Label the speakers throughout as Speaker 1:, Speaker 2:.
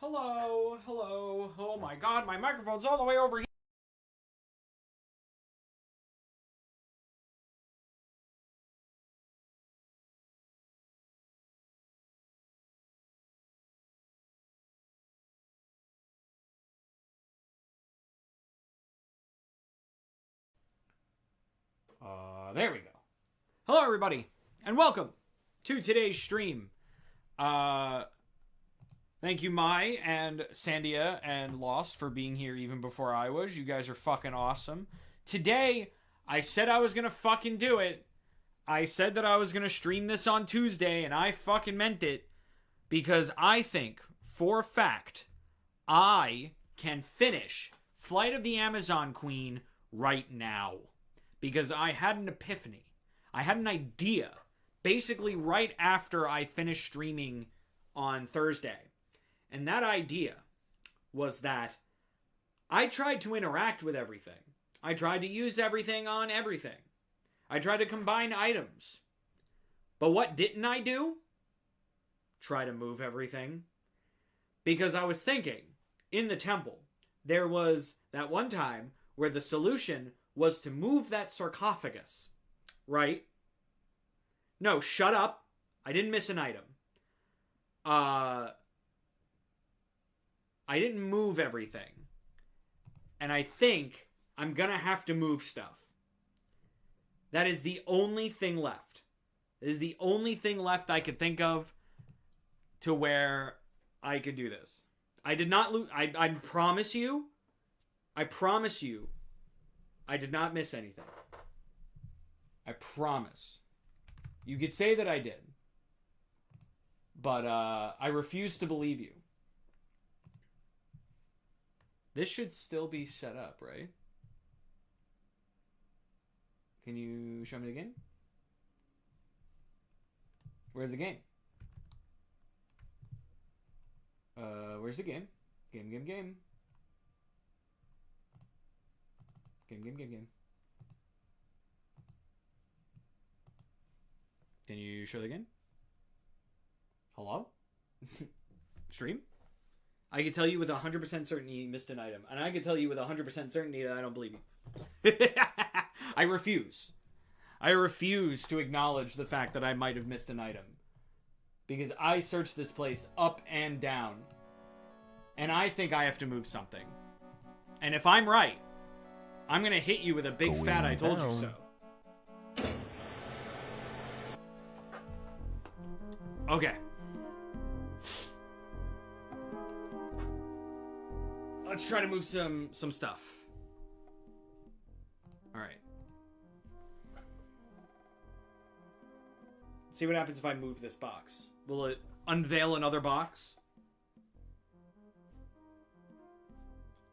Speaker 1: Hello, hello. Oh my god, my microphone's all the way over here. There we go. Hello, everybody, and welcome to today's stream. Thank you, Mai and Sandia and Lost for being here even before I was. You guys are fucking awesome. Today, I said I was gonna fucking do it. I said that I was gonna stream this on Tuesday, and I fucking meant it. Because I think, for a fact, I can finish Flight of the Amazon Queen right now. Because I had an epiphany. I had an idea. Basically right after I finished streaming on Thursday. And that idea was that I tried to interact with everything. I tried to use everything on everything. I tried to combine items. But what didn't I do? Try to move everything. Because I was thinking, in the temple, there was that one time where the solution was to move that sarcophagus. Right? No, shut up. I didn't miss an item. I didn't move everything. And I think I'm gonna have to move stuff. That is the only thing left. That is the only thing left I could think of to where I could do this. I did not lose. I promise you. I promise you. I did not miss anything. I promise. You could say that I did. But I refuse to believe you. This should still be set up, right? Can you show me the game? Where's the game? Where's the game? Game. Game. Can you show the game? Hello? Stream? I can tell you with 100% certainty you missed an item. And I can tell you with 100% certainty that I don't believe you. I refuse. I refuse to acknowledge the fact that I might have missed an item. Because I searched this place up and down. And I think I have to move something. And if I'm right, I'm going to hit you with a big fat I told you so. Okay. Let's try to move some stuff. Alright. See what happens if I move this box. Will it unveil another box?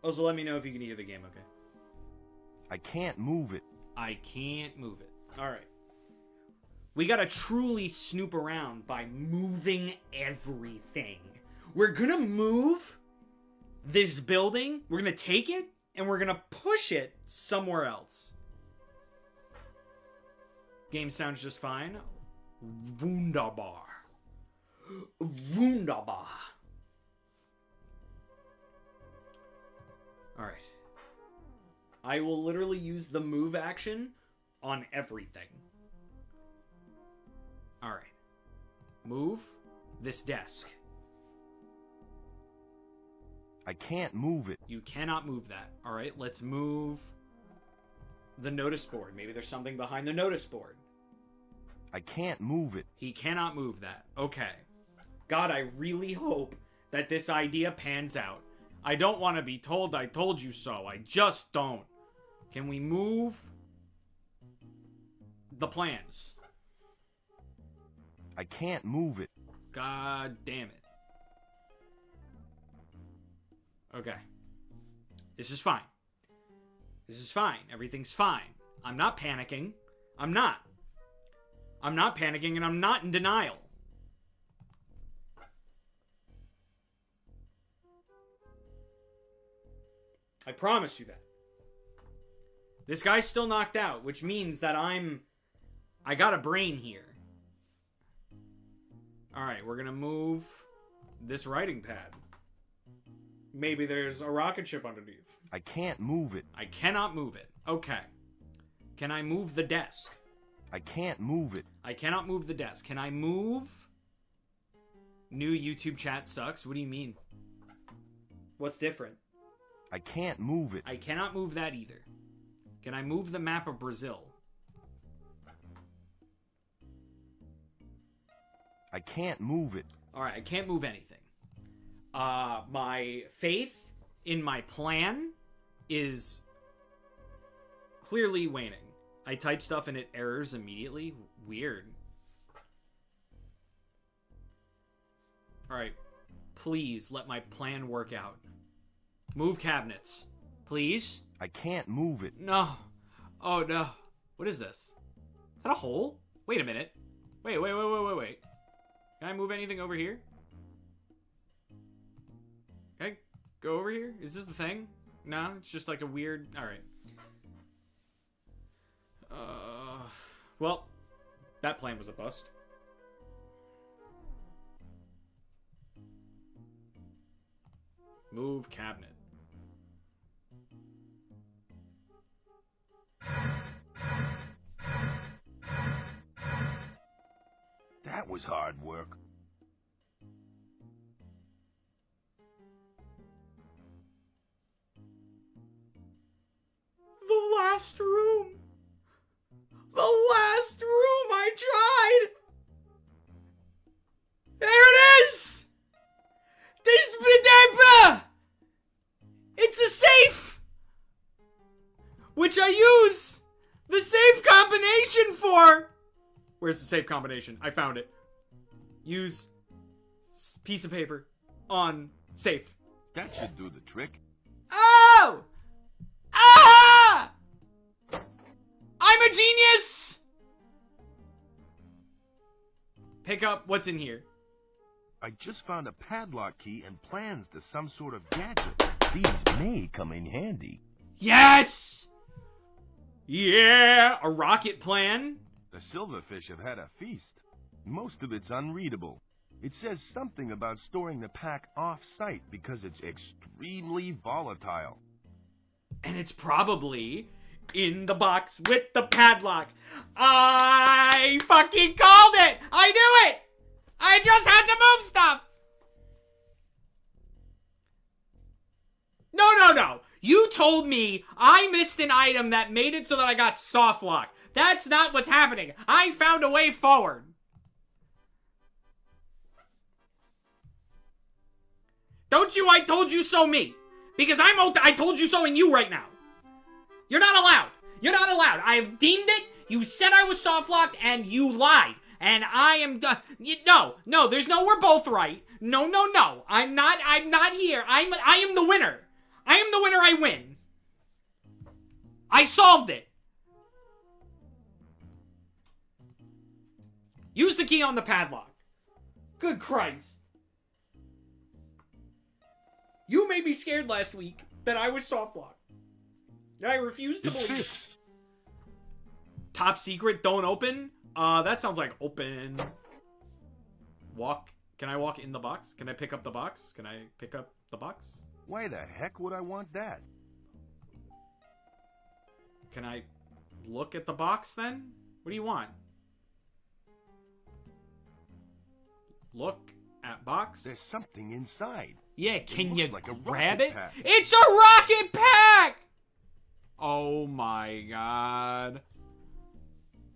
Speaker 1: Also, let me know if you can hear the game, okay?
Speaker 2: I can't move it.
Speaker 1: I can't move it. Alright. We gotta truly snoop around by moving everything. We're gonna move this building, we're gonna take it, and we're gonna push it somewhere else. Game sounds just fine. Wunderbar. Wunderbar. Alright. I will literally use the move action on everything. Alright. Move this desk.
Speaker 2: I can't move it.
Speaker 1: You cannot move that. Alright, let's move the notice board. Maybe there's something behind the notice board.
Speaker 2: I can't move it.
Speaker 1: He cannot move that. Okay. God, I really hope that this idea pans out. I don't want to be told I told you so. I just don't. Can we move the plans?
Speaker 2: I can't move it.
Speaker 1: God damn it. Okay. This is fine. This is fine. Everything's fine. I'm not panicking. I'm not. I'm not panicking and I'm not in denial. I promise you that. This guy's still knocked out, which means that I got a brain here. Alright, we're gonna move this writing pad. Maybe there's a rocket ship underneath.
Speaker 2: I can't move it.
Speaker 1: I cannot move it. Okay. Can I move the desk?
Speaker 2: I can't move it.
Speaker 1: I cannot move the desk. Can I move... New YouTube chat sucks? What do you mean? What's different?
Speaker 2: I can't move it.
Speaker 1: I cannot move that either. Can I move the map of Brazil?
Speaker 2: I can't move it.
Speaker 1: Alright, I can't move anything. My faith in my plan is clearly waning. I type stuff and it errors immediately. Weird. Alright. Please let my plan work out. Move cabinets. Please?
Speaker 2: I can't move it.
Speaker 1: No. Oh, no. What is this? Is that a hole? Wait a minute. Wait. Can I move anything over here? Can I go over here? Is this the thing? No, it's just like a weird... Alright. Well, that plan was a bust. Move cabinet.
Speaker 2: That was hard work.
Speaker 1: The last room. The last room I tried. There it is. It's a safe, which I use the safe combination for. Where's the safe combination? I found it. Use piece of paper on safe.
Speaker 2: That should do the trick.
Speaker 1: Oh! Ah! I'm a genius! Pick up what's in here.
Speaker 2: I just found a padlock key and plans to some sort of gadget. These may come in handy.
Speaker 1: Yes! Yeah! A rocket plan?
Speaker 2: The silverfish have had a feast. Most of it's unreadable. It says something about storing the pack off-site because it's extremely volatile.
Speaker 1: And it's probably in the box with the padlock. I fucking called it! I knew it! I just had to move stuff! No. You told me I missed an item that made it so that I got soft lock. That's not what's happening. I found a way forward. Don't you I told you so me. Because I told you so in you right now. You're not allowed. You're not allowed. I've deemed it. You said I was soft locked and you lied. And I am no, there's no we're both right. No. I'm not here. I am the winner. I am the winner, I win. I solved it. Use the key on the padlock. Good Christ. You made me scared last week that I was soft locked. I refuse to believe it. Top secret, don't open? That sounds like open. Walk. Can I walk in the box? Can I pick up the box? Can I pick up the box?
Speaker 2: Why the heck would I want that?
Speaker 1: Can I look at the box then? What do you want? Look at box?
Speaker 2: There's something inside.
Speaker 1: Yeah, can you
Speaker 2: like a
Speaker 1: grab
Speaker 2: rocket
Speaker 1: it?
Speaker 2: pack.
Speaker 1: It's a rocket pack! Oh my god.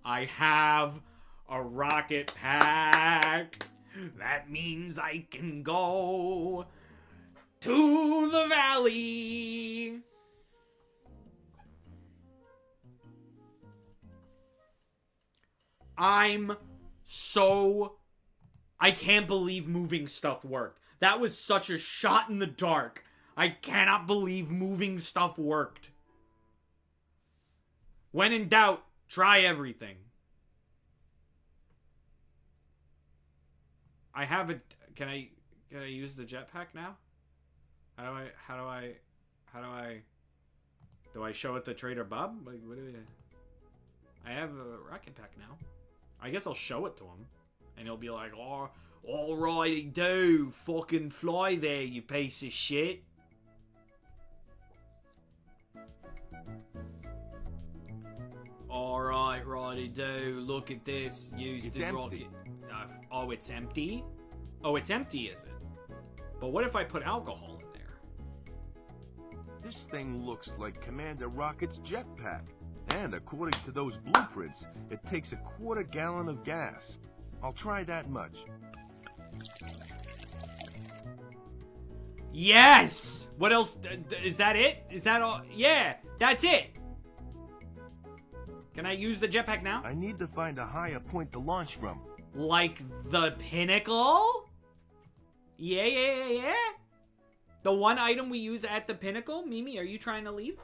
Speaker 1: I have a rocket pack. That means I can go to the valley. I can't believe moving stuff worked. That was such a shot in the dark. I cannot believe moving stuff worked. When in doubt, try everything. I have a... Can I use the jetpack now? Do I show it to Trader Bob? Like, what do I have a rocket pack now. I guess I'll show it to him. And he'll be like, oh, alrighty do. Fucking fly there, you piece of shit. Alright, righty-do. Look at this. Use
Speaker 2: It's
Speaker 1: the
Speaker 2: empty.
Speaker 1: rocket. Oh, it's empty? Oh, it's empty, is it? But what if I put alcohol in there?
Speaker 2: This thing looks like Commander Rocket's jetpack. And according to those blueprints, it takes a quarter gallon of gas. I'll try that much.
Speaker 1: Yes! What else? Is that it? Is that all? Yeah, that's it! Can I use the jetpack now?
Speaker 2: I need to find a higher point to launch from.
Speaker 1: Like the pinnacle? Yeah. The one item we use at the pinnacle? Mimi, are you trying to leave?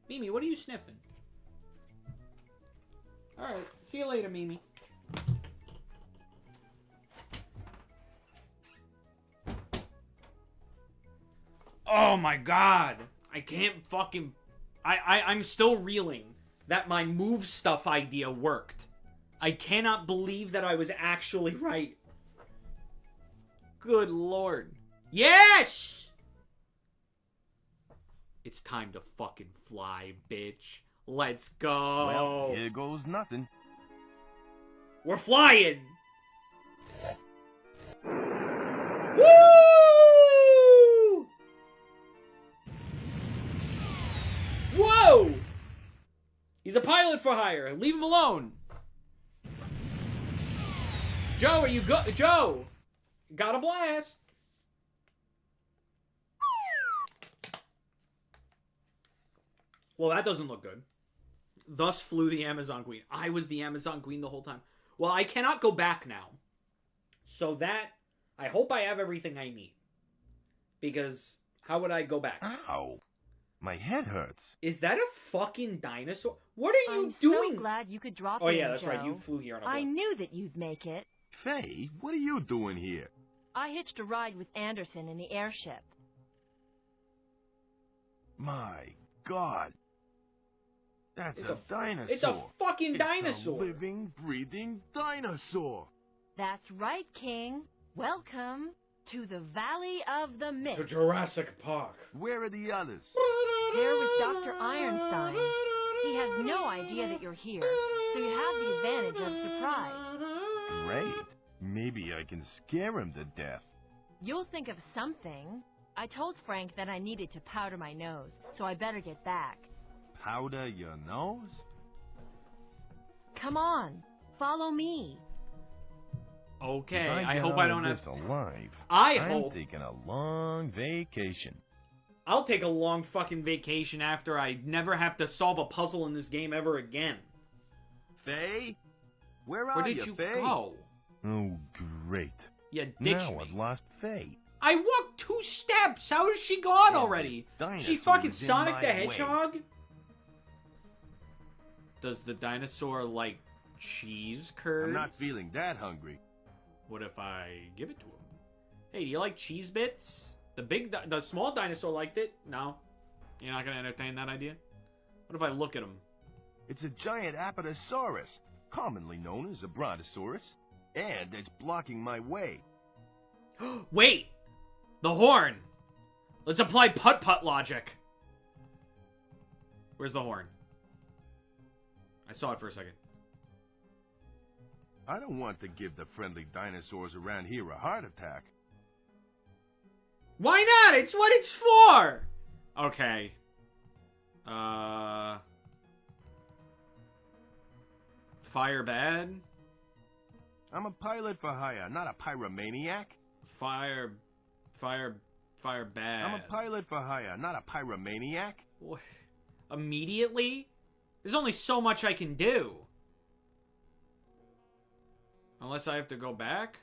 Speaker 1: Mimi, what are you sniffing? Alright, see you later, Mimi. Oh my god! I can't fucking... I'm still reeling that my move stuff idea worked. I cannot believe that I was actually right. Good lord. Yes! It's time to fucking fly, bitch. Let's go.
Speaker 2: Well, here goes nothing.
Speaker 1: We're flying! Woo! Whoa! He's a pilot for hire. Leave him alone. Joe, are you good? Joe! Got a blast. Well, that doesn't look good. Thus flew the Amazon Queen. I was the Amazon Queen the whole time. Well, I cannot go back now. So that... I hope I have everything I need. Because how would I go back?
Speaker 2: Ow. My head hurts.
Speaker 1: Is that a fucking dinosaur? What are you
Speaker 3: I'm
Speaker 1: doing?
Speaker 3: so glad you could drop
Speaker 1: Oh
Speaker 3: in,
Speaker 1: yeah, that's right.
Speaker 3: Joe.
Speaker 1: You flew here on a
Speaker 3: I
Speaker 1: boat.
Speaker 3: knew that you'd make it.
Speaker 2: Faye, what are you doing here?
Speaker 3: I hitched a ride with Anderson in the airship.
Speaker 2: My God. That's
Speaker 1: It's
Speaker 2: a dinosaur.
Speaker 1: It's a fucking
Speaker 2: It's
Speaker 1: dinosaur.
Speaker 2: a living, breathing dinosaur.
Speaker 3: That's right, King. Welcome to the Valley of the Mist.
Speaker 1: To Jurassic Park.
Speaker 2: Where are the others?
Speaker 3: Here with Dr. Ironstein. He has no idea that you're here, so you have the advantage of surprise.
Speaker 2: Great. Maybe I can scare him to death.
Speaker 3: You'll think of something. I told Frank that I needed to powder my nose, so I better get back.
Speaker 2: Powder your nose?
Speaker 3: Come on, follow me.
Speaker 1: Okay,
Speaker 2: If
Speaker 1: I
Speaker 2: get
Speaker 1: hope
Speaker 2: out
Speaker 1: I
Speaker 2: of
Speaker 1: don't have...
Speaker 2: this alive.
Speaker 1: I
Speaker 2: I'm
Speaker 1: hope...
Speaker 2: taking a long vacation.
Speaker 1: I'll take a long fucking vacation after I never have to solve a puzzle in this game ever again.
Speaker 2: Faye? Where are
Speaker 1: Where did you
Speaker 2: Faye?
Speaker 1: go?
Speaker 2: Oh, great.
Speaker 1: You ditched
Speaker 2: Now
Speaker 1: me.
Speaker 2: I've lost Faye.
Speaker 1: I walked 2 steps. How is she gone
Speaker 2: Yeah,
Speaker 1: already?
Speaker 2: dinosaur
Speaker 1: She fucking
Speaker 2: is in
Speaker 1: Sonic
Speaker 2: my
Speaker 1: the
Speaker 2: way.
Speaker 1: Hedgehog? Does the dinosaur like cheese curds?
Speaker 2: I'm not feeling that hungry.
Speaker 1: What if I give it to him? Hey, do you like cheese bits? The small dinosaur liked it. No, you're not gonna entertain that idea. What if I look at him?
Speaker 2: It's a giant apatosaurus, commonly known as a brontosaurus, and it's blocking my way.
Speaker 1: Wait, the horn. Let's apply putt-putt logic. Where's the horn? I saw it for a second.
Speaker 2: I don't want to give the friendly dinosaurs around here a heart attack.
Speaker 1: Why not? It's what it's for! Okay. Fire bad?
Speaker 2: I'm a pilot for hire, not a pyromaniac.
Speaker 1: Fire bad.
Speaker 2: I'm a pilot for hire, not a pyromaniac.
Speaker 1: What? Immediately? There's only so much I can do. Unless I have to go back?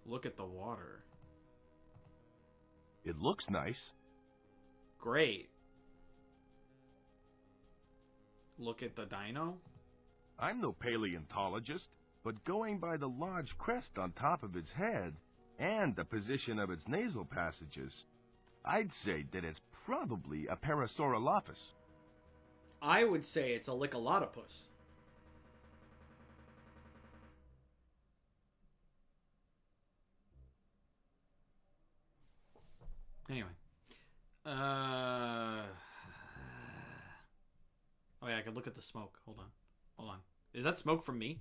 Speaker 1: Look at the water.
Speaker 2: It looks nice.
Speaker 1: Great. Look at the dino.
Speaker 2: I'm no paleontologist, but going by the large crest on top of its head and the position of its nasal passages, I'd say that it's probably a Parasaurolophus.
Speaker 1: I would say it's a Lickalotopus. Anyway. Oh yeah, I can look at the smoke. Hold on. Hold on. Is that smoke from me?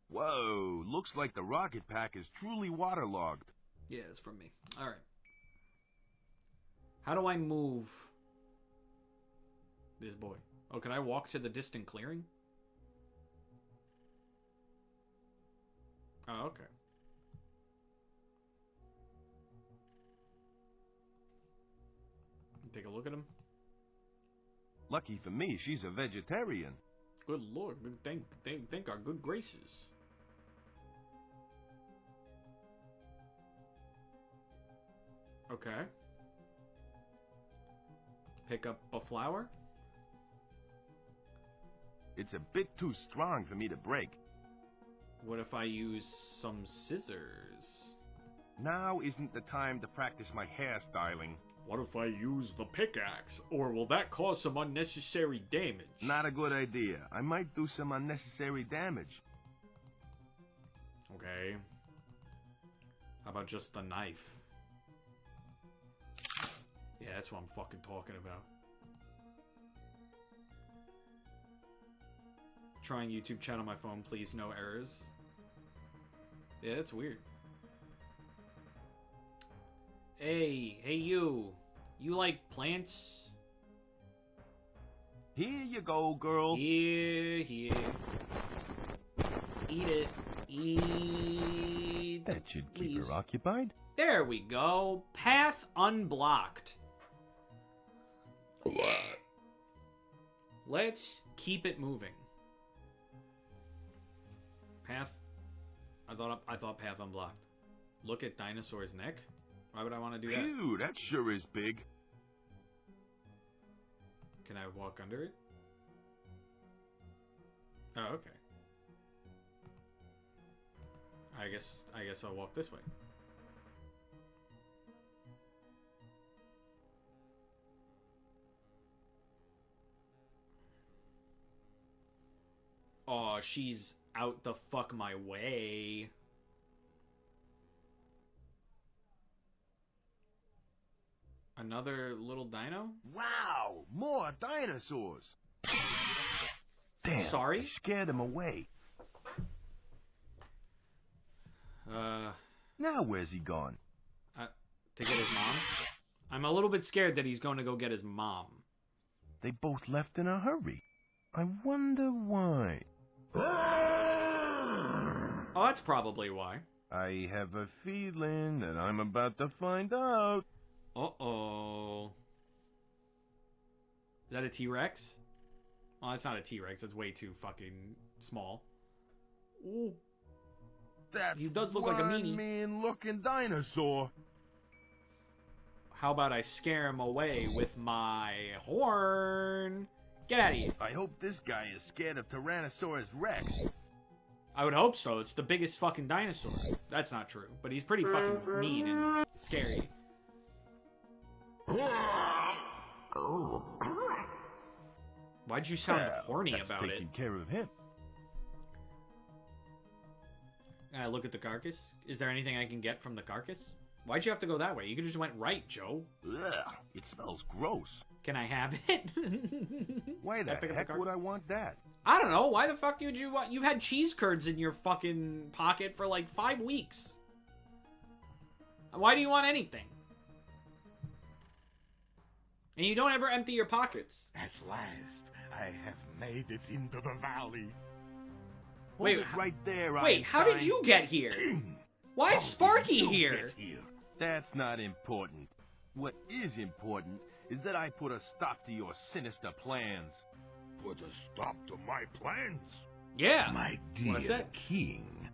Speaker 2: Whoa, looks like the rocket pack is truly waterlogged.
Speaker 1: Yeah, it's from me. Alright. How do I move this boy? Oh, can I walk to the distant clearing? Oh, okay. Take a look at him.
Speaker 2: Lucky for me, she's a vegetarian.
Speaker 1: Good lord, thank our good graces. Okay. Pick up a flower.
Speaker 2: It's a bit too strong for me to break.
Speaker 1: What if I use some scissors?
Speaker 2: Now isn't the time to practice my hairstyling.
Speaker 1: What if I use the pickaxe? Or will that cause some unnecessary damage?
Speaker 2: Not a good idea. I might do some unnecessary damage.
Speaker 1: Okay. How about just the knife? Yeah, that's what I'm fucking talking about. Trying YouTube chat on my phone, please, no errors. Yeah, it's weird. Hey you. You like plants?
Speaker 2: Here you go, girl.
Speaker 1: Here. Eat it. Eat.
Speaker 2: That should keep
Speaker 1: Please.
Speaker 2: her occupied.
Speaker 1: There we go. Path unblocked. Let's keep it moving. Path. I thought path unblocked. Look at dinosaur's neck. Why would I want to do that?
Speaker 2: Ew, that sure is big.
Speaker 1: Can I walk under it? Oh, okay. I guess I'll walk this way. Oh, she's out the fuck my way. Another little dino?
Speaker 2: Wow, more dinosaurs. Damn,
Speaker 1: Sorry?
Speaker 2: I scared them away. Now where's he gone?
Speaker 1: To get his mom? I'm a little bit scared that he's going to go get his mom.
Speaker 2: They both left in a hurry. I wonder why.
Speaker 1: Oh, that's probably why.
Speaker 2: I have a feeling that I'm about to find out.
Speaker 1: Uh-oh. Is that a T-Rex? Well, it's not a T-Rex. That's way too fucking small. Ooh.
Speaker 2: That's
Speaker 1: He does look like a meanie.
Speaker 2: mean-looking dinosaur.
Speaker 1: How about I scare him away with my horn? Get out of here.
Speaker 2: I hope this guy is scared of Tyrannosaurus Rex.
Speaker 1: I would hope so. It's the biggest fucking dinosaur. That's not true. But he's pretty fucking mean and scary. Why'd you sound horny
Speaker 2: That's
Speaker 1: about it?
Speaker 2: taking care of him.
Speaker 1: Look at the carcass. Is there anything I can get from the carcass? Why'd you have to go that way? You could have just went right, Joe.
Speaker 2: Ugh, it smells gross.
Speaker 1: Can I have it?
Speaker 2: Why the heck would I want that?
Speaker 1: I don't know. Why the fuck would you want... You've had cheese curds in your fucking pocket for like 5 weeks. Why do you want anything? And you don't ever empty your pockets.
Speaker 2: At last, I have made it into the valley.
Speaker 1: Wait,
Speaker 2: Hold it right there,
Speaker 1: Wait, how did you get here? Why is Sparky
Speaker 2: You
Speaker 1: here?
Speaker 2: get here? That's not important. What is important is that I put a stop to your sinister plans. Put a stop to my plans?
Speaker 1: Yeah.
Speaker 2: My
Speaker 1: what I
Speaker 2: dear
Speaker 1: said.
Speaker 2: king,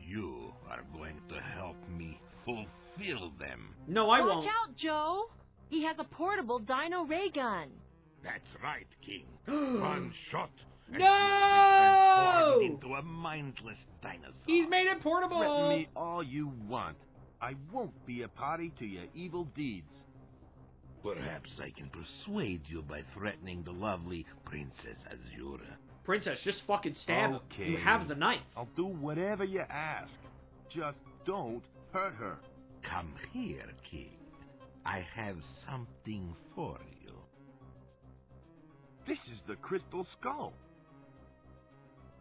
Speaker 2: you are going to help me fulfill them.
Speaker 1: No, I
Speaker 3: Watch
Speaker 1: won't.
Speaker 3: out, Joe! He has a portable dino ray gun.
Speaker 2: That's right, king. One shot. And
Speaker 1: No!
Speaker 2: you'll be transformed into a mindless dinosaur.
Speaker 1: He's made it portable.
Speaker 2: Threaten me all you want. I won't be a party to your evil deeds. Perhaps I can persuade you by threatening the lovely Princess Azura.
Speaker 1: Princess, just fucking stab him. You
Speaker 2: Okay.
Speaker 1: have the knife.
Speaker 2: I'll do whatever you ask. Just don't hurt her. Come here, King. I have something for you. This is the crystal skull.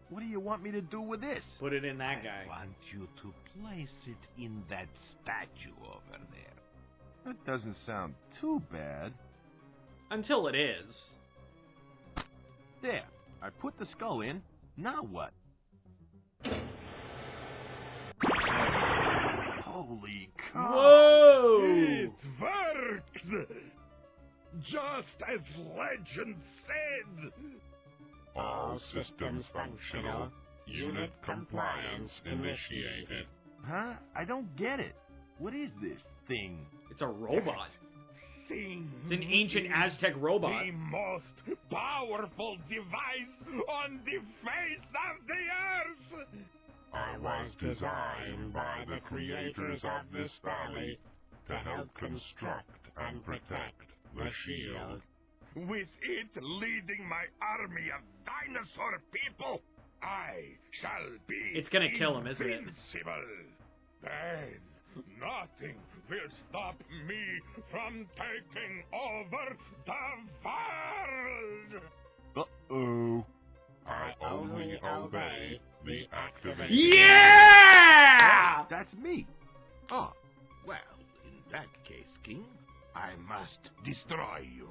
Speaker 2: What do you want me to do with this?
Speaker 1: Put it in that guy.
Speaker 2: I want you to place it in that statue over there. That doesn't sound too bad.
Speaker 1: Until it is.
Speaker 2: There, I put the skull in. Now what? Holy cow!
Speaker 1: Whoa!
Speaker 2: It worked! Just as legend said!
Speaker 4: All systems functional. Unit compliance initiated.
Speaker 2: Huh? I don't get it. What is this thing?
Speaker 1: It's a robot.
Speaker 2: Thing.
Speaker 1: It's an ancient Aztec robot.
Speaker 2: The most powerful device on the face of the earth!
Speaker 4: I was designed by the creators of this valley to help construct and protect the shield.
Speaker 2: With it leading my army of dinosaur people, I shall be
Speaker 1: It's gonna kill him, isn't it?
Speaker 2: invincible. Then nothing will stop me from taking over the world. Uh-oh.
Speaker 4: I only obey the activation.
Speaker 1: Yeah!
Speaker 2: That's me. Oh, well, in that case, King, I must destroy you.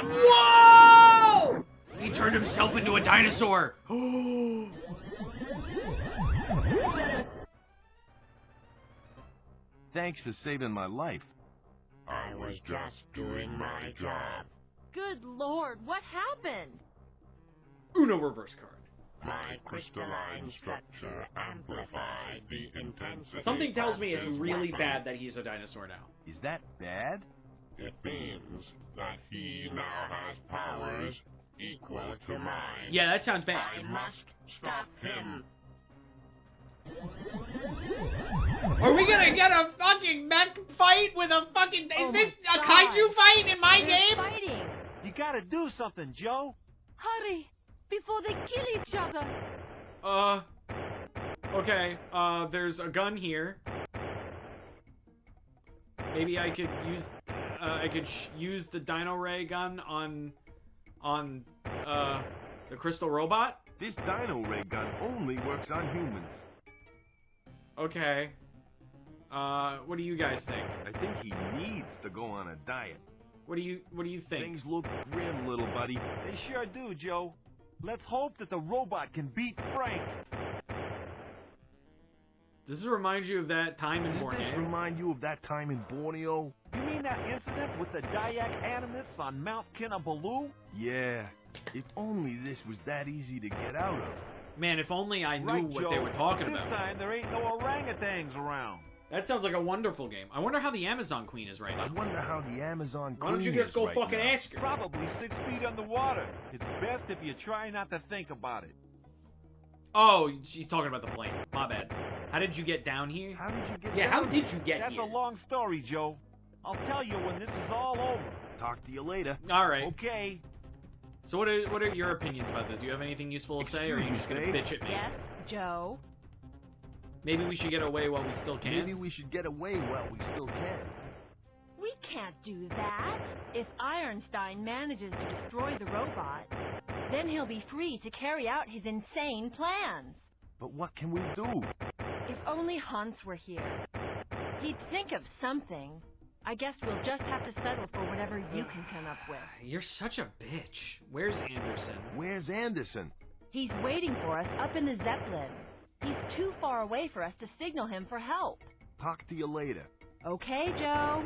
Speaker 1: Whoa! He turned himself into a dinosaur.
Speaker 2: Thanks for saving my life.
Speaker 4: I was just doing my job.
Speaker 3: Good lord, what happened?
Speaker 1: Uno reverse card.
Speaker 4: My crystalline structure amplified the intensity.
Speaker 1: Something tells me
Speaker 4: of
Speaker 1: it's
Speaker 4: his
Speaker 1: really
Speaker 4: weapon.
Speaker 1: bad that he's a dinosaur now.
Speaker 2: Is that bad?
Speaker 4: It means that he now has powers equal to mine.
Speaker 1: Yeah, that sounds bad.
Speaker 4: I must stop him.
Speaker 1: Are we gonna get a fucking mech fight with a fucking... Is
Speaker 3: Oh
Speaker 1: this
Speaker 3: my
Speaker 1: a
Speaker 3: God.
Speaker 1: kaiju fight in my
Speaker 3: They're
Speaker 1: game?
Speaker 3: fighting.
Speaker 5: You gotta do something, Joe.
Speaker 3: Hurry, before they kill each other.
Speaker 1: Okay, there's a gun here. Maybe I could use, use the Dino Ray gun on, the crystal robot?
Speaker 2: This dino ray gun only works on humans.
Speaker 1: Okay. What do you guys think?
Speaker 2: I think he needs to go on a diet.
Speaker 1: What do you think?
Speaker 2: Things look grim, little buddy.
Speaker 5: They sure do, Joe. Let's hope that the robot can beat Frank.
Speaker 1: Does this remind you of that time in
Speaker 2: Does this
Speaker 1: Borneo?
Speaker 2: remind you of that time in Borneo?
Speaker 5: You mean that incident with the Dayak Animus on Mount Kinabalu?
Speaker 2: Yeah. If only this was that easy to get out of.
Speaker 1: Man, if only I knew
Speaker 5: Right,
Speaker 1: what
Speaker 5: Joe.
Speaker 1: they were talking
Speaker 5: This
Speaker 1: about.
Speaker 5: time there ain't no orangutans around.
Speaker 1: That sounds like a wonderful game. I wonder how the Amazon Queen is right
Speaker 2: I
Speaker 1: now.
Speaker 2: wonder how the Amazon
Speaker 1: Why don't you
Speaker 2: Queen
Speaker 1: just
Speaker 2: is
Speaker 1: go
Speaker 2: right
Speaker 1: fucking
Speaker 2: now.
Speaker 1: ask her?
Speaker 5: Probably 6 feet underwater. It's best if you try not to think about it.
Speaker 1: Oh, she's talking about the plane. My bad. How did you get down here?
Speaker 2: How did you get
Speaker 1: Yeah,
Speaker 2: down
Speaker 1: how
Speaker 2: here?
Speaker 1: did you get
Speaker 5: That's
Speaker 1: here?
Speaker 5: a long story, Joe. I'll tell you when this is all over.
Speaker 2: Talk to you later.
Speaker 1: All right.
Speaker 5: Okay.
Speaker 1: So what are your opinions about this? Do you have anything useful to say, or are you just gonna bitch at me?
Speaker 3: Yes, Joe.
Speaker 1: Maybe we should get away while we still can.
Speaker 2: Maybe we should get away while we still can.
Speaker 3: We can't do that. If Ironstein manages to destroy the robot, then he'll be free to carry out his insane plans.
Speaker 2: But what can we do?
Speaker 3: If only Hans were here. He'd think of something. I guess we'll just have to settle for whatever you can come up with.
Speaker 1: You're such a bitch. Where's Anderson?
Speaker 2: Where's Anderson?
Speaker 3: He's waiting for us up in the Zeppelin. He's too far away for us to signal him for help.
Speaker 2: Talk to you later.
Speaker 3: Okay, Joe?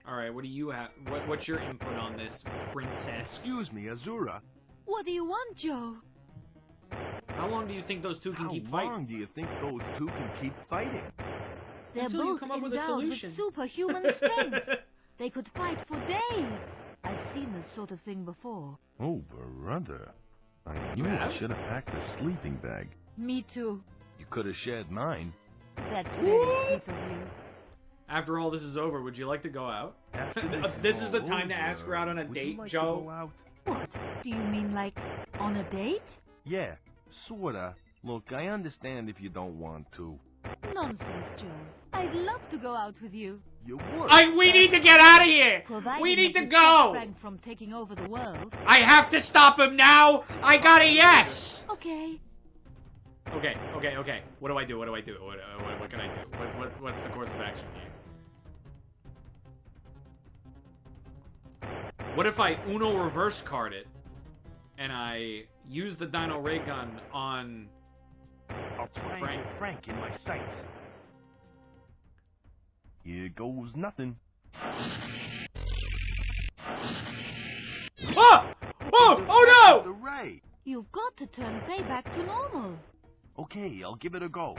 Speaker 1: All right. What do you have? What's your input on this, princess?
Speaker 2: Excuse me, Azura.
Speaker 3: What do you want, Joe?
Speaker 1: How long do you think those two can
Speaker 2: How
Speaker 1: keep
Speaker 2: long
Speaker 1: fighting?
Speaker 2: do you think those two can keep fighting?
Speaker 3: They're
Speaker 1: Until you
Speaker 3: both
Speaker 1: come up with a
Speaker 3: endowed
Speaker 1: solution.
Speaker 3: with superhuman strength. They could fight for days. I've seen this sort of thing before.
Speaker 2: Oh, brother. I
Speaker 1: You
Speaker 2: knew
Speaker 1: have?
Speaker 2: I should have packed a sleeping bag.
Speaker 3: Me too.
Speaker 2: You could have shared mine.
Speaker 3: That's very sweet of you.
Speaker 1: After all this is over, would you like to go out?
Speaker 2: After
Speaker 1: This is
Speaker 2: all
Speaker 1: the time to
Speaker 2: over,
Speaker 1: ask her out on a
Speaker 2: would you
Speaker 1: date,
Speaker 2: like to
Speaker 1: Joe.
Speaker 2: go out?
Speaker 3: What? Do you mean like on a date?
Speaker 2: Yeah, sorta. Look, I understand if you don't want to.
Speaker 3: Nonsense, Joe. I'd love to go out with you.
Speaker 2: You would.
Speaker 1: We need to get out of here!
Speaker 3: Provided
Speaker 1: We need
Speaker 3: that
Speaker 1: to
Speaker 3: you stop
Speaker 1: go!
Speaker 3: Frank from taking over the world.
Speaker 1: I have to stop him now! I got a yes!
Speaker 3: Okay.
Speaker 1: Okay. What do I do? What can I do? What's the course of action here? What if I Uno reverse card it, and I use the Dino Ray Gun on
Speaker 2: I'll try and get Frank in my sights. Here goes nothing.
Speaker 1: Oh! Oh
Speaker 2: The
Speaker 1: no!
Speaker 2: ray.
Speaker 3: You've got to turn Faye back to normal.
Speaker 2: Okay, I'll give it a go.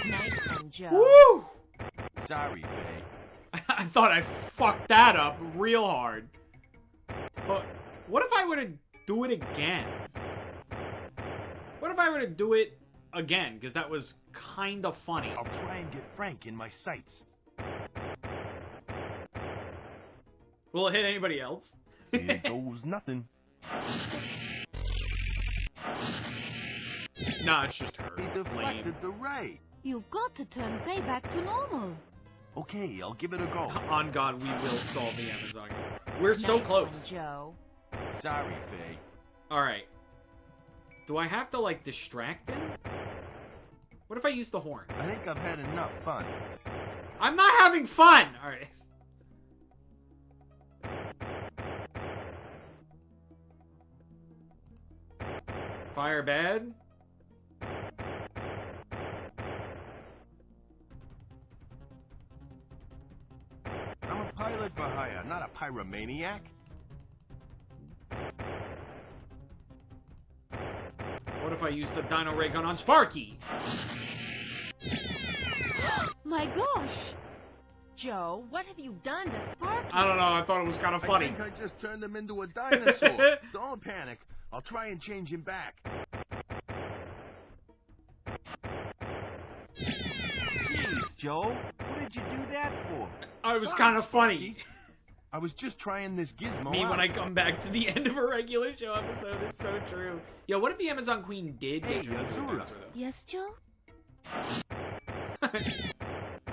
Speaker 3: Nice one, Joe.
Speaker 1: Woo!
Speaker 2: Sorry, Faye.
Speaker 1: I thought I fucked that up real hard. But what if I were to do it again? What if I were to do it again? Because that was kind of funny.
Speaker 2: I'll try and get Frank in my sights.
Speaker 1: Will it hit anybody else?
Speaker 2: Here goes nothing.
Speaker 1: Nah, it's just her.
Speaker 2: He deflected
Speaker 1: Lame.
Speaker 2: the ray.
Speaker 3: You've got to turn Faye back to normal.
Speaker 2: Okay, I'll give it a go.
Speaker 1: On God, we will solve the Amazon. We're so
Speaker 3: Nice
Speaker 1: close.
Speaker 3: one, Joe.
Speaker 2: Sorry, Faye.
Speaker 1: Alright. Do I have to, like, distract him? What if I use the horn?
Speaker 2: I think I've had enough fun.
Speaker 1: I'm not having fun! Alright. Fire bad?
Speaker 2: I'm a pilot for hire, not a pyromaniac.
Speaker 1: What if I use the Dino Ray Gun on Sparky?
Speaker 3: My gosh! Joe, what have you done to Sparky?
Speaker 1: I don't know, I thought it was kind of funny.
Speaker 2: I think I just turned him into a dinosaur. Don't panic. I'll try and change him back.
Speaker 5: Jeez, Joe. What did you do that for?
Speaker 1: It was kind of funny.
Speaker 2: I was just trying this gizmo
Speaker 1: Me
Speaker 2: out.
Speaker 1: when I come back to the end of a regular show episode, it's so true. Yo, what if the Amazon Queen did
Speaker 2: Hey,
Speaker 1: get turned into a
Speaker 2: Azura.
Speaker 1: dinosaur, though?
Speaker 3: Yes, Joe?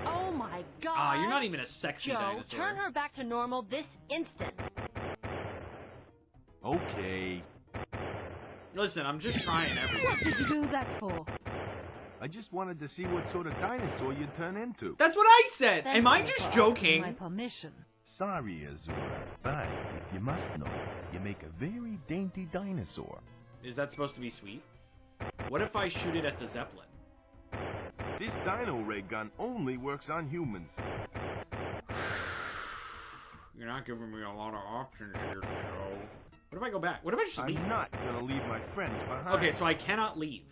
Speaker 3: Oh my god!
Speaker 1: Ah, you're not even a sexy
Speaker 3: Joe,
Speaker 1: dinosaur.
Speaker 3: turn her back to normal this instant.
Speaker 2: Okay.
Speaker 1: Listen, I'm just trying everything.
Speaker 3: What did you do that for?
Speaker 2: I just wanted to see what sort of dinosaur you'd turn into.
Speaker 1: That's what I said!
Speaker 3: Thank
Speaker 1: Am I
Speaker 3: you
Speaker 1: just
Speaker 3: for asking
Speaker 1: joking?
Speaker 3: My permission.
Speaker 2: Sorry, Azura, but if you must know, you make a very dainty dinosaur.
Speaker 1: Is that supposed to be sweet? What if I shoot it at the Zeppelin?
Speaker 2: This dino ray gun only works on humans.
Speaker 1: You're not giving me a lot of options here, Joe. What if I go back? What if I just leave?
Speaker 2: I'm not gonna leave my friends behind.
Speaker 1: Okay, so I cannot leave.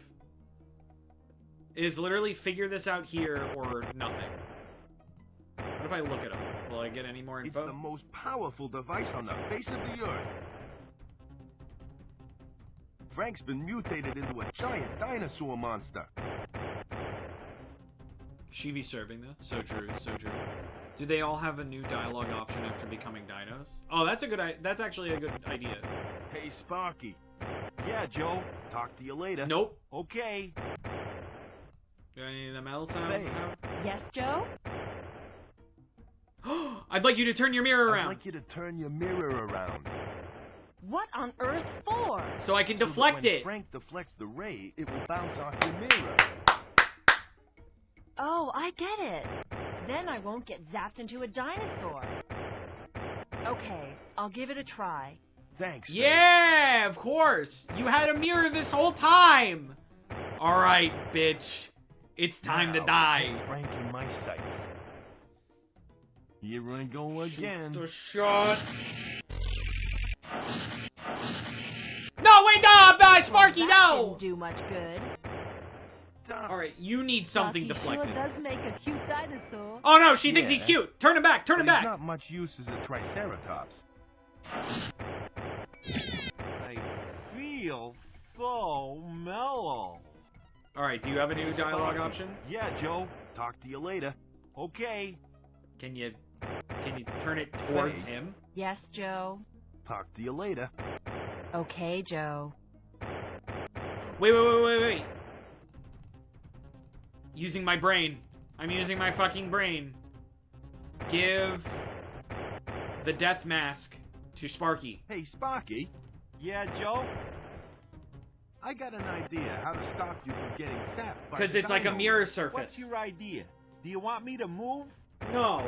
Speaker 1: It is literally figure this out here or nothing. What if I look at him? Will I get any more
Speaker 2: It's
Speaker 1: info?
Speaker 2: the most powerful device on the face of the earth. Frank's been mutated into a giant dinosaur monster.
Speaker 1: She be serving though. So true, so true. Do they all have a new dialogue option after becoming dinos? Oh, that's a good. That's actually a good idea.
Speaker 2: Hey, Sparky. Yeah, Joe. Talk to you later.
Speaker 1: Nope.
Speaker 2: Okay.
Speaker 1: Do any of them else have?
Speaker 2: Hey.
Speaker 3: Yes, Joe?
Speaker 1: I'd like you to turn your mirror
Speaker 2: I'd
Speaker 1: around
Speaker 2: like you to turn your mirror around.
Speaker 3: What on earth for?
Speaker 1: so I can
Speaker 2: So that
Speaker 1: deflect
Speaker 2: when
Speaker 1: it.
Speaker 2: Frank deflects the ray, it will bounce off your mirror.
Speaker 3: Oh, I get it. Then I won't get zapped into a dinosaur. Okay, I'll give it a try.
Speaker 2: Thanks. Faye.
Speaker 1: Yeah, of course. You had a mirror this whole time. All right, bitch. It's time to
Speaker 2: Now,
Speaker 1: die.
Speaker 2: put Frank in my sights. Here I go again.
Speaker 1: Shoot the shot. No, wait, no, Sparky,
Speaker 3: That
Speaker 1: no.
Speaker 3: didn't do much good.
Speaker 1: All right, you need something
Speaker 3: Sparky
Speaker 1: deflected.
Speaker 3: sure does make a cute dinosaur.
Speaker 1: Oh no, she thinks
Speaker 2: Yeah.
Speaker 1: he's cute. Turn him back. Turn him
Speaker 2: But he's
Speaker 1: back.
Speaker 2: not much use as a triceratops.
Speaker 5: I feel so mellow.
Speaker 1: All right, do you have a new dialogue option?
Speaker 2: Yeah, Joe. Talk to you later. Okay.
Speaker 1: Can you turn it towards
Speaker 2: Hey.
Speaker 1: him?
Speaker 3: Yes, Joe?
Speaker 2: Talk to you later.
Speaker 3: Okay, Joe.
Speaker 1: Wait. Using my brain. I'm using my fucking brain. Give the death mask to Sparky.
Speaker 2: Hey, Sparky,
Speaker 5: Yeah, Joe?
Speaker 2: I got an idea how to stop you from getting zapped by
Speaker 1: Because
Speaker 2: the
Speaker 1: it's like a
Speaker 2: dino.
Speaker 1: mirror
Speaker 5: What's
Speaker 1: surface.
Speaker 5: your idea? Do you want me to move?
Speaker 1: No.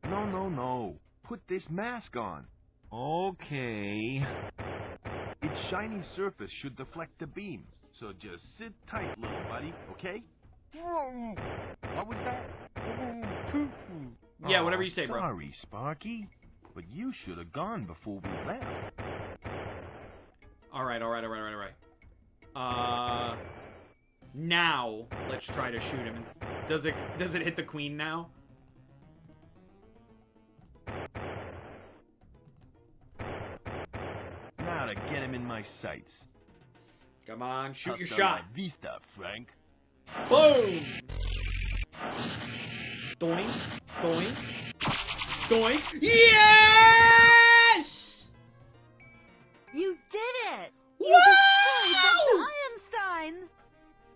Speaker 2: No. Put this mask on.
Speaker 5: Okay.
Speaker 2: Its shiny surface should deflect the beam. So just sit tight, little buddy, okay? What was that?
Speaker 1: Yeah, whatever you say, bro.
Speaker 2: Sorry, Sparky, but you should have gone before we left.
Speaker 1: Alright. Now, let's try to shoot him. Does it hit the queen now?
Speaker 2: Now to get him in my sights.
Speaker 1: Come on, shoot your
Speaker 2: Hasta
Speaker 1: shot.
Speaker 2: la vista, Frank.
Speaker 1: Boom! Doink, doink, doink. Yes!
Speaker 3: You did it!
Speaker 1: Woo!
Speaker 3: You destroyed Dr. Einstein!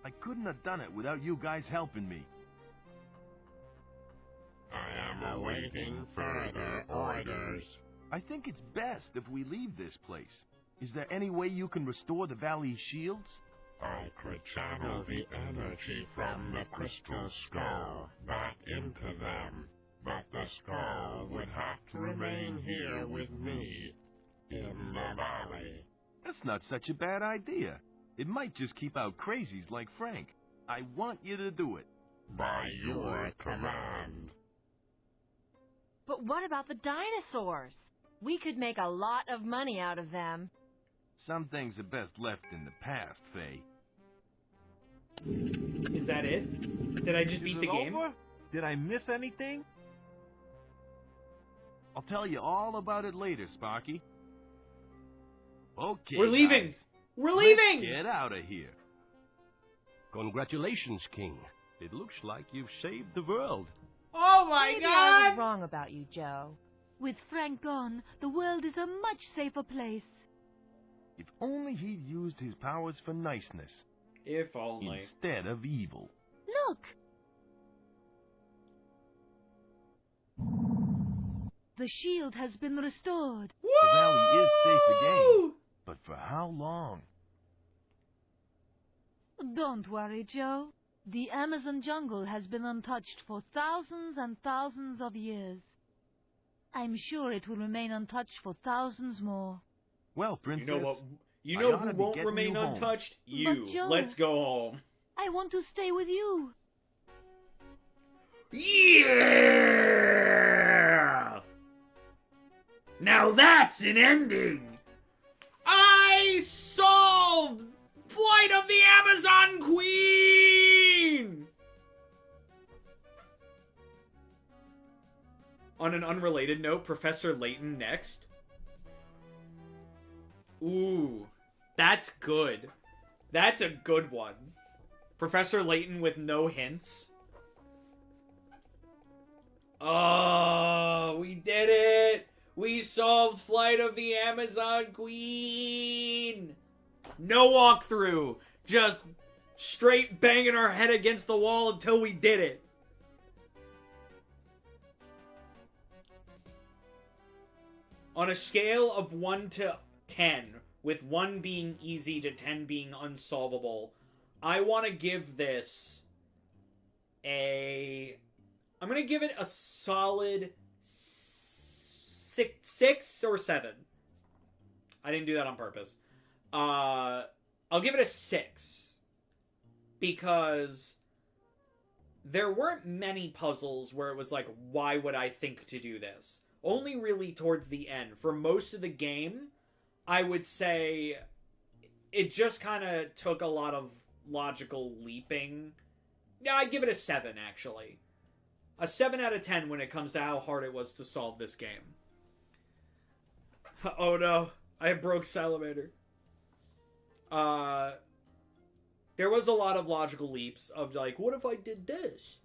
Speaker 2: I couldn't have done it without you guys helping me.
Speaker 4: I am awaiting further orders.
Speaker 2: I think it's best if we leave this place. Is there any way you can restore the valley's shields?
Speaker 4: I could channel the energy from the crystal skull back into them, but the skull would have to remain here with me, in the valley.
Speaker 2: That's not such a bad idea. It might just keep out crazies like Frank. I want you to do it.
Speaker 4: By your command.
Speaker 3: But what about the dinosaurs? We could make a lot of money out of them.
Speaker 2: Some things are best left in the past, Faye.
Speaker 1: Is that it? Did I just beat
Speaker 5: Is
Speaker 1: the
Speaker 5: it
Speaker 1: game?
Speaker 5: over? Did I miss anything?
Speaker 2: I'll tell you all about it later, Sparky. Okay,
Speaker 1: We're leaving!
Speaker 2: guys,
Speaker 1: We're
Speaker 2: let's
Speaker 1: leaving!
Speaker 2: get out of here.
Speaker 6: Congratulations, King. It looks like you've saved the world.
Speaker 1: Oh my
Speaker 3: Maybe I was
Speaker 1: god!
Speaker 3: wrong about you, Joe. With Frank gone, the world is a much safer place.
Speaker 2: If only he'd used his powers for niceness
Speaker 1: If only.
Speaker 2: instead of evil.
Speaker 3: Look! The shield has been restored.
Speaker 1: Woo!
Speaker 2: The valley is safe again. But for how long?
Speaker 3: Don't worry, Joe. The Amazon jungle has been untouched for thousands and thousands of years. I'm sure it will remain untouched for thousands more.
Speaker 2: Well, Princess,
Speaker 1: You know what? You
Speaker 2: I
Speaker 1: know
Speaker 2: ought
Speaker 1: who
Speaker 2: to be
Speaker 1: won't
Speaker 2: getting
Speaker 1: remain
Speaker 2: you home.
Speaker 1: untouched? You.
Speaker 3: Joe-
Speaker 1: Let's go home.
Speaker 3: I want to stay with you.
Speaker 1: Yeah! Now that's an ending! I solved Flight of the Amazon Queen! On an unrelated note, Professor Layton next. Ooh, that's good. That's a good one. Professor Layton with no hints. Oh, we did it! We solved Flight of the Amazon Queen! No walkthrough. Just straight banging our head against the wall until we did it. On a scale of 1 to 10, with 1 being easy to 10 being unsolvable, I want to give this a... I'm going to give it a solid 6 or 7. I didn't do that on purpose. I'll give it a 6. Because there weren't many puzzles where it was like, why would I think to do this? Only really towards the end. For most of the game, I would say it just kind of took a lot of logical leaping. Yeah, I'd give it a 7, actually. A 7 out of 10 when it comes to how hard it was to solve this game. Oh no, I broke Salamander. There was a lot of logical leaps of like, what if I did this?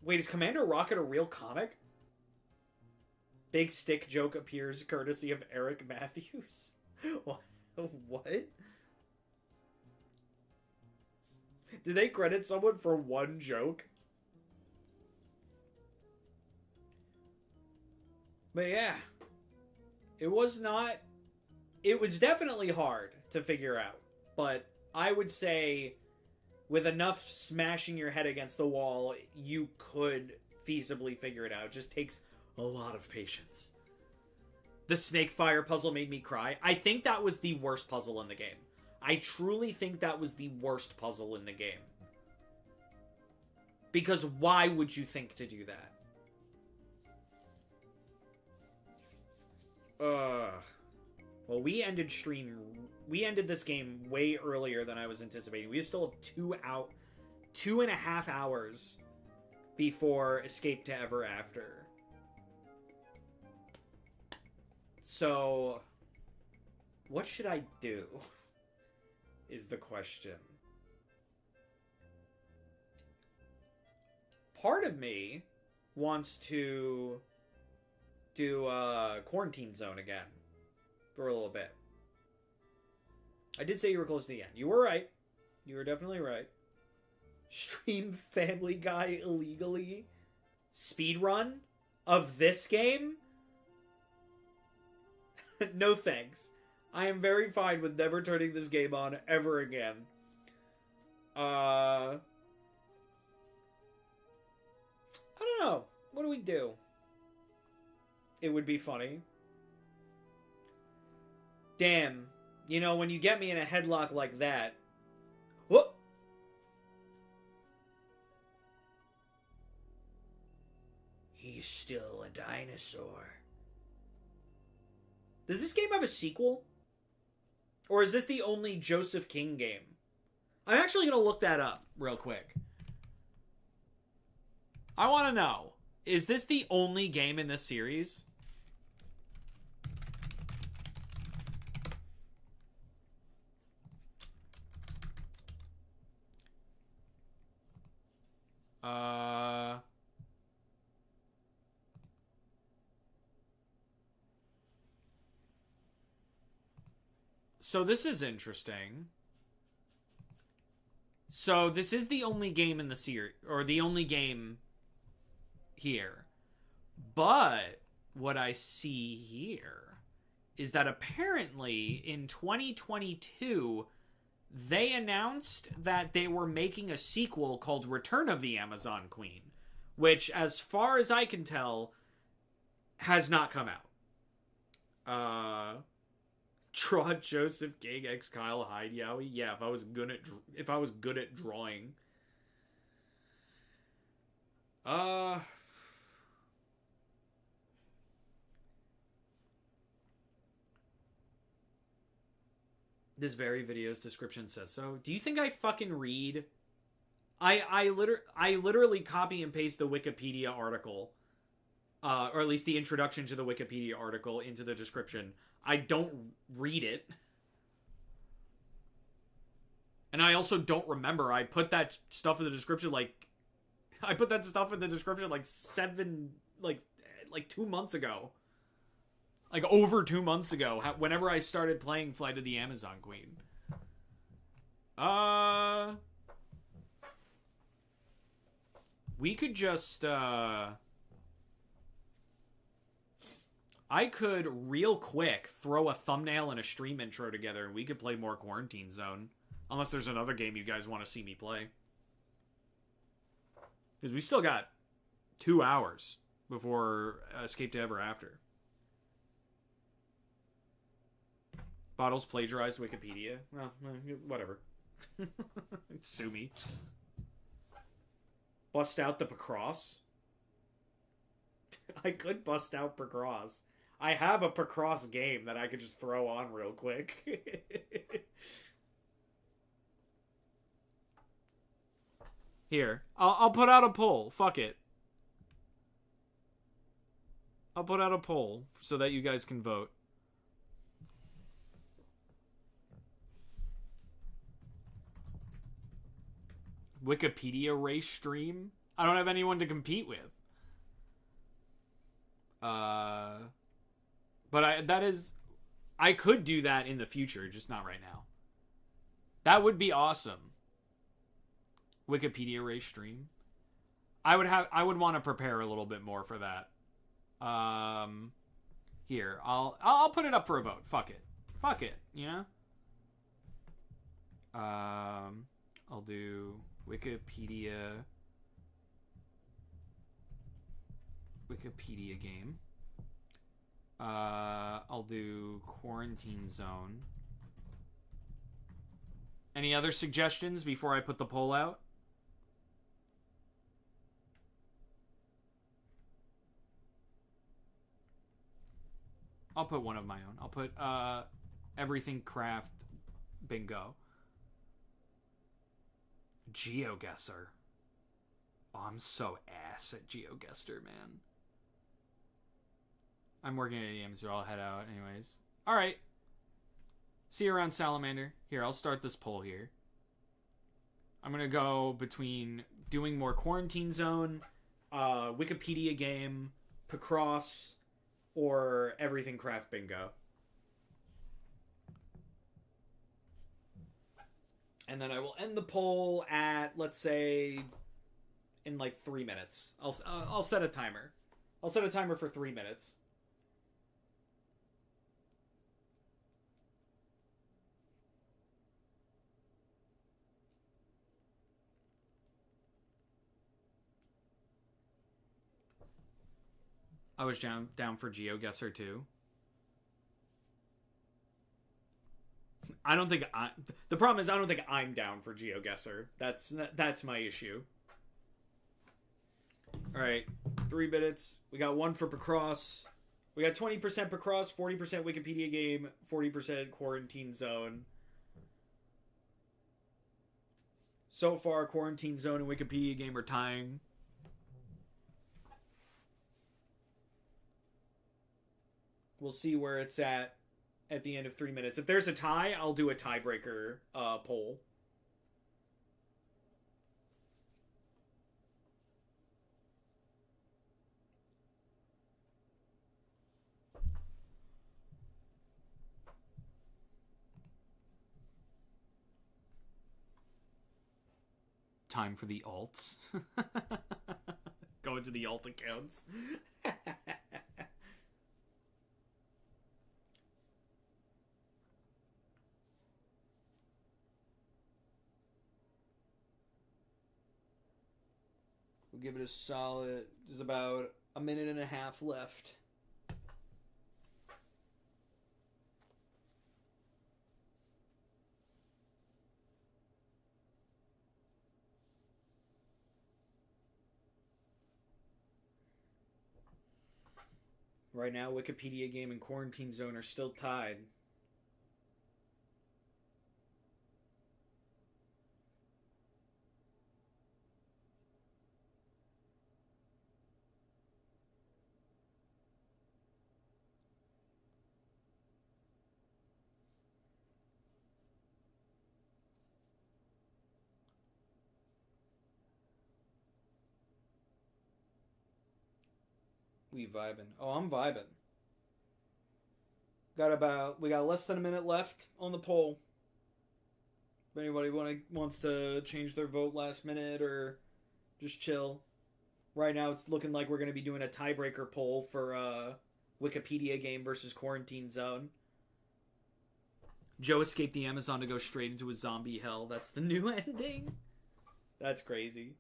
Speaker 1: Wait, is Commander Rocket a real comic? Big stick joke appears courtesy of Eric Matthews. What? Did they credit someone for one joke? But yeah. It was definitely hard to figure out. But I would say with enough smashing your head against the wall, you could feasibly figure it out. It just takes a lot of patience. The snake fire puzzle made me cry. I think that was the worst puzzle in the game. I truly think that was the worst puzzle in the game. Because why would you think to do that? Well, we ended this game way earlier than I was anticipating. We still have 2.5 hours before Escape to Ever After. So, what should I do? Is the question. Part of me wants to do Quarantine Zone again for a little bit. I did say you were close to the end. You were right. You were definitely right. Stream Family Guy illegally? Speedrun of this game? No thanks. I am very fine with never turning this game on ever again. I don't know. What do we do? It would be funny. Damn. You know, when you get me in a headlock like that... Whoop! He's still a dinosaur. Does this game have a sequel? Or is this the only Joseph King game? I'm actually going to look that up real quick. I want to know. Is this the only game in this series? So this is interesting. So this is the only game in the series, or the only game here. But what I see here is that apparently in 2022, they announced that they were making a sequel called Return of the Amazon Queen, which, as far as I can tell, has not come out. Draw Joseph King x Kyle Hyde Yowie. Yeah, if I was good at drawing. This very video's description says so. Do you think I fucking read? I literally copy and paste the Wikipedia article, or at least the introduction to the Wikipedia article, into the description. I don't read it. And I also don't remember. I put that stuff in the description like 2 months ago. Like over 2 months ago, whenever I started playing Flight of the Amazon Queen. We could just, I could real quick throw a thumbnail and a stream intro together and we could play more Quarantine Zone. Unless there's another game you guys want to see me play. Because we still got 2 hours before Escape to Ever After. Bottles plagiarized Wikipedia. Well, whatever. Sue me. Bust out the Pacross. I could bust out Pacross. I have a Pacross game that I could just throw on real quick. Here. I'll put out a poll. Fuck it. I'll put out a poll so that you guys can vote. Wikipedia race stream? I don't have anyone to compete with. But I could do that in the future, just not right now. That would be awesome. Wikipedia race stream. I would want to prepare a little bit more for that. Here, I'll put it up for a vote. Fuck it, you know? I'll do Wikipedia game. I'll do Quarantine Zone. Any other suggestions before I put the poll out? I'll put one of my own. I'll put Everything Craft Bingo. GeoGuessr. Oh, I'm so ass at GeoGuessr, man. I'm working at AM, so I'll head out anyways. Alright. See you around Salamander. Here, I'll start this poll here. I'm going to go between doing more Quarantine Zone, Wikipedia game, Picross, or Everything Craft Bingo. And then I will end the poll at, let's say, in like 3 minutes. I'll set a timer. I'll set a timer for 3 minutes. I was down for GeoGuessr too. I don't think the problem is I don't think I'm down for GeoGuessr. That's my issue. All right, 3 minutes. We got 1 for Picross. We got 20% Picross, 40% Wikipedia game, 40% Quarantine Zone. So far, Quarantine Zone and Wikipedia game are tying. We'll see where it's at the end of 3 minutes. If there's a tie, I'll do a tiebreaker poll. Time for the alts. Go into the alt accounts. We'll give it a solid... There's about a minute and a half left. Right now, Wikipedia game and Quarantine Zone are still tied. We vibing. Oh, I'm vibing. We got less than a minute left on the poll. If anybody wants to change their vote last minute or just chill. Right now it's looking like we're going to be doing a tiebreaker poll for Wikipedia game versus Quarantine Zone. Joe escaped the Amazon to go straight into a zombie hell. That's the new ending? That's crazy.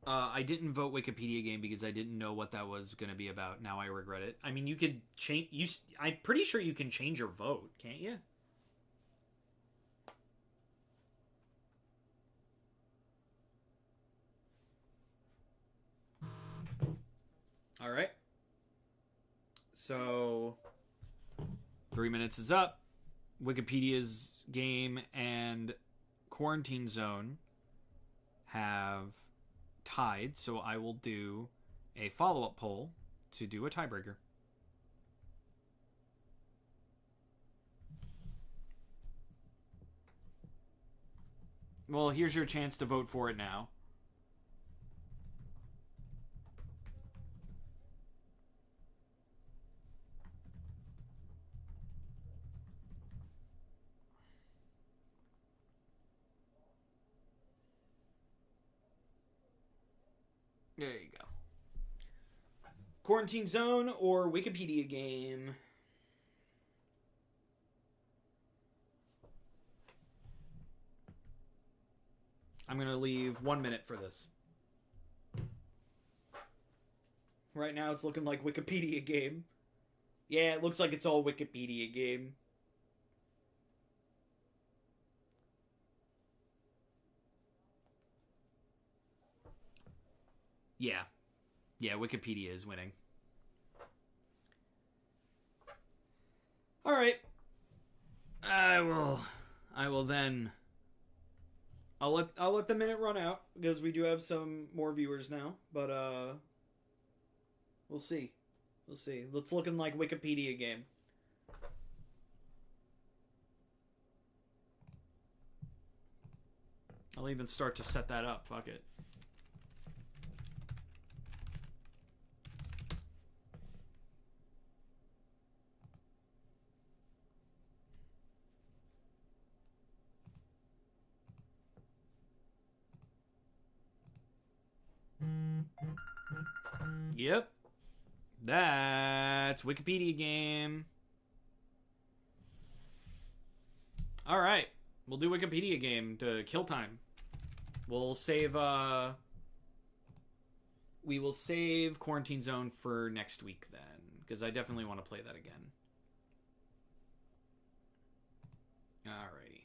Speaker 1: I didn't vote Wikipedia game because I didn't know what that was going to be about. Now I regret it. I mean, you could change... I'm pretty sure you can change your vote, can't you? All right. So, 3 minutes is up. Wikipedia's game and Quarantine Zone have tied, so I will do a follow-up poll to do a tiebreaker. Well, here's your chance to vote for it now. There you go. Quarantine Zone or Wikipedia game? I'm going to leave 1 minute for this. Right now it's looking like Wikipedia game. Yeah, it looks like it's all Wikipedia game. Yeah. Yeah, Wikipedia is winning. All right. I will then I'll let the minute run out because we do have some more viewers now, but we'll see. We'll see. It's looking like Wikipedia game. I'll even start to set that up. Fuck it. Yep. That's Wikipedia game. Alright. We'll do Wikipedia game to kill time. We'll save, we will save Quarantine Zone for next week then. Because I definitely want to play that again. Alrighty.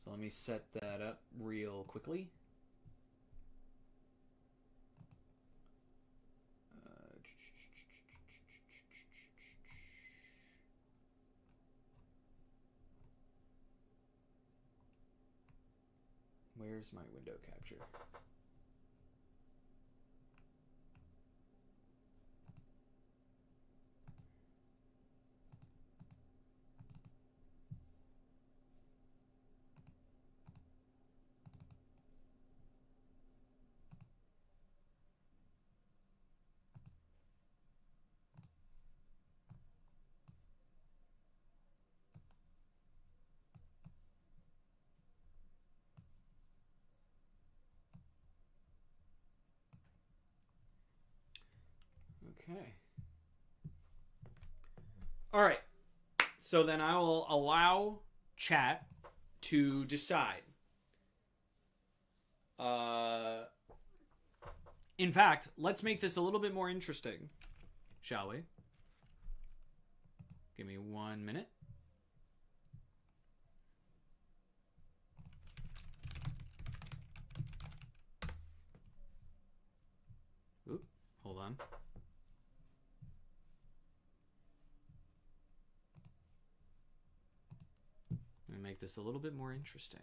Speaker 1: So let me set that up real quickly. Where's my window capture? Okay. All right. So then I will allow chat to decide. In fact, let's make this a little bit more interesting, shall we? Give me 1 minute. Oop, hold on. Let me make this a little bit more interesting.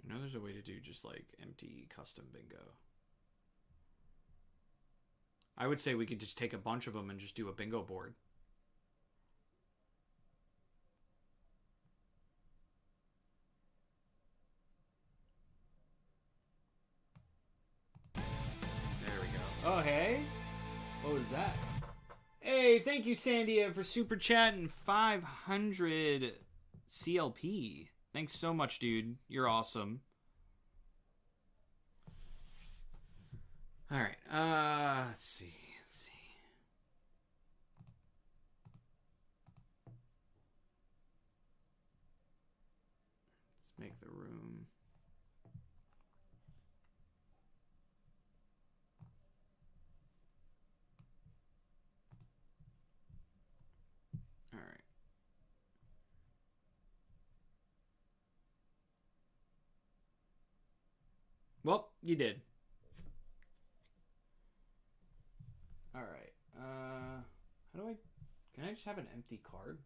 Speaker 1: I know there's a way to do just like empty custom bingo. I would say we could just take a bunch of them and just do a bingo board. There we go. Oh, hey. What was that? Hey, thank you, Sandia, for super chatting 500 CLP. Thanks so much, dude. You're awesome. All right. Let's see. Let's make the room. All right. Well, you did. How do I... Can I just have an empty card?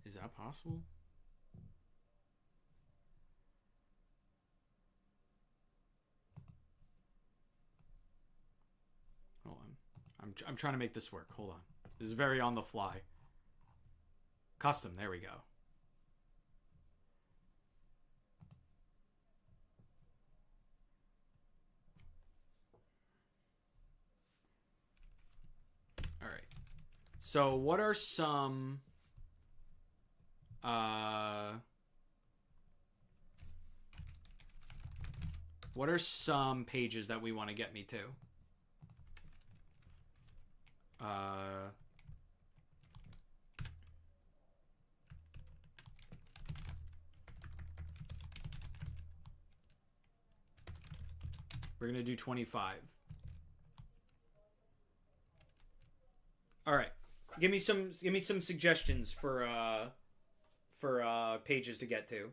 Speaker 1: Is that possible? Hold on. I'm trying to make this work. Hold on. This is very on the fly. Custom. There we go. All right. So what are some... what are some pages that we want to get me to? We're gonna do 25. All right, give me some suggestions for pages to get to.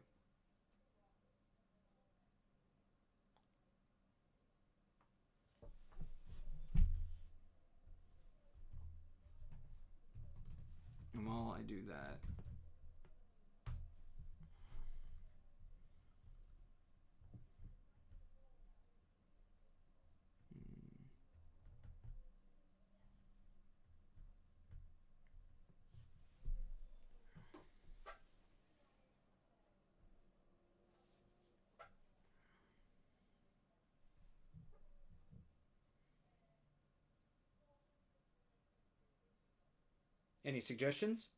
Speaker 1: And while I do that, any suggestions?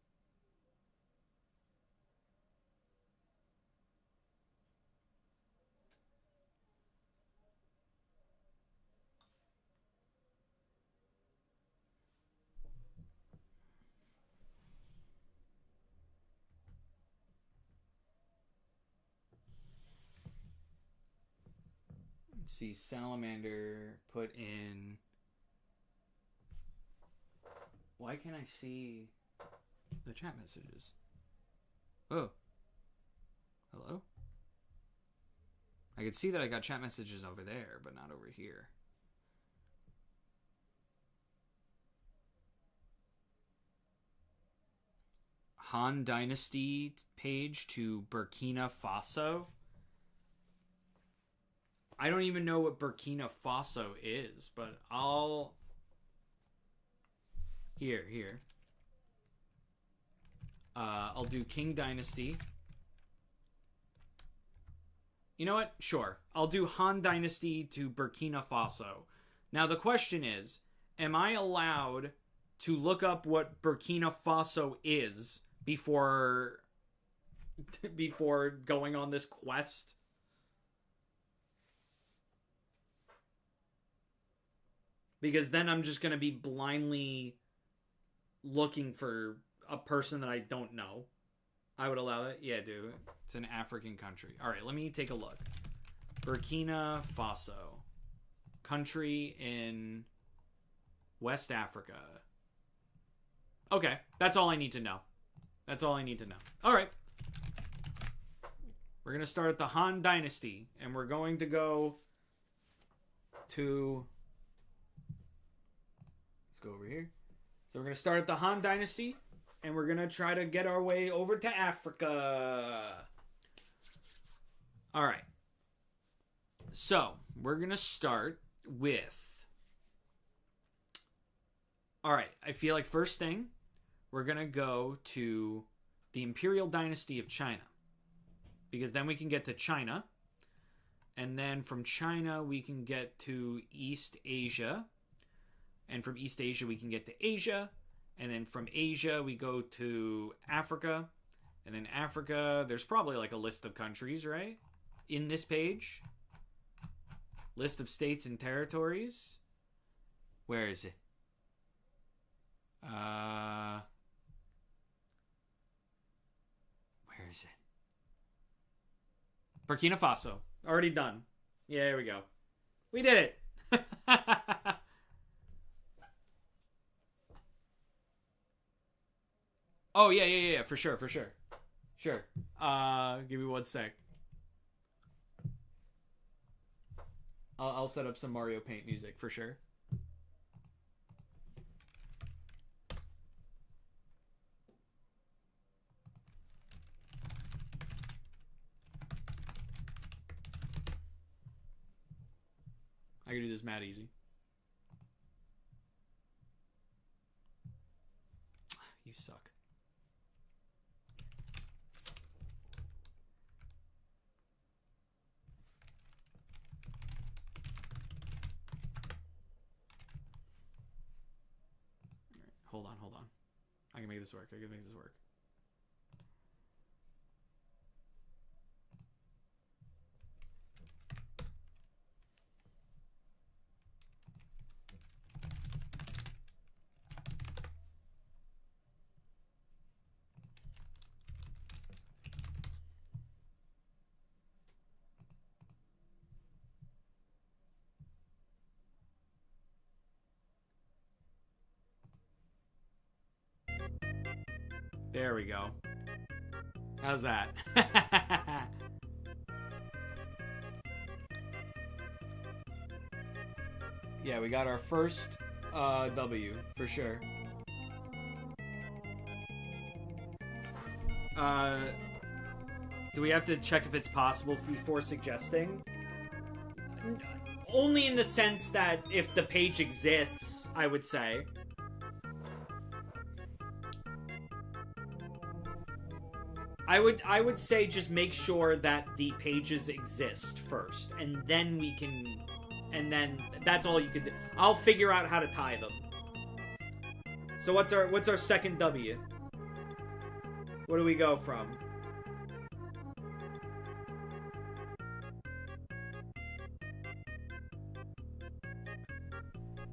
Speaker 1: Let's see, Salamander put in... Why can't I see the chat messages? Oh. Hello? I can see that I got chat messages over there, but not over here. Han Dynasty page to Burkina Faso. I don't even know what Burkina Faso is, but I'll... Here. I'll do King Dynasty. You know what? Sure. I'll do Han Dynasty to Burkina Faso. Now the question is, am I allowed to look up what Burkina Faso is before going on this quest? Because then I'm just going to be blindly looking for a person that I don't know. I would allow that. Yeah, dude. It's an African country. All right, let me take a look. Burkina Faso. Country in West Africa. Okay, that's all I need to know. That's all I need to know. All right. We're going to start at the Han Dynasty, and we're going to go to... Let's go over here. So we're going to start at the Han Dynasty, and we're going to try to get our way over to Africa. All right. So we're going to start with... All right. I feel like first thing, we're going to go to the Imperial Dynasty of China. Because then we can get to China. And then from China, we can get to East Asia. And from East Asia, we can get to Asia. And then from Asia, we go to Africa. And then Africa, there's probably like a list of countries, right? In this page. List of states and territories. Where is it? Where is it? Burkina Faso. Already done. Yeah, here we go. We did it. Oh, yeah, for sure. Sure. Give me one sec. I'll set up some Mario Paint music for sure. I can do this mad easy. You suck. Hold on, hold on. I can make this work. I can make this work. There we go. How's that? Yeah, we got our first W for sure. Do we have to check if it's possible before suggesting? Only in the sense that if the page exists, I would say. I would say just make sure that the pages exist first, and then we can, and then that's all you could do. I'll figure out how to tie them. So what's our second W? What do we go from?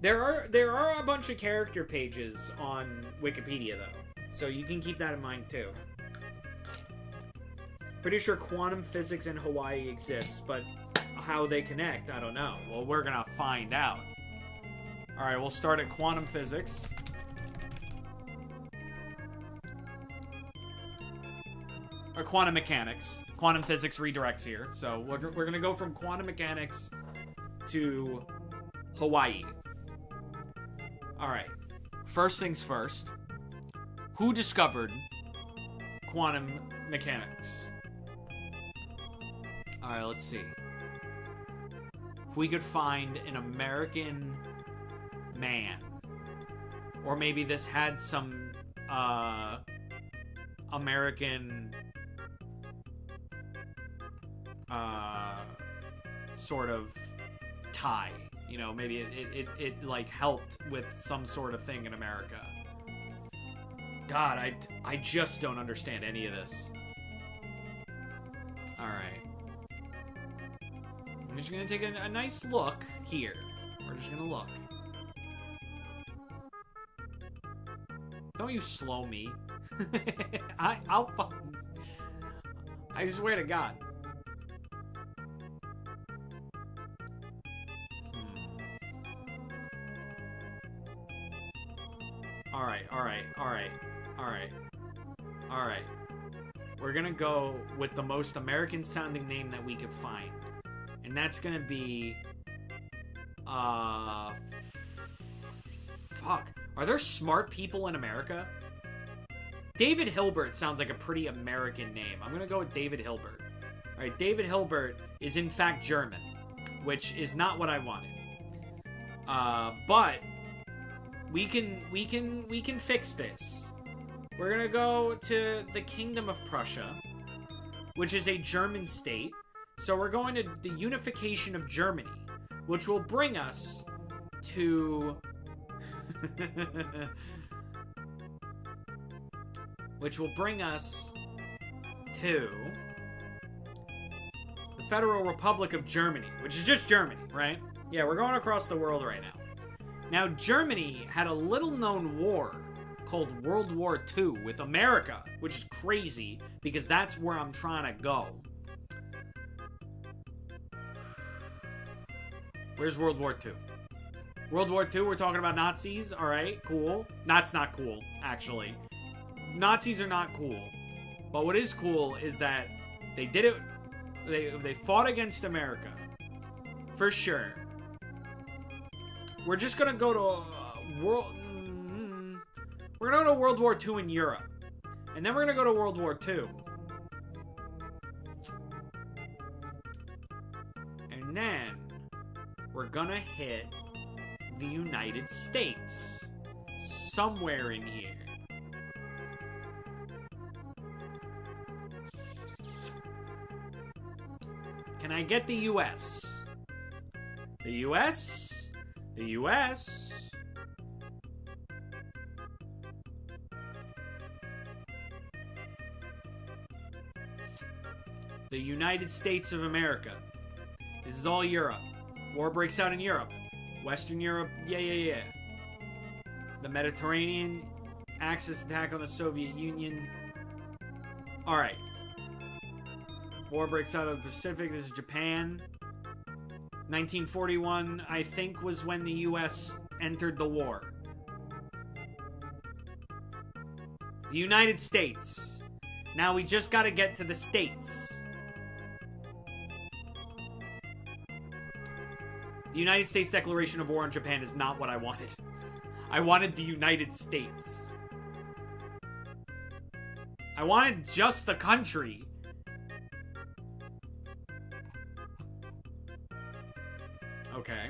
Speaker 1: There are a bunch of character pages on Wikipedia though, so you can keep that in mind too. Pretty sure quantum physics in Hawaii exists, but how they connect, I don't know. Well, we're gonna find out. Alright, we'll start at quantum physics. Or quantum mechanics. Quantum physics redirects here. So we're gonna go from quantum mechanics to Hawaii. Alright. First things first. Who discovered quantum mechanics? Alright, let's see. If we could find an American man. Or maybe this had some American sort of tie. You know, maybe it like helped with some sort of thing in America. God, I just don't understand any of this. Alright. I'm just gonna take a nice look here. We're just gonna look. Don't you slow me. I'll fucking... I swear to God. Alright. We're gonna go with the most American sounding name that we could find. And that's gonna be... Fuck. Are there smart people in America? David Hilbert sounds like a pretty American name. I'm gonna go with David Hilbert. Alright, David Hilbert is in fact German, which is not what I wanted. But we can fix this. We're gonna go to the Kingdom of Prussia, which is a German state. So we're going to the unification of Germany, which will bring us to... which will bring us to the Federal Republic of Germany, which is just Germany, right? Yeah, we're going across the world right now. Now, Germany had a little-known war called World War II with America, which is crazy because that's where I'm trying to go. Where's World War II? World War II, we're talking about Nazis. All right, cool. That's not cool, actually. Nazis are not cool. But what is cool is that they did it... They fought against America For sure. We're just gonna go to we're gonna go to World War II in Europe. And then we're gonna go to World War II. And then we're gonna hit the United States. Somewhere in here. Can I get the US? The US? The US? The United States of America. This is all Europe. War breaks out in Europe. Western Europe, yeah. The Mediterranean, Axis attack on the Soviet Union. Alright. War breaks out of the Pacific. This is Japan. 1941, I think, was when the U.S. entered the war. The United States. Now we just gotta get to the States. The United States Declaration of War on Japan is not what I wanted. I wanted the United States. I wanted just the country. Okay.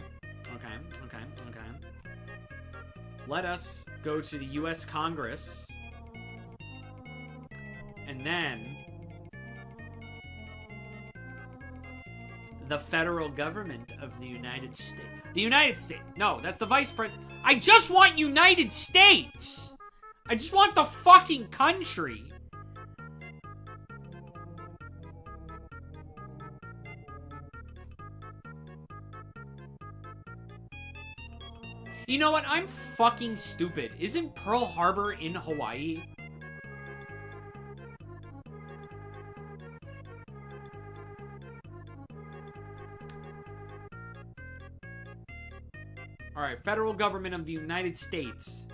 Speaker 1: Let us go to the U.S. Congress. And then the federal government of the United States. The United States. No, that's the vice president. I just want United States. I just want the fucking country. You know what? I'm fucking stupid. Isn't Pearl Harbor in Hawaii? Alright, federal government of the United States.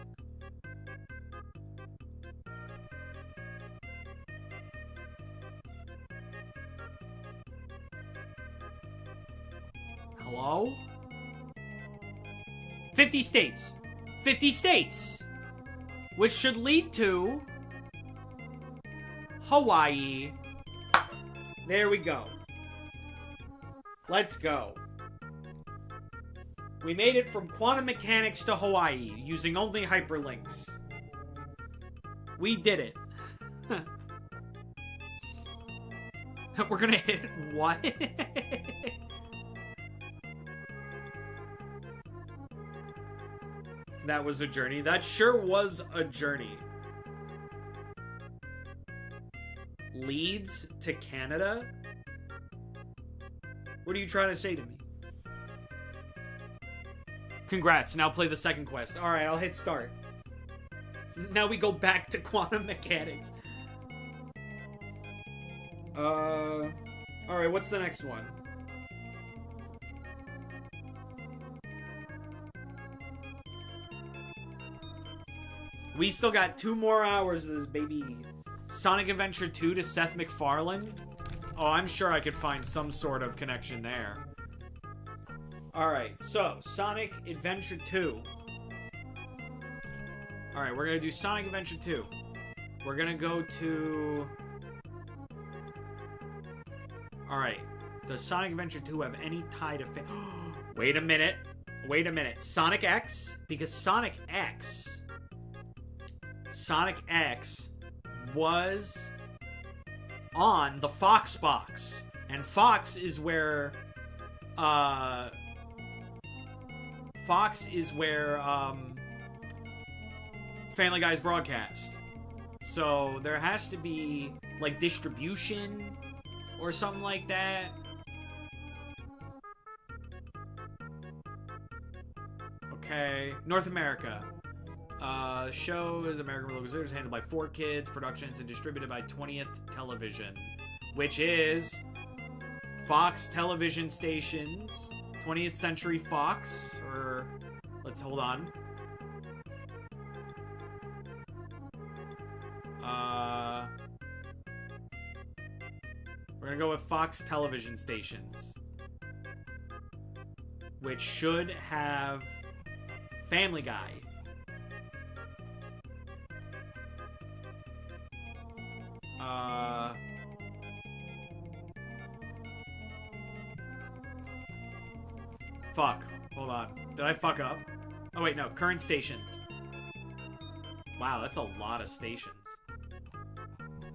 Speaker 1: Hello? 50 states. 50 states! Which should lead to Hawaii. There we go. Let's go. We made it from quantum mechanics to Hawaii using only hyperlinks. We did it. We're gonna hit what? That was a journey. That sure was a journey. Leads to Canada? What are you trying to say to me? Congrats, now play the second quest. Alright, I'll hit start. Now we go back to quantum mechanics. Alright, what's the next one? We still got 2 more hours of this, baby. Sonic Adventure 2 to Seth MacFarlane? Oh, I'm sure I could find some sort of connection there. Alright, so, Sonic Adventure 2. Alright, we're gonna do Sonic Adventure 2. We're gonna go to... Alright, does Sonic Adventure 2 have any tie to... Wait a minute. Wait a minute. Sonic X? Because Sonic X was on the Fox box. And Fox is where... Family Guy's broadcast. So there has to be like distribution or something like that. Okay, North America. Show is American Local Visitors, handled by 4Kids Productions and distributed by 20th Television, which is Fox television stations. 20th Century Fox, or let's hold on. We're gonna go with Fox television stations. which should have Family Guy. Fuck. Hold on. Did I fuck up? Oh, wait, no. Current stations. Wow, that's a lot of stations.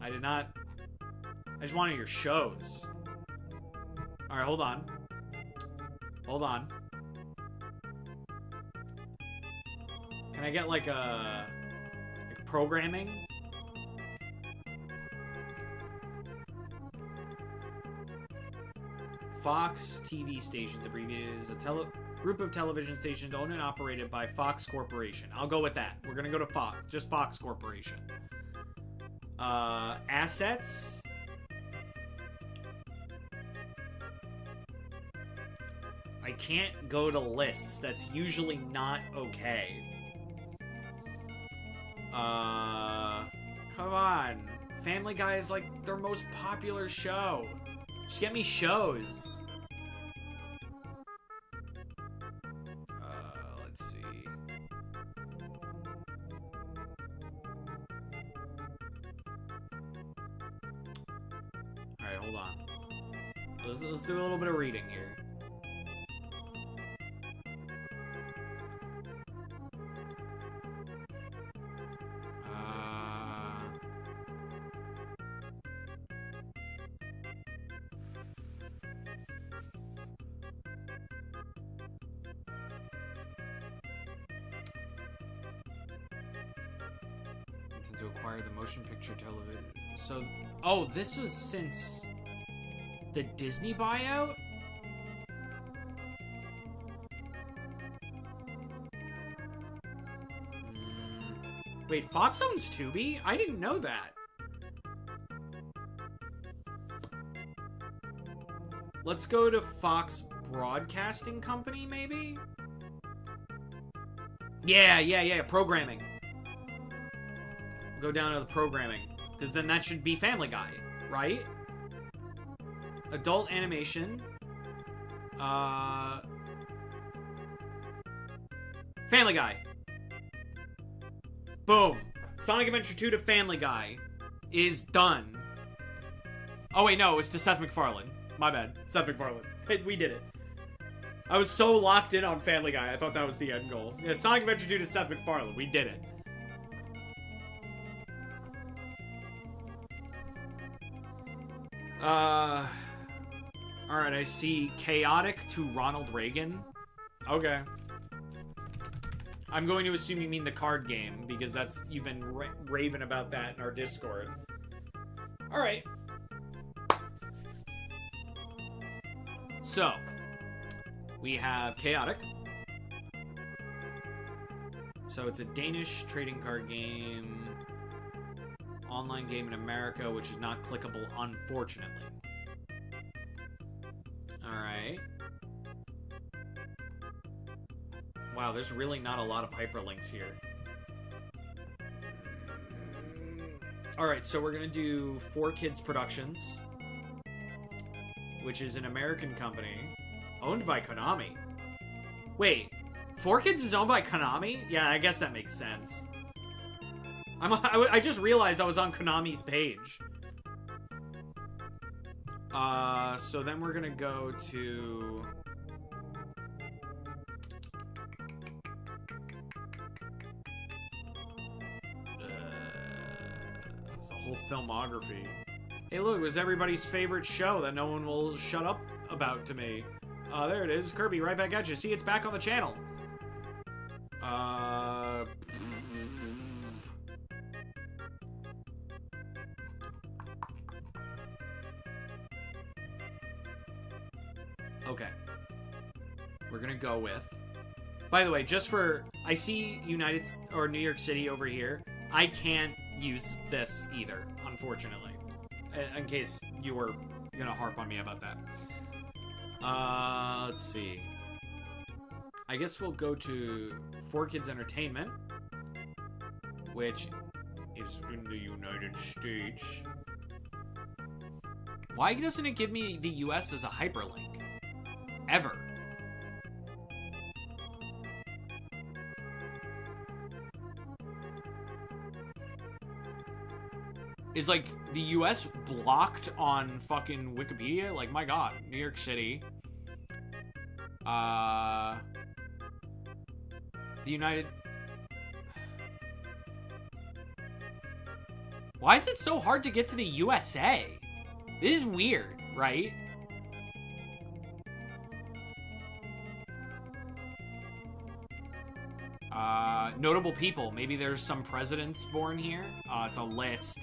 Speaker 1: I did not... I just wanted your shows. Alright, hold on. Hold on. Can I get, like, a... like, programming? Fox TV stations, abbreviated as a group of television stations owned and operated by Fox Corporation. I'll go with that. We're gonna go to Fox, just Fox Corporation. Assets. I can't go to lists. That's usually not okay. Come on. Family Guy is like their most popular show. Just get me shows. Let's see. Alright, hold on. Let's do a little bit of reading here. To acquire the motion picture television. So, oh, this was since the Disney buyout? Wait, Fox owns Tubi? I didn't know that. Let's go to Fox Broadcasting Company, maybe? Yeah, programming. Go down to the programming, because then that should be Family Guy, right? Adult animation. Family Guy. Boom. Sonic Adventure 2 to Family Guy is done. Oh wait, no, it was to Seth MacFarlane. My bad. Seth MacFarlane. We did it. I was so locked in on Family Guy, I thought that was the end goal. Yeah, Sonic Adventure 2 to Seth MacFarlane. We did it. Alright, I see Chaotic to Ronald Reagan. Okay. I'm going to assume you mean the card game, because that's, you've been raving about that in our Discord. Alright. So, we have Chaotic. So it's a Danish trading card game. Online game in America, which is not clickable, unfortunately. Alright. Wow, there's really not a lot of hyperlinks here. Alright, so we're gonna do 4Kids Productions, which is an American company owned by Konami. Wait, 4Kids is owned by Konami? Yeah, I guess that makes sense. I just realized I was on Konami's page. So then we're gonna go to... It's a whole filmography. Hey look, it was everybody's favorite show that no one will shut up about to me. There it is. Kirby, right back at you. See, it's back on the channel. Okay. We're gonna go with... By the way, just for... I see New York City over here. I can't use this either, unfortunately. In case you were gonna harp on me about that. Let's see. I guess we'll go to 4Kids Entertainment, which is in the United States. Why doesn't it give me the US as a hyperlink? Ever. Is, like, the U.S. blocked on fucking Wikipedia? Like, my god. New York City. The United... Why is it so hard to get to the USA? This is weird, right? Notable people. Maybe there's some presidents born here. It's a list.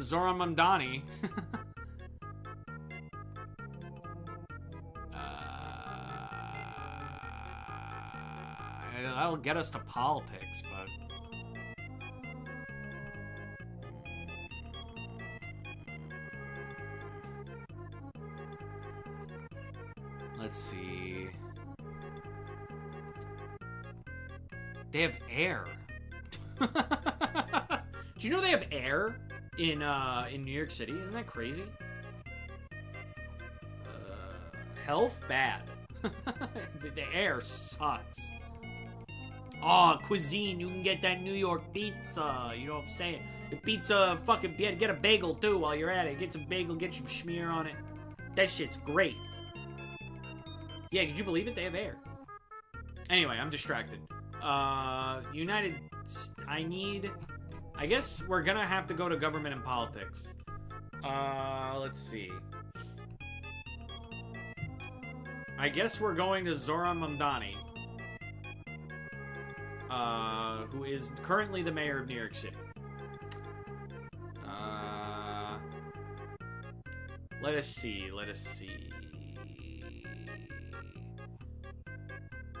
Speaker 1: Zoran Mamdani. That'll get us to politics, but... Let's see... They have air. Do you know they have air in New York City? Isn't that crazy? Health bad. The air sucks. Oh, cuisine. You can get that New York pizza. You know what I'm saying? The pizza, fucking get a bagel too while you're at it. Get some bagel, get some schmear on it. That shit's great. Yeah, could you believe it? They have air. Anyway, I'm distracted. I guess we're gonna have to go to government and politics. Let's see. I guess we're going to Zoran Mamdani. Who is currently the mayor of New York City. Let us see.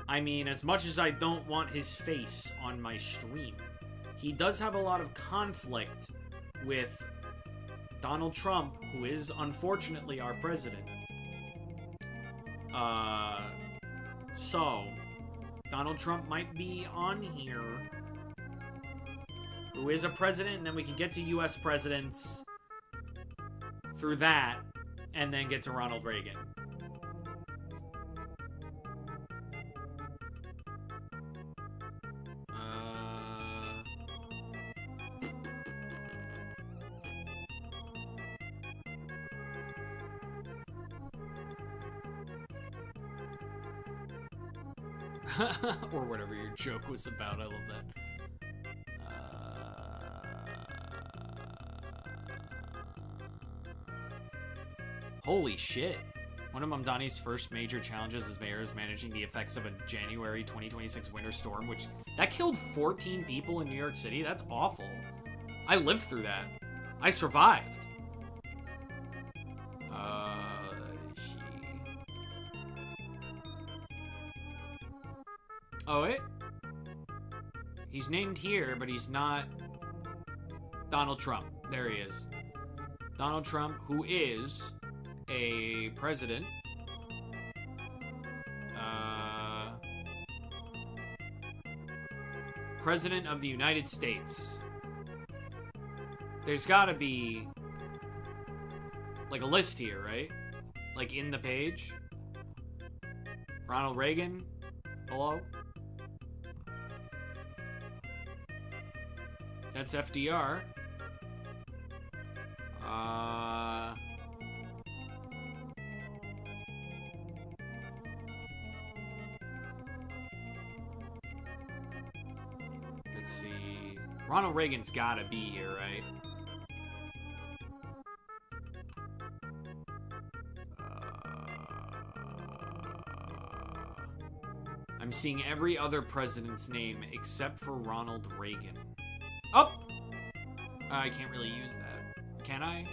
Speaker 1: I mean, as much as I don't want his face on my stream, he does have a lot of conflict with Donald Trump, who is unfortunately our president. So, Donald Trump might be on here, who is a president, and then we can get to U.S. presidents through that, and then get to Ronald Reagan. Or whatever your joke was about. I love that. Holy shit. One of Mamdani's first major challenges as mayor is managing the effects of a January 2026 winter storm, that killed 14 people in New York City. That's awful. I lived through that. I survived. Oh, wait. He's named here, but he's not Donald Trump. There he is. Donald Trump, who is a president. President of the United States. There's gotta be, like, a list here, right? Like, in the page. Ronald Reagan. Hello? That's FDR. Let's see. Ronald Reagan's gotta be here, right? I'm seeing every other president's name except for Ronald Reagan. Oh! I can't really use that. Can I?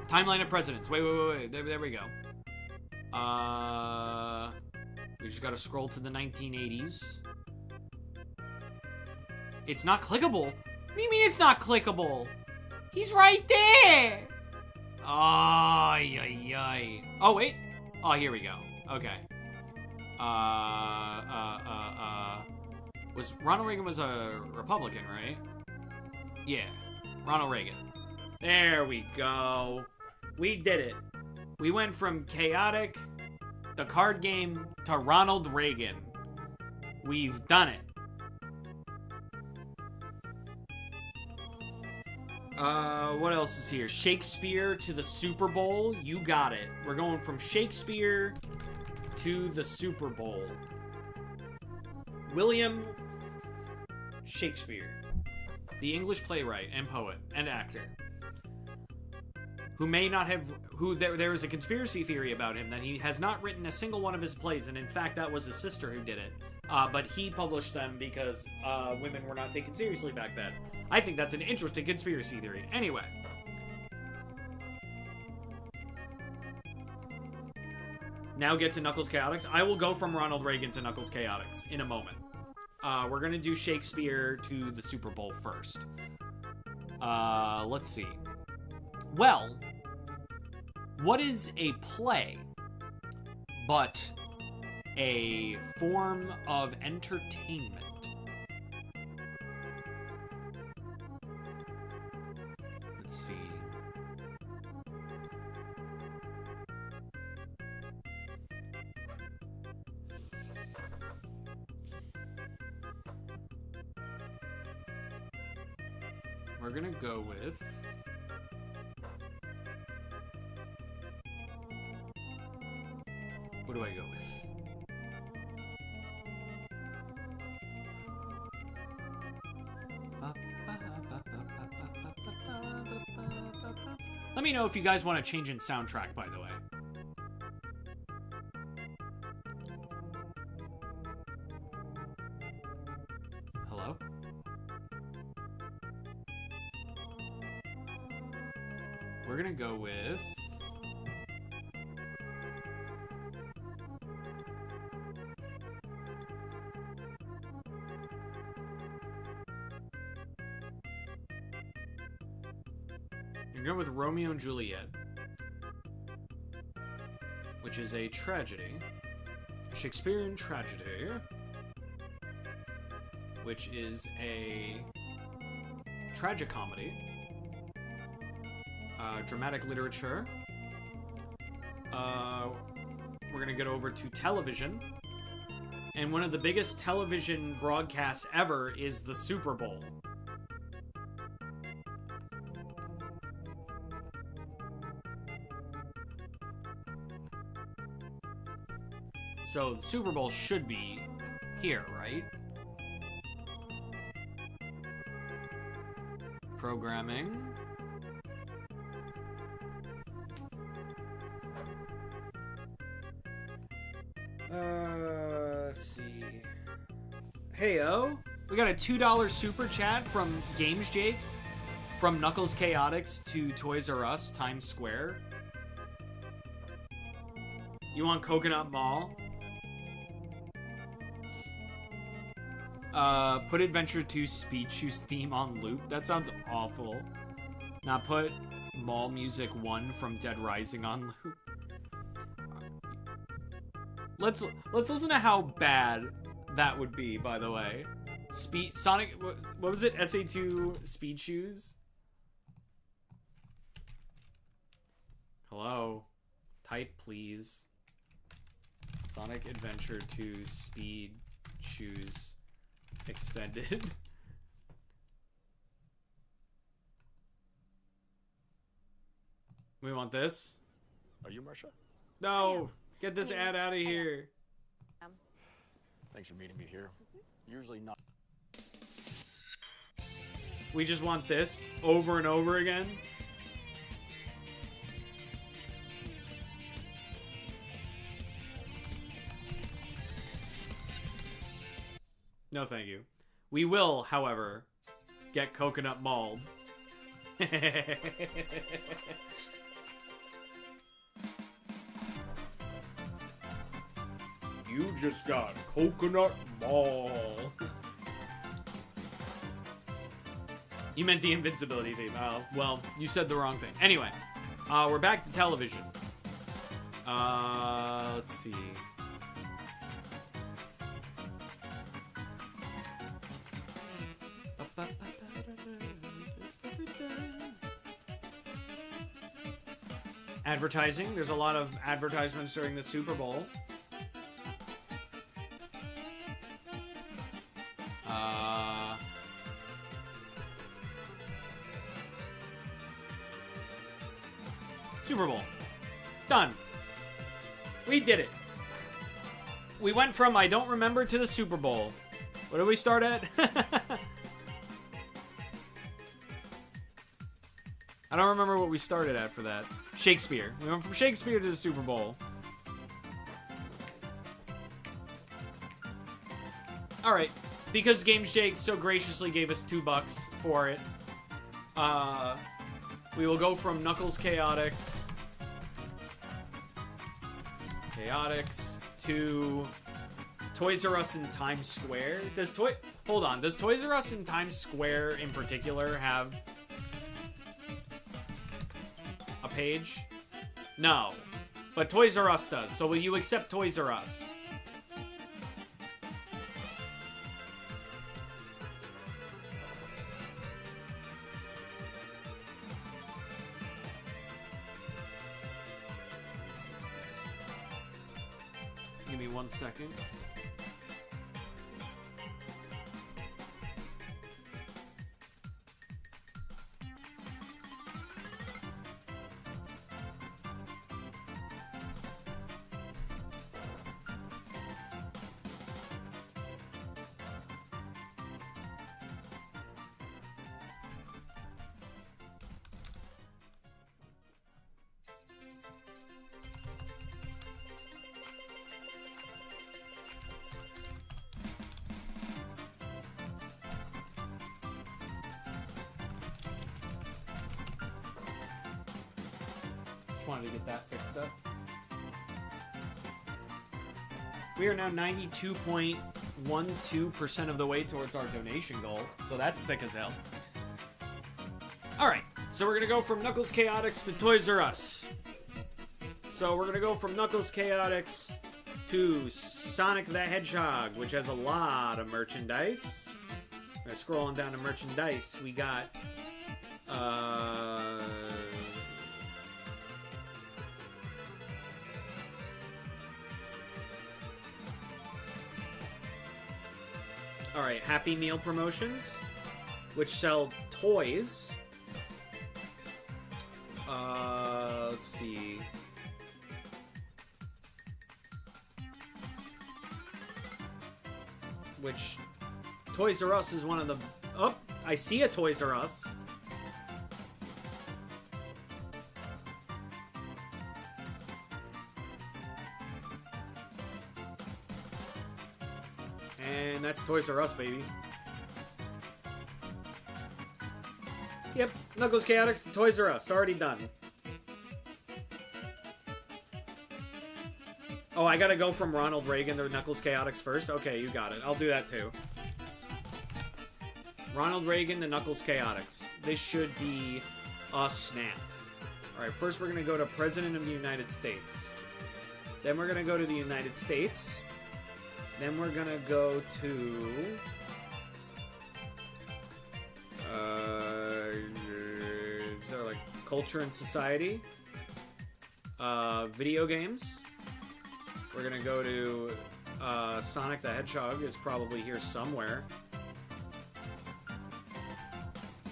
Speaker 1: Timeline of presidents. Wait. There we go. We just gotta scroll to the 1980s. It's not clickable. What do you mean it's not clickable? He's right there! Ay. Oh, wait. Oh, here we go. Okay. Ronald Reagan was a Republican, right? Yeah. Ronald Reagan. There we go. We did it. We went from chaotic the card game to Ronald Reagan. We've done it. What else is here? Shakespeare to the Super Bowl. You got it. We're going from Shakespeare to the Super Bowl. William Shakespeare, the English playwright and poet and actor, who may not have, there is a conspiracy theory about him that he has not written a single one of his plays, and in fact that was his sister who did it. But he published them because women were not taken seriously back then. I think that's an interesting conspiracy theory. Anyway. Now get to Knuckles Chaotix. I will go from Ronald Reagan to Knuckles Chaotix in a moment. We're going to do Shakespeare to the Super Bowl first. Let's see. Well, what is a play but a form of entertainment? Let's see. We're gonna go with... What do I go with? Let me know if you guys want to change in soundtrack, by the way. Hello? We're gonna go with... Go with Romeo and Juliet, which is a tragedy, a Shakespearean tragedy, which is a tragicomedy, dramatic literature. We're gonna get over to television, and one of the biggest television broadcasts ever is the Super Bowl. So the Super Bowl should be here, right? Programming. Let's see. Heyo, we got a $2 super chat from Games Jake, from Knuckles Chaotix to Toys R Us Times Square. You want Coconut Mall? Put Adventure 2 Speed Shoes theme on loop. That sounds awful. Now put Mall Music 1 from Dead Rising on loop. Let's listen to how bad that would be, by the way. Sonic, what was it? SA2 Speed Shoes? Hello? Type, please. Sonic Adventure 2 Speed Shoes Extended. We want this.
Speaker 7: Are you Marsha?
Speaker 1: No! Get this ad out of here.
Speaker 7: Thanks for meeting me here. Usually not.
Speaker 1: We just want this over and over again. No, thank you. We will, however, get coconut mauled. You just got coconut mauled. You meant the invincibility theme. Well, you said the wrong thing. Anyway, we're back to television. Let's see. Advertising. There's a lot of advertisements during the Super Bowl. Super Bowl. Done. We did it. We went from I don't remember to the Super Bowl. What did we start at? I don't remember what we started at for that. Shakespeare. We went from Shakespeare to the Super Bowl. Alright. Because Game Shake so graciously gave us $2 for it. We will go from Knuckles Chaotix to Toys R Us in Times Square. Hold on. Does Toys R Us in Times Square in particular have a page? No. But Toys R Us does. So will you accept Toys R Us? Give me 1 second. Wanted to get that fixed up. We are now 92.12% of the way towards our donation goal, so that's sick as hell. Alright, so we're gonna go from Knuckles Chaotix to Toys R Us. So we're gonna go from Knuckles Chaotix to Sonic the Hedgehog, which has a lot of merchandise. Scrolling down to merchandise, we got Alright, Happy Meal promotions, which sell toys. Let's see. Which, Toys R Us is one of the... Oh, I see a Toys R Us. And that's Toys R Us, baby. Yep, Knuckles Chaotix to Toys R Us. Already done. Oh, I gotta go from Ronald Reagan to Knuckles Chaotix first? Okay, you got it. I'll do that too. Ronald Reagan to Knuckles Chaotix. This should be a snap. Alright, first we're gonna go to President of the United States. Then we're gonna go to the United States. Then we're gonna go to... is there like culture and society? Video games. We're gonna go to Sonic the Hedgehog is probably here somewhere.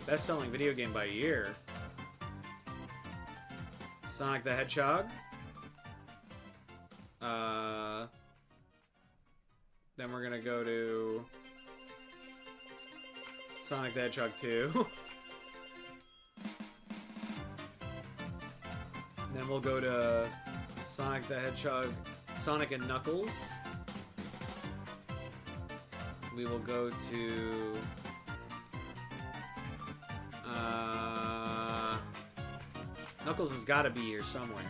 Speaker 1: Best-selling video game by year. Sonic the Hedgehog. Then we're gonna go to Sonic the Hedgehog 2. Then we'll go to Sonic the Hedgehog, Sonic and Knuckles. We will go to Knuckles has got to be here somewhere.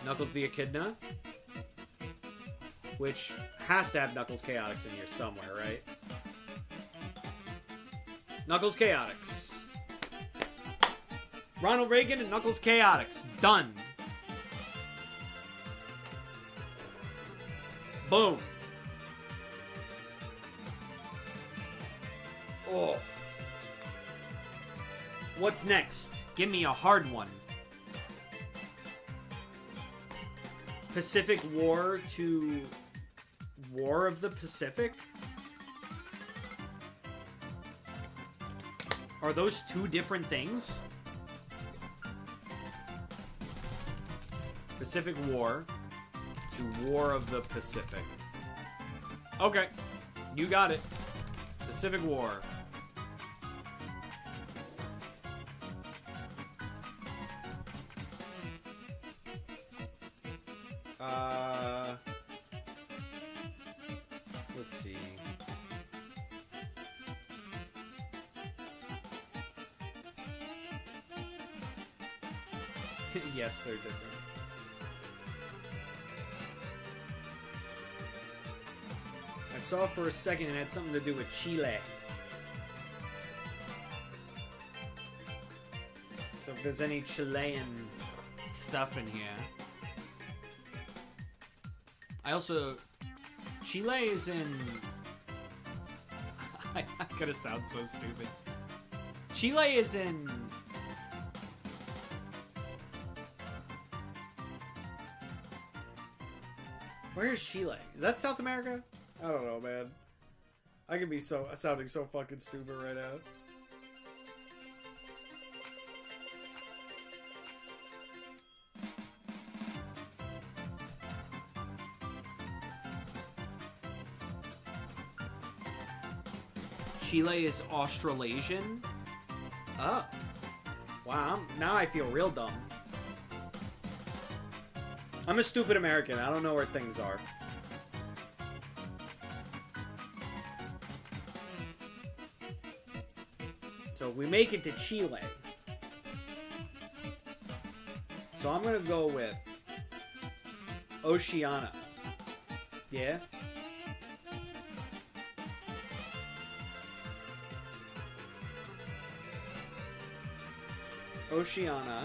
Speaker 1: Knuckles the Echidna, which has to have Knuckles Chaotix in here somewhere, right? Knuckles Chaotix. Ronald Reagan and Knuckles Chaotix. Done. Boom. Oh. What's next? Give me a hard one. Pacific War to War of the Pacific? Are those two different things? Pacific War to War of the Pacific. Okay, you got it. Pacific War. Let's see. Yes, they're different. I saw for a second it had something to do with Chile. So if there's any Chilean stuff in here. I also... Chile is in... I'm gonna sound so stupid. Chile is in... Where is Chile? Is that South America? I don't know, man. I could be sounding so fucking stupid right now. Chile is Australasian? Oh. Wow, now I feel real dumb. I'm a stupid American. I don't know where things are. So we make it to Chile. So I'm gonna go with Oceania. Yeah? Oceania.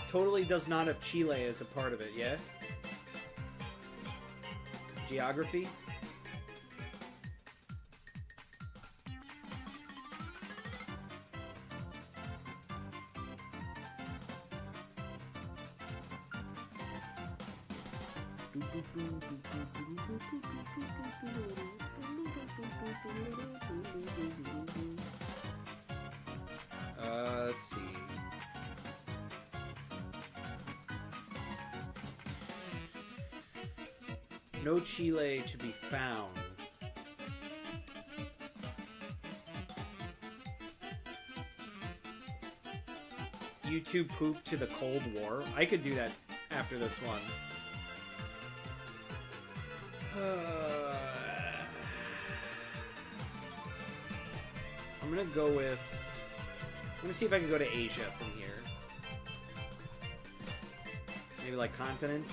Speaker 1: Totally does not have Chile as a part of it, yeah? Geography? Let's see. No Chile to be found. YouTube poop to the Cold War. I could do that after this one. I'm gonna go with... I'm gonna see if I can go to Asia from here. Maybe like continents.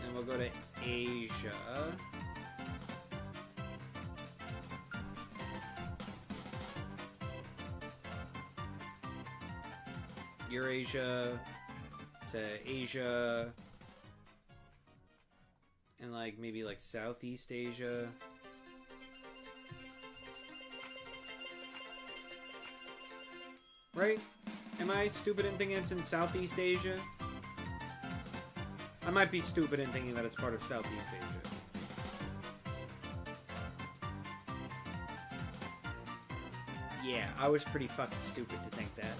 Speaker 1: And we'll go to Asia. Eurasia to Asia. And like maybe like Southeast Asia. Right? Am I stupid in thinking it's in Southeast Asia? I might be stupid in thinking that it's part of Southeast Asia. Yeah, I was pretty fucking stupid to think that.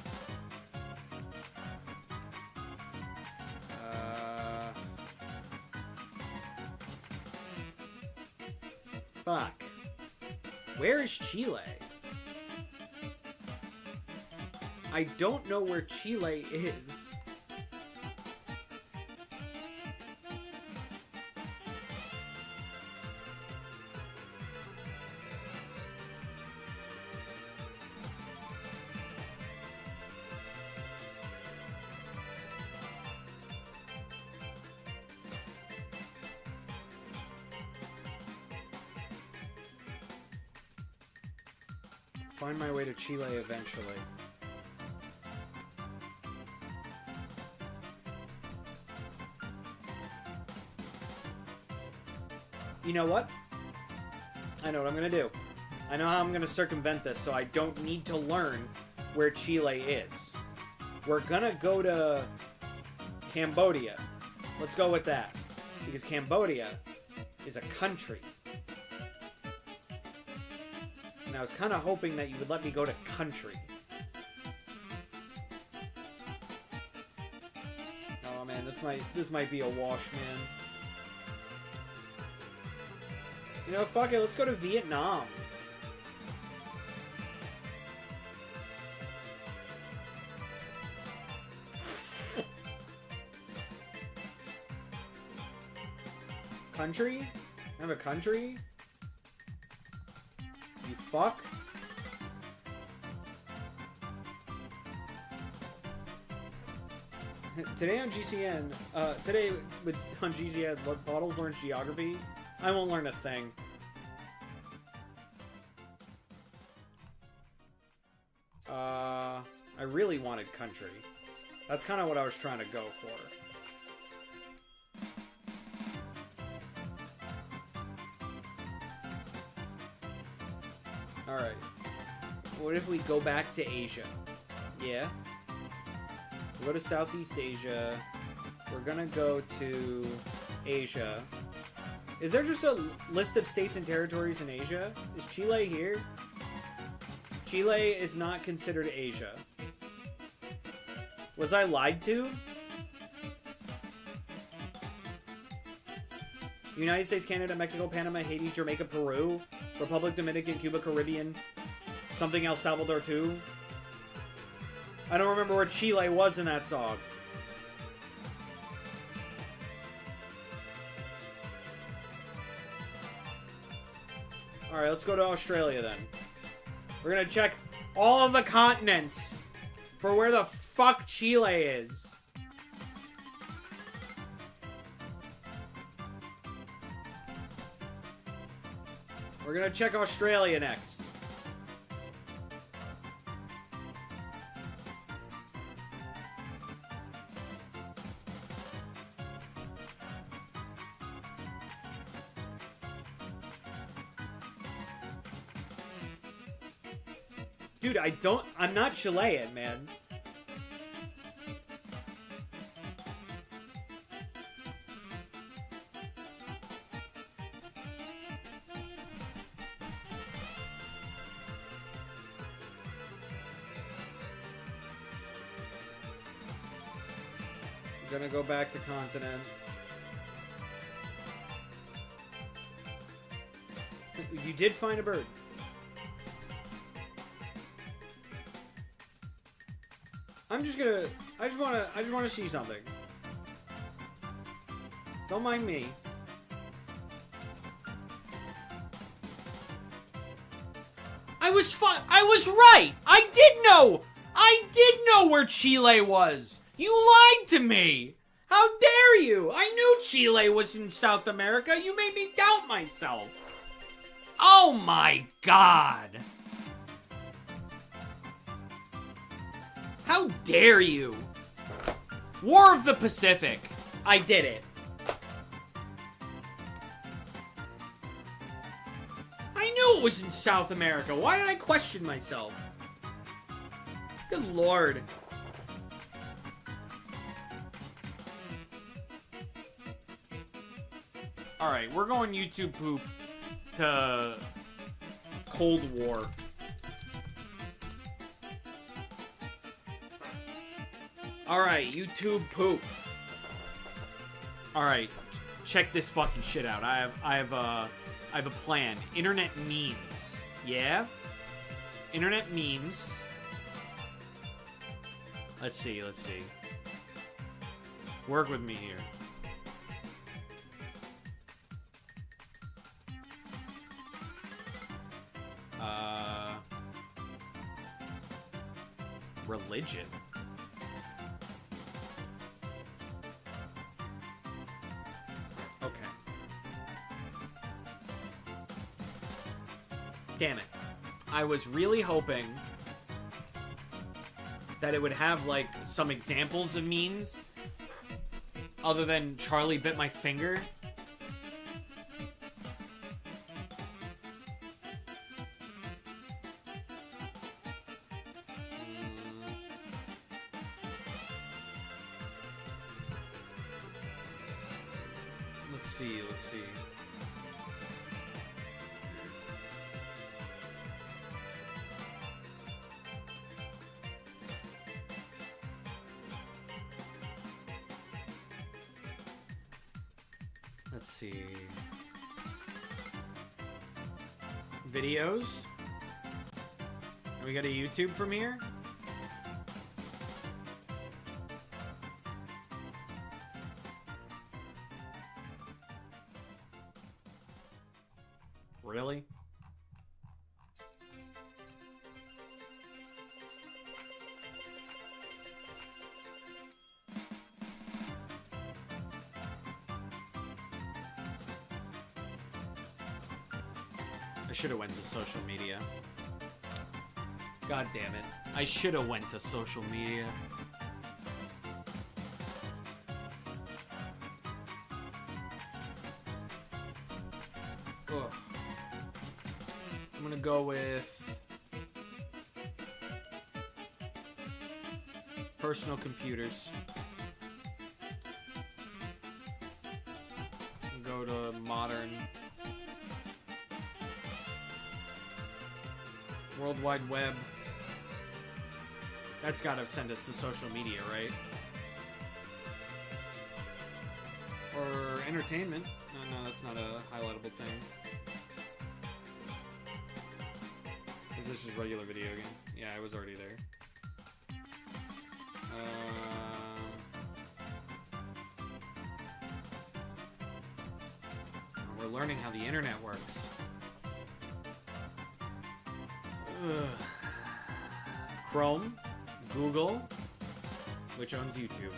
Speaker 1: Fuck. Where is Chile? I don't know where Chile is. Find my way to Chile eventually. You know what? I know what I'm gonna do. I know how I'm gonna circumvent this, so I don't need to learn where Chile is. We're gonna go to Cambodia. Let's go with that. Because Cambodia is a country. And I was kind of hoping that you would let me go to country. Oh man, this might be a wash, man. You know, fuck it, let's go to Vietnam. Country? I have a country? You fuck? Today on GCN, on GCN, what Bottles learns geography? I won't learn a thing. I really wanted country. That's kind of what I was trying to go for. Alright. What if we go back to Asia? Yeah? We'll go to Southeast Asia. We're gonna go to Asia. Is there just a list of states and territories in Asia? Is Chile here? Chile is not considered Asia. Was I lied to? United States, Canada, Mexico, Panama, Haiti, Jamaica, Peru, Republic Dominican, Cuba, Caribbean, something El Salvador too. I don't remember where Chile was in that song. Alright, let's go to Australia then. We're gonna check all of the continents for where the fuck Chile is. We're gonna check Australia next. Dude, I'm not Chilean, man. I'm gonna go back to continent. You did find a bird. I just wanna see something. Don't mind me. I was right! I did know where Chile was! You lied to me! How dare you! I knew Chile was in South America! You made me doubt myself! Oh my god! How dare you! War of the Pacific! I did it! I knew it was in South America! Why did I question myself? Good lord. Alright, we're going YouTube poop to Cold War. Alright, YouTube poop. Alright, check this fucking shit out. I have a plan. Internet memes. Yeah? Internet memes. Let's see. Work with me here. Religion. Okay. Damn it. I was really hoping that it would have, like, some examples of memes other than Charlie bit my finger. see, let's see. Let's see. Videos. And we got a YouTube from here. Really? I should have went to social media. God damn it. I should have went to social media. Ugh. I'm gonna go with personal computers. Go to modern. World Wide Web. That's gotta send us to social media, right? Or entertainment. No, that's not a highlightable thing. Is this just regular video game? Yeah, I was already there. We're learning how the internet works. Ugh. Chrome, Google, which owns YouTube.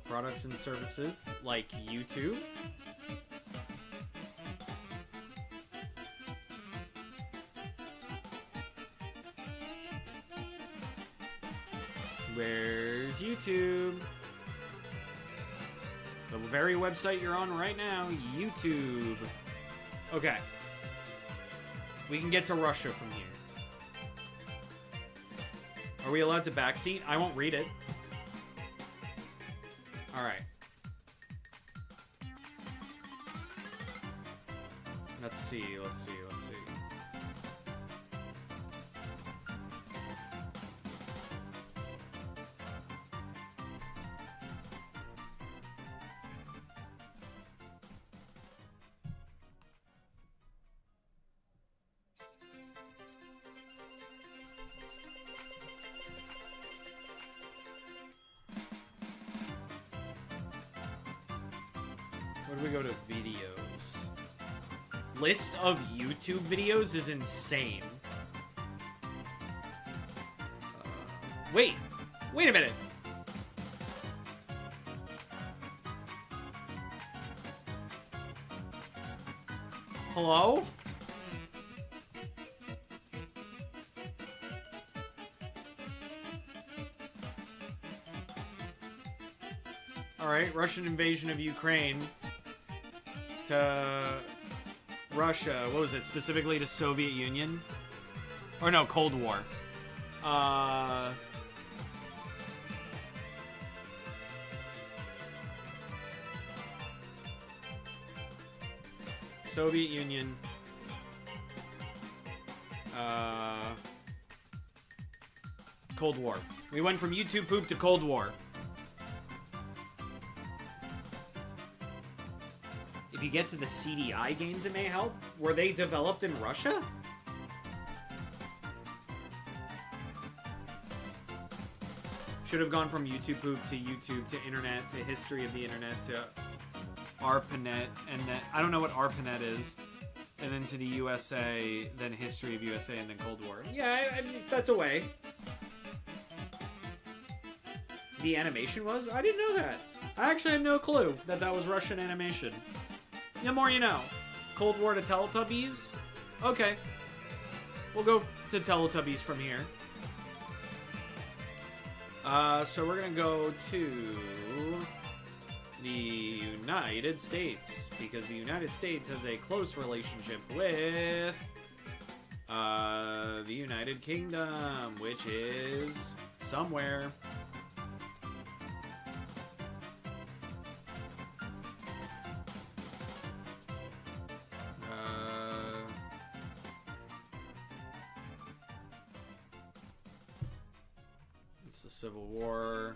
Speaker 1: Products and services like YouTube. Where's YouTube? The very website you're on right now, YouTube. Okay. We can get to Russia from here. Are we allowed to backseat? I won't read it. Alright. Let's see. Where do we go to videos? List of YouTube videos is insane. Wait a minute. Hello? Alright, Russian invasion of Ukraine to Russia. What was it? Specifically to Soviet Union? Or no, Cold War. Soviet Union. Cold War. We went from YouTube poop to Cold War. If you get to the CDI games, it may help. Were they developed in Russia? Should have gone from YouTube poop to YouTube to internet to history of the internet to ARPANET, and then I don't know what ARPANET is, and then to the USA, then history of USA, and then Cold War. Yeah, I mean, that's a way. The animation was? I didn't know that. I actually had no clue that that was Russian animation. The more you know. Cold War to Teletubbies? Okay. We'll go to Teletubbies from here. So we're gonna go to the United States, because the United States has a close relationship with The United Kingdom, which is somewhere. It's the Civil War.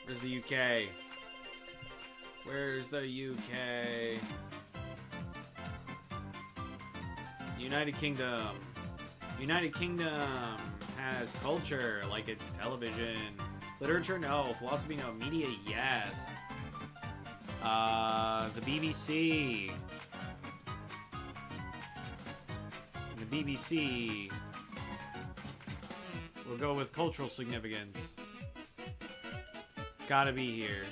Speaker 1: Where's the UK? Where's the UK? United Kingdom. United Kingdom has culture, like it's television. Literature, no. Philosophy, no. Media, yes. The BBC. The BBC. We'll go with cultural significance. It's gotta be here.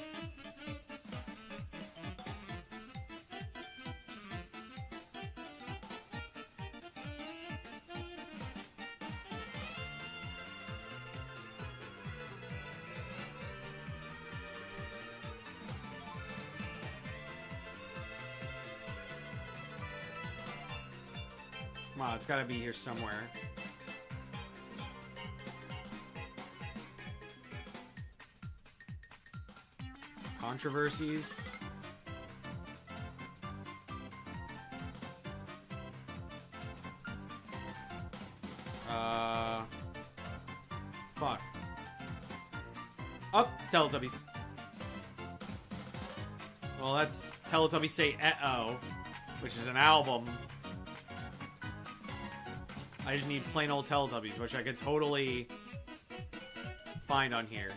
Speaker 1: Wow, it's gotta be here somewhere. Controversies. Fuck. Up, Teletubbies. Well, that's Teletubbies Say Uh-Oh, which is an album. I just need plain old Teletubbies, which I could totally find on here.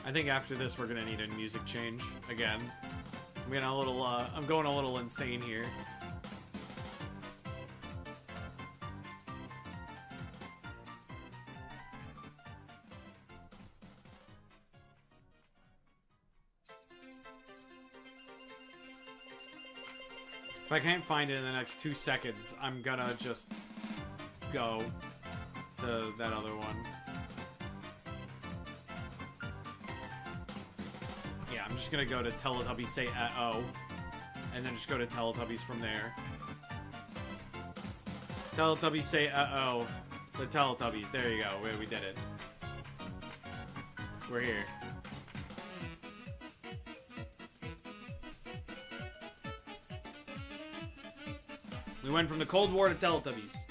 Speaker 1: I think after this we're gonna need a music change again. I'm getting a little I'm going a little insane here. If I can't find it in the next 2 seconds, I'm gonna just go to that other one. Yeah, I'm just gonna go to Teletubbies Say Uh-Oh, and then just go to Teletubbies from there. Teletubbies Say Uh-Oh, the Teletubbies. There you go. We did it. We're here. We went from the Cold War to Teletubbies.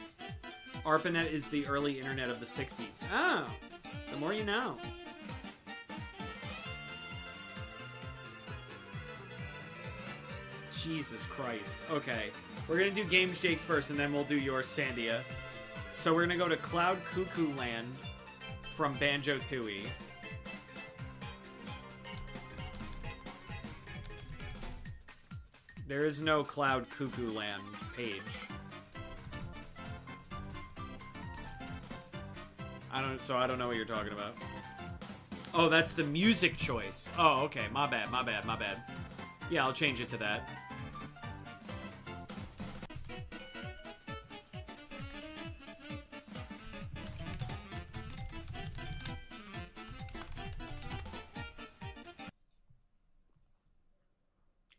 Speaker 1: ARPANET is the early internet of the 60s. Oh, the more you know. Jesus Christ. Okay. We're gonna do Game Shakes first, and then we'll do your Sandia. So we're gonna go to Cloud Cuckoo Land from Banjo-Tooie. There is no Cloud Cuckoo Land page. I don't know what you're talking about. Oh, that's the music choice. Oh, okay. My bad. Yeah, I'll change it to that.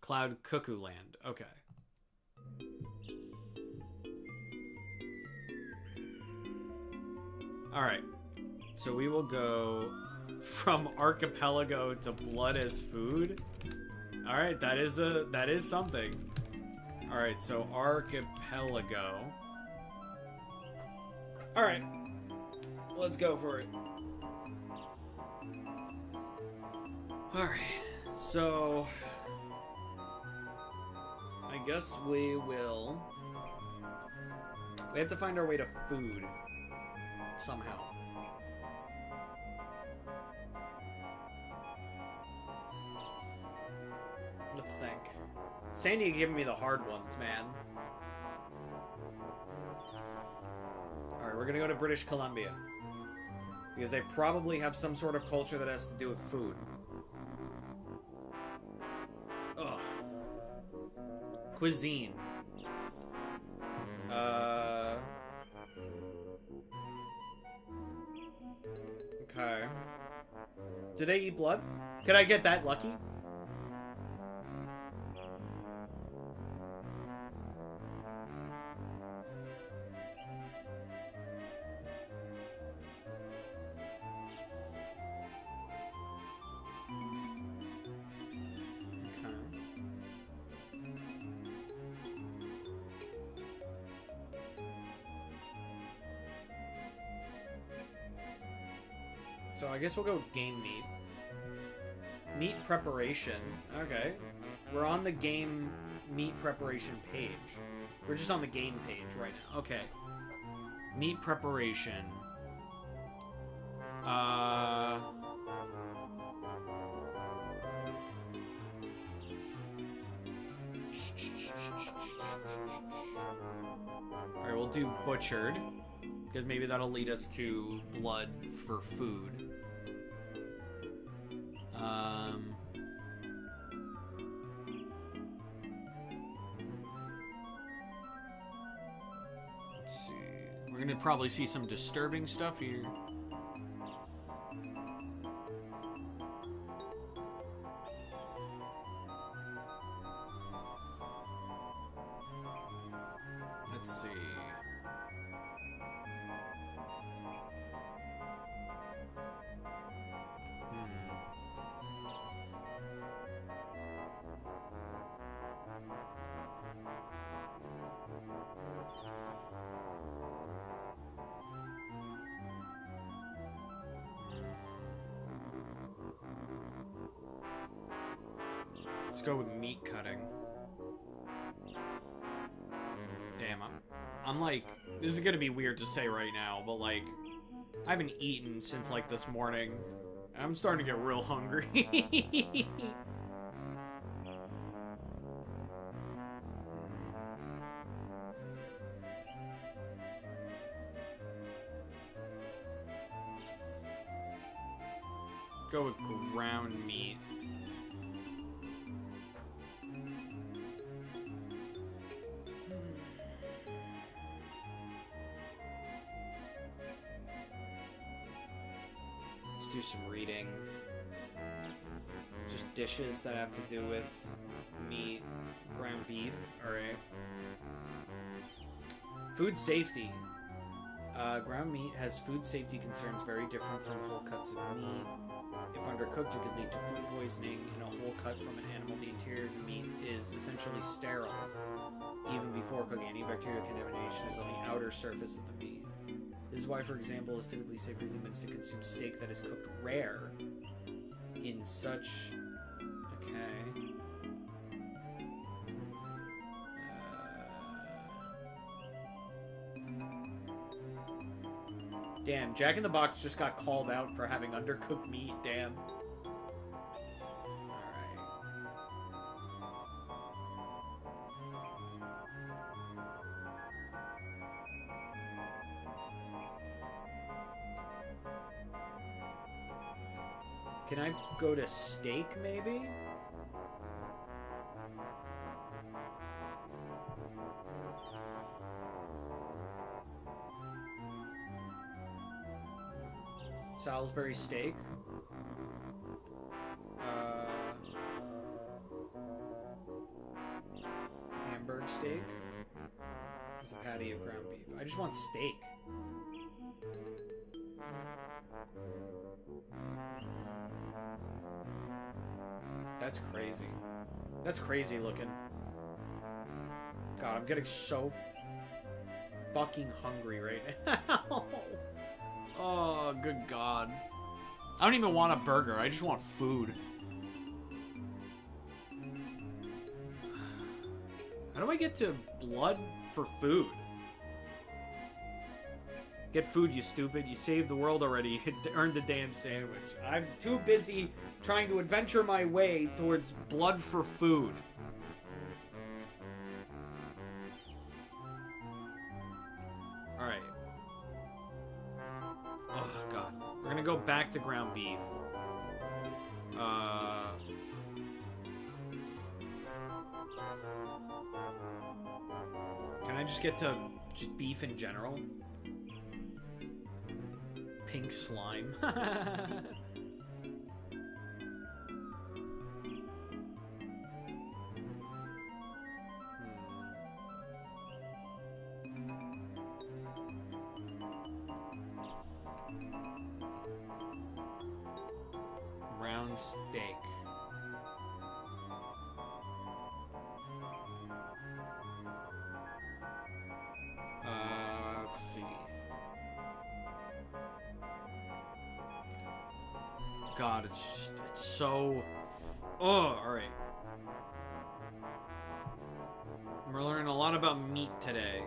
Speaker 1: Cloud Cuckoo Land. Okay. Alright. So we will go from archipelago to blood as food. Alright, that is something. Alright, so archipelago. Alright. Let's go for it. Alright. So I guess we have to find our way to food somehow. Let's think. Sandy giving me the hard ones, man. Alright, we're gonna go to British Columbia. Because they probably have some sort of culture that has to do with food. Ugh. Cuisine. Okay. Do they eat blood? Could I get that lucky? So I guess we'll go with game meat. Meat preparation. Okay. We're on the game meat preparation page. We're just on the game page right now. Okay. Meat preparation. Alright, we'll do butchered. Because maybe that'll lead us to blood for food. Let's see. We're gonna probably see some disturbing stuff here. Let's see. Let's go with meat cutting. Damn, I'm like, this is gonna be weird to say right now, but like, I haven't eaten since like this morning. I'm starting to get real hungry. Go with ground meat. Let's do some reading. Just dishes that have to do with meat, ground beef. Alright. Food safety. Ground meat has food safety concerns very different from whole cuts of meat. If undercooked, it could lead to food poisoning. In a whole cut from an animal, the interior of the meat is essentially sterile. Even before cooking, any bacterial contamination is on the outer surface of the meat. This is why, for example, it's typically safe for humans to consume steak that is cooked rare in such... Okay. Damn, Jack in the Box just got called out for having undercooked meat, damn. Alright. Can I go to steak, maybe? Salisbury steak. Hamburg steak. There's a patty of ground beef. I just want steak. That's crazy. That's crazy looking. God, I'm getting so fucking hungry right now. Oh, good God. I don't even want a burger. I just want food. How do I get to blood for food? Get food, you stupid. You saved the world already. You earned the damn sandwich. I'm too busy trying to adventure my way towards blood for food. gonna go back to ground beef. Can I just get to just beef in general? Pink slime. Round steak. Let's see. God, it's so... Oh, alright. We're learning a lot about meat today.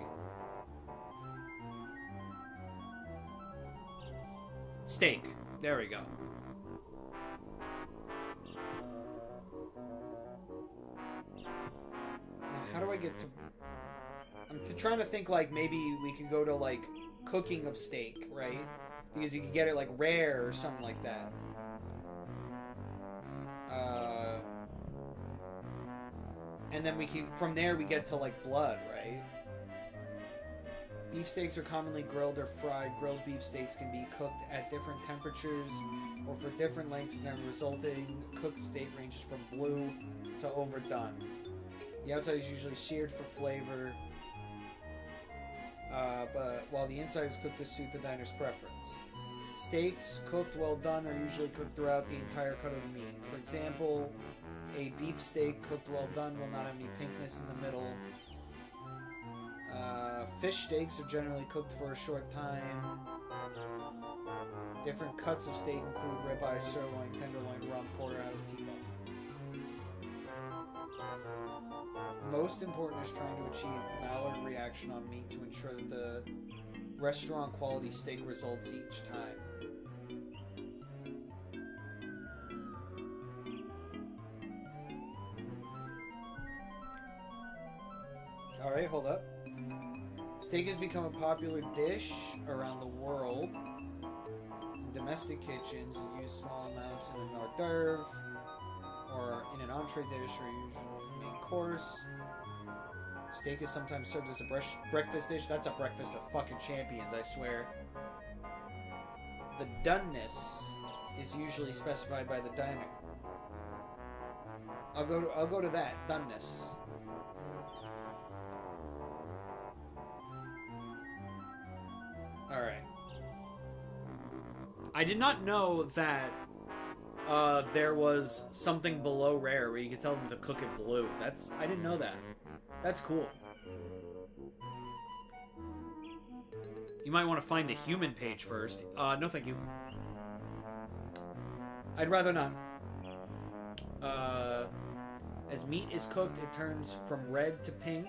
Speaker 1: Steak. There we go. How do I get to... I'm trying to think, like, maybe we could go to, like, cooking of steak, right? Because you could get it, like, rare or something like that. And then we can... From there, we get to, like, blood, right? Beef steaks are commonly grilled or fried. Grilled beef steaks can be cooked at different temperatures or for different lengths of time, resulting cooked steak ranges from blue to overdone. The outside is usually seared for flavor, but while the inside is cooked to suit the diner's preference. Steaks cooked well done are usually cooked throughout the entire cut of the meat. For example, a beef steak cooked well done will not have any pinkness in the middle. Fish steaks are generally cooked for a short time. Different cuts of steak include ribeye, sirloin, tenderloin, rump, porterhouse, T-bone. Most important is trying to achieve Maillard reaction on meat to ensure that the restaurant quality steak results each time. Alright, hold up. Steak has become a popular dish around the world. In domestic kitchens, you use small amounts in an hors d'oeuvre or in an entree dish or usually main course. Steak is sometimes served as a breakfast dish. That's a breakfast of fucking champions, I swear. The doneness is usually specified by the diner. I'll go to that doneness. Alright. I did not know that there was something below rare where you could tell them to cook it blue. I didn't know that. That's cool. You might want to find the human page first. No thank you. I'd rather not. As meat is cooked, it turns from red to pink,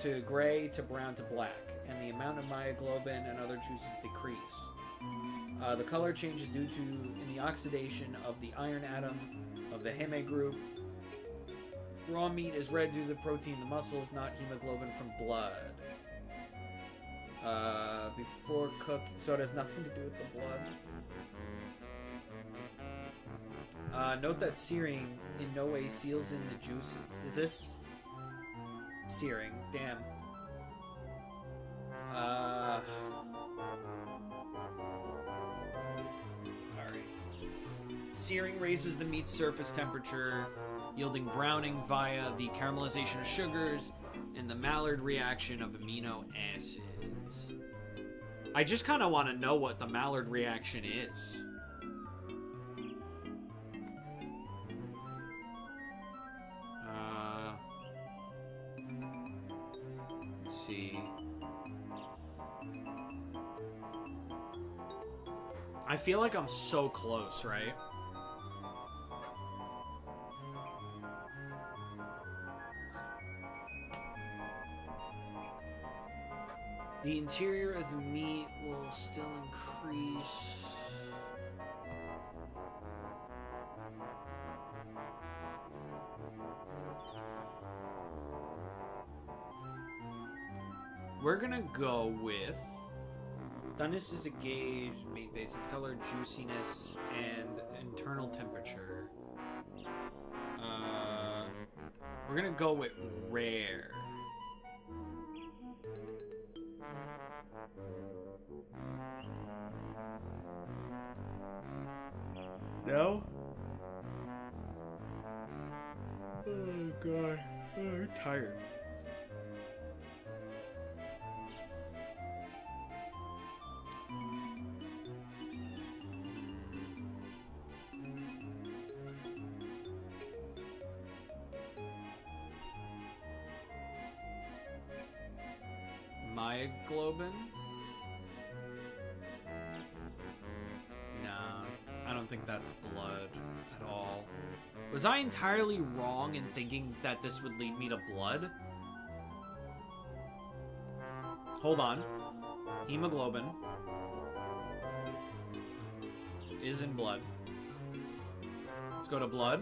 Speaker 1: to gray, to brown, to black, and the amount of myoglobin and other juices decrease. The color changes due to in the oxidation of the iron atom of the Heme group. Raw meat is red due to the protein in the muscles, not hemoglobin from blood. Before cook, so it has nothing to do with the blood. Note that searing in no way seals in the juices. Is this searing? Damn. Alright. Searing raises the meat's surface temperature, yielding browning via the caramelization of sugars and the Maillard reaction of amino acids. I just kind of want to know what the Maillard reaction is. Let's see. I feel like I'm so close, right? The interior of the meat will still increase. We're gonna go with Doneness is a gauge made based on color, juiciness, and internal temperature. We're gonna go with rare. No? Oh god, I'm tired. Myoglobin? No, I don't think that's blood at all. Was I entirely wrong in thinking that this would lead me to blood? Hold on. Hemoglobin is in blood. Let's go to blood.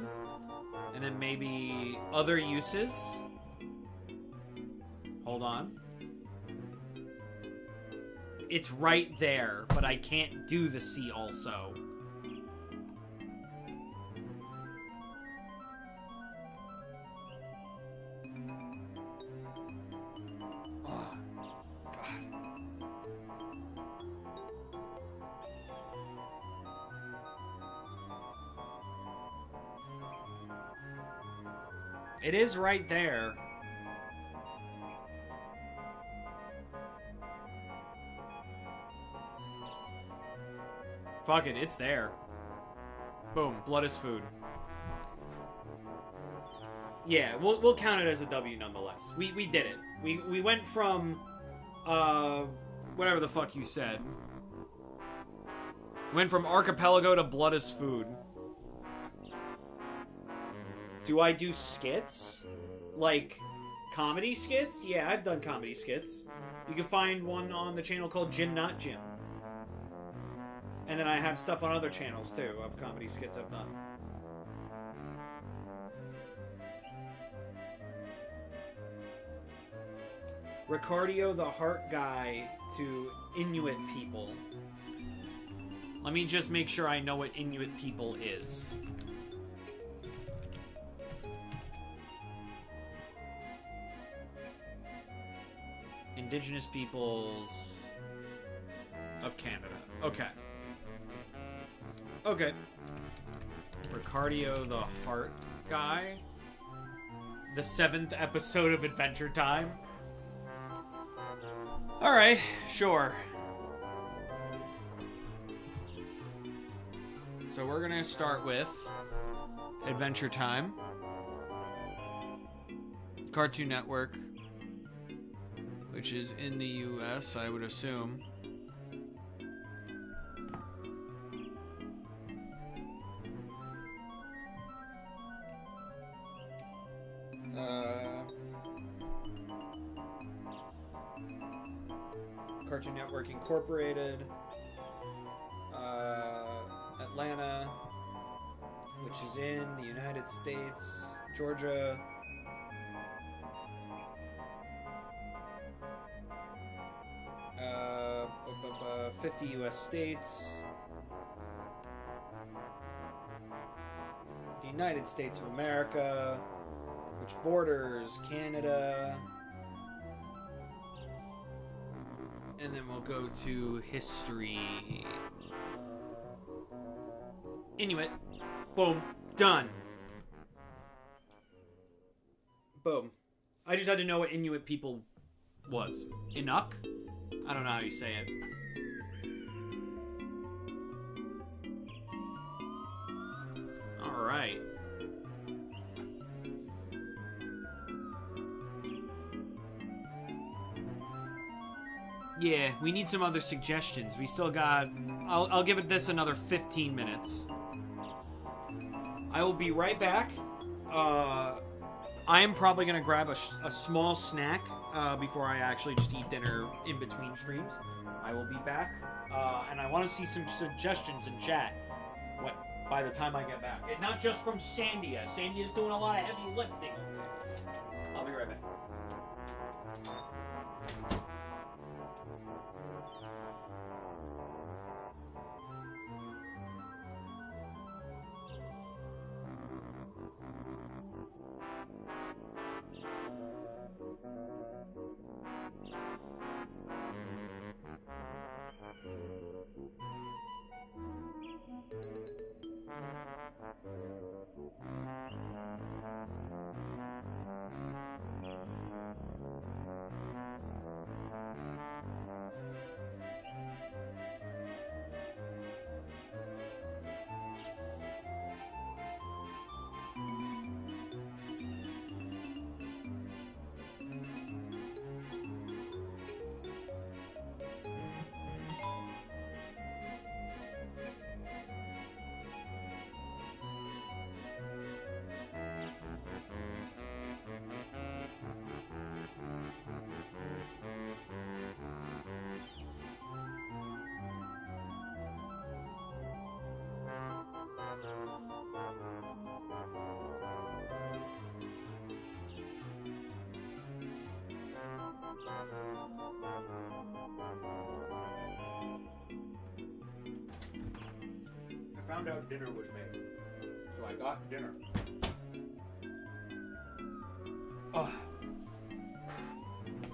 Speaker 1: And then maybe other uses. Hold on. It's right there, but I can't do the C also. Oh, God. It is right there. Fuck it, it's there. Boom, blood is food. Yeah, we'll count it as a W nonetheless. We did it. We went from whatever the fuck you said. Went from archipelago to blood is food. Do I do skits? Like comedy skits? Yeah, I've done comedy skits. You can find one on the channel called Jim Not Jim. And then I have stuff on other channels, too, of comedy skits I've done. Ricardio the Heart Guy to Inuit people. Let me just make sure I know what Inuit people is. Indigenous peoples of Canada. Okay. Okay. Ricardio the Heart Guy. The 7th episode of Adventure Time. Alright, sure. So we're gonna start with Adventure Time. Cartoon Network. Which is in the US, I would assume. Cartoon Network Incorporated, Atlanta, which is in the United States, Georgia, 50 U.S. states, the United States of America, which borders Canada. And then we'll go to history. Inuit. Boom. Done. Boom. I just had to know what Inuit people was. Inuk? I don't know how you say it. Alright. Yeah, we need some other suggestions. We still got... I'll give it this another 15 minutes. I will be right back. I am probably going to grab a small snack before I actually just eat dinner in between streams. I will be back. And I want to see some suggestions in chat by the time I get back. And not just from Sandia. Sandia's doing a lot of heavy lifting. I'll be right back. found out dinner was made. So I got dinner. Ugh.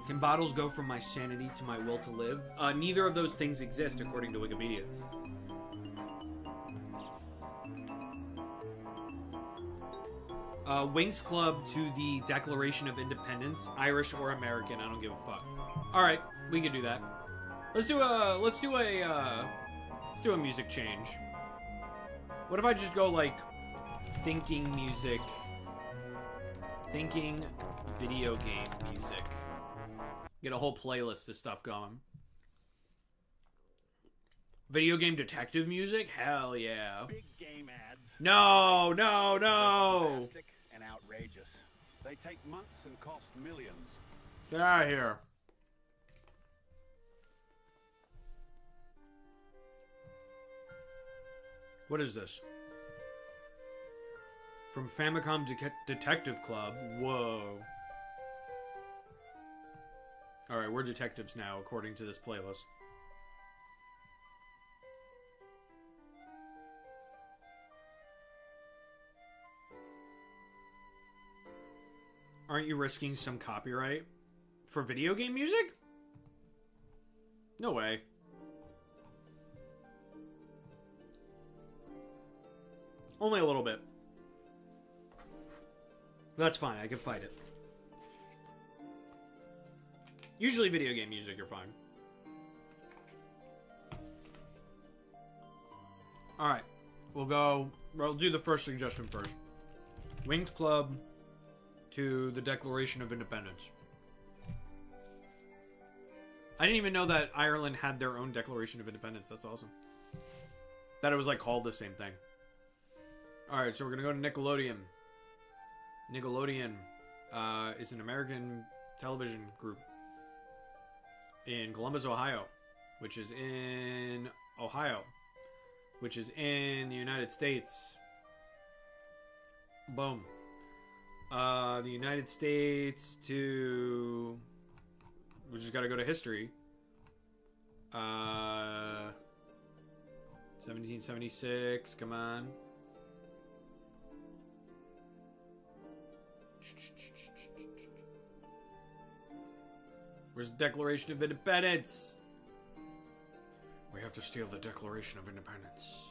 Speaker 1: Can bottles go from my sanity to my will to live? Neither of those things exist according to Wikipedia. Wings Club to the Declaration of Independence, Irish or American, I don't give a fuck. All right, we can do that. Let's do a music change. What if I just go like thinking music, thinking video game music. Get a whole playlist of stuff going. Video game detective music? Hell yeah.
Speaker 8: Big game ads.
Speaker 1: No, no, no.
Speaker 8: Fantastic and outrageous. They take months and cost millions.
Speaker 1: Get out of here. What is this? From Famicom Detective Club. Whoa. Alright, we're detectives now, according to this playlist. Aren't you risking some copyright for video game music? No way. Only a little bit. That's fine, I can fight it. Usually video game music, you're fine. Alright. We'll do the first suggestion first. Wings Club to the Declaration of Independence. I didn't even know that Ireland had their own Declaration of Independence. That's awesome. That it was like called the same thing. Alright, so we're gonna go to Nickelodeon. Nickelodeon is an American television group in Columbus, Ohio, which is in the United States. Boom. The United States to... We just gotta go to history. 1776, come on. Where's the Declaration of Independence? We have to steal the Declaration of Independence.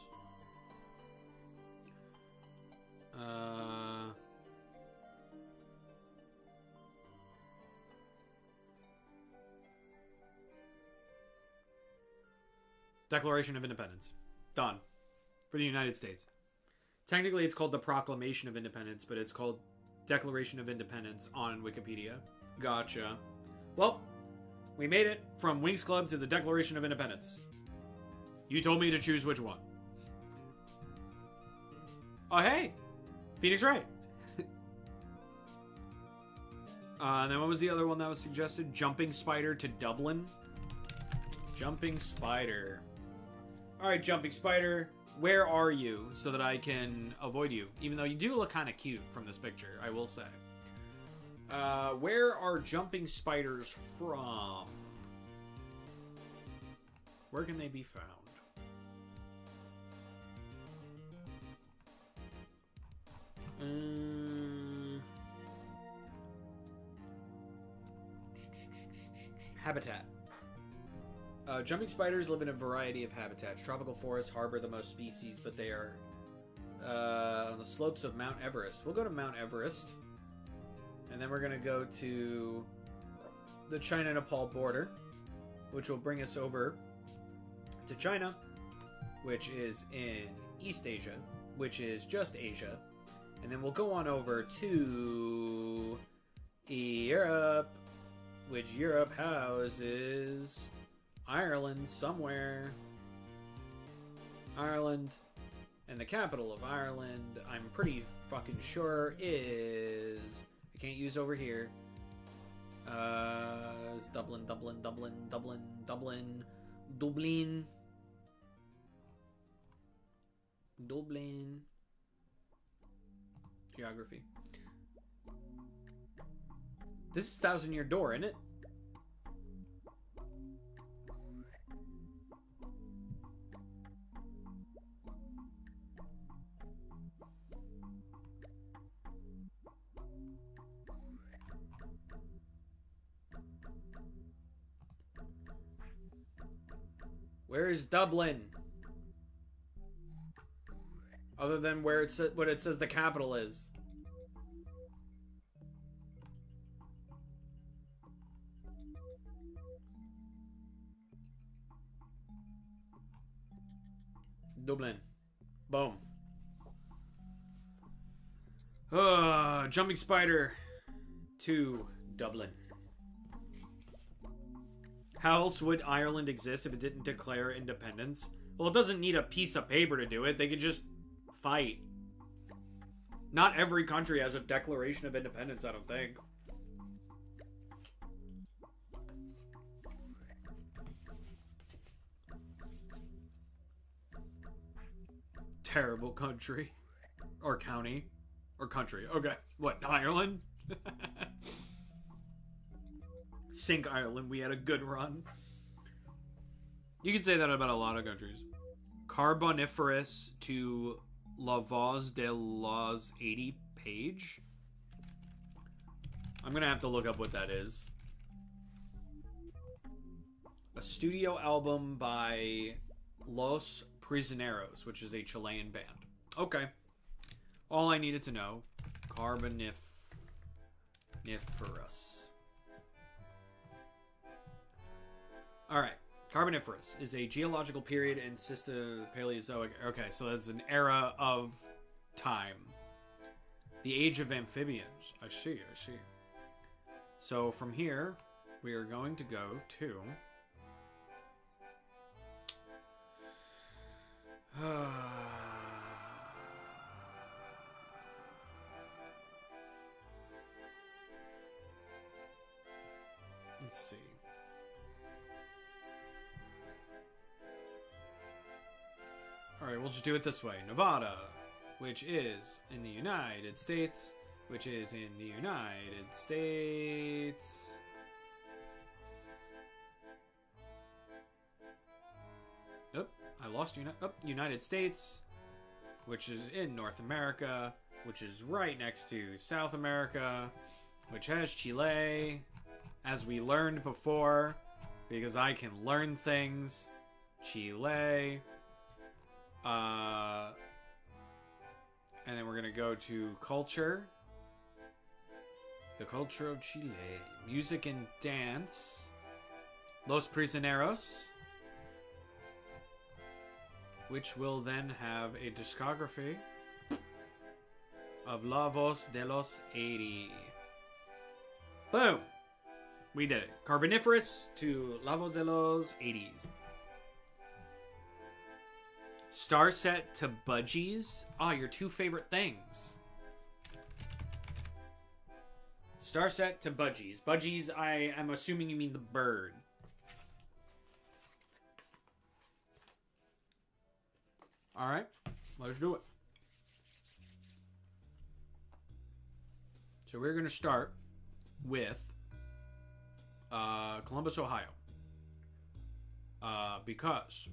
Speaker 1: Declaration of Independence. Done. For the United States. Technically, it's called the Proclamation of Independence, but it's called Declaration of Independence on Wikipedia. Gotcha. Well, we made it from Wings Club to the Declaration of Independence. You told me to choose which one. Oh, hey! Phoenix Wright. And then what was the other one that was suggested? Jumping Spider to Dublin. Jumping Spider. Alright, Jumping Spider. Where are you so that I can avoid you? Even though you do look kind of cute from this picture, I will say. Where are jumping spiders from? Where can they be found? Habitat. Jumping spiders live in a variety of habitats. Tropical forests harbor the most species, but they are on the slopes of Mount Everest. We'll go to Mount Everest. And then we're going to go to the China-Nepal border, which will bring us over to China, which is in East Asia, which is just Asia. And then we'll go on over to Europe, which Europe houses Ireland somewhere. Ireland. And the capital of Ireland, I'm pretty fucking sure, is... I can't use over here. It's Dublin. Geography. This is 1,000-Year Door, isn't it? Where is Dublin? Other than where it's what it says the capital is. Dublin. Boom. Jumping spider to Dublin. How else would Ireland exist if it didn't declare independence? Well, it doesn't need a piece of paper to do it. They could just fight. Not every country has a declaration of independence, I don't think. Terrible country. Or county. Or country. Okay. What, Ireland? Sink Ireland, we had a good run. You can say that about a lot of countries. Carboniferous to La Voz de los 80 page. I'm gonna have to look up what that is. A studio album by Los Prisioneros, which is a Chilean band. Okay. All I needed to know. Carboniferous. Alright. Carboniferous is a geological period in Paleozoic. Okay, so that's an era of time. The age of amphibians. I see. So from here, we are going to go to... Let's see. Alright, we'll just do it this way. Nevada, which is in the United States, which is in the United States. Oh, I lost United States, which is in North America, which is right next to South America, which has Chile, as we learned before, because I can learn things. Chile. And then we're gonna go to culture. The culture of Chile. Music and dance. Los Prisioneros. Which will then have a discography of La Voz de los 80. Boom! We did it. Carboniferous to La Voz de los 80s. Starset to Budgies. Oh, your two favorite things. Starset to Budgies. Budgies, I am assuming you mean the bird. Alright, let's do it. So we're going to start with Columbus, Ohio. Because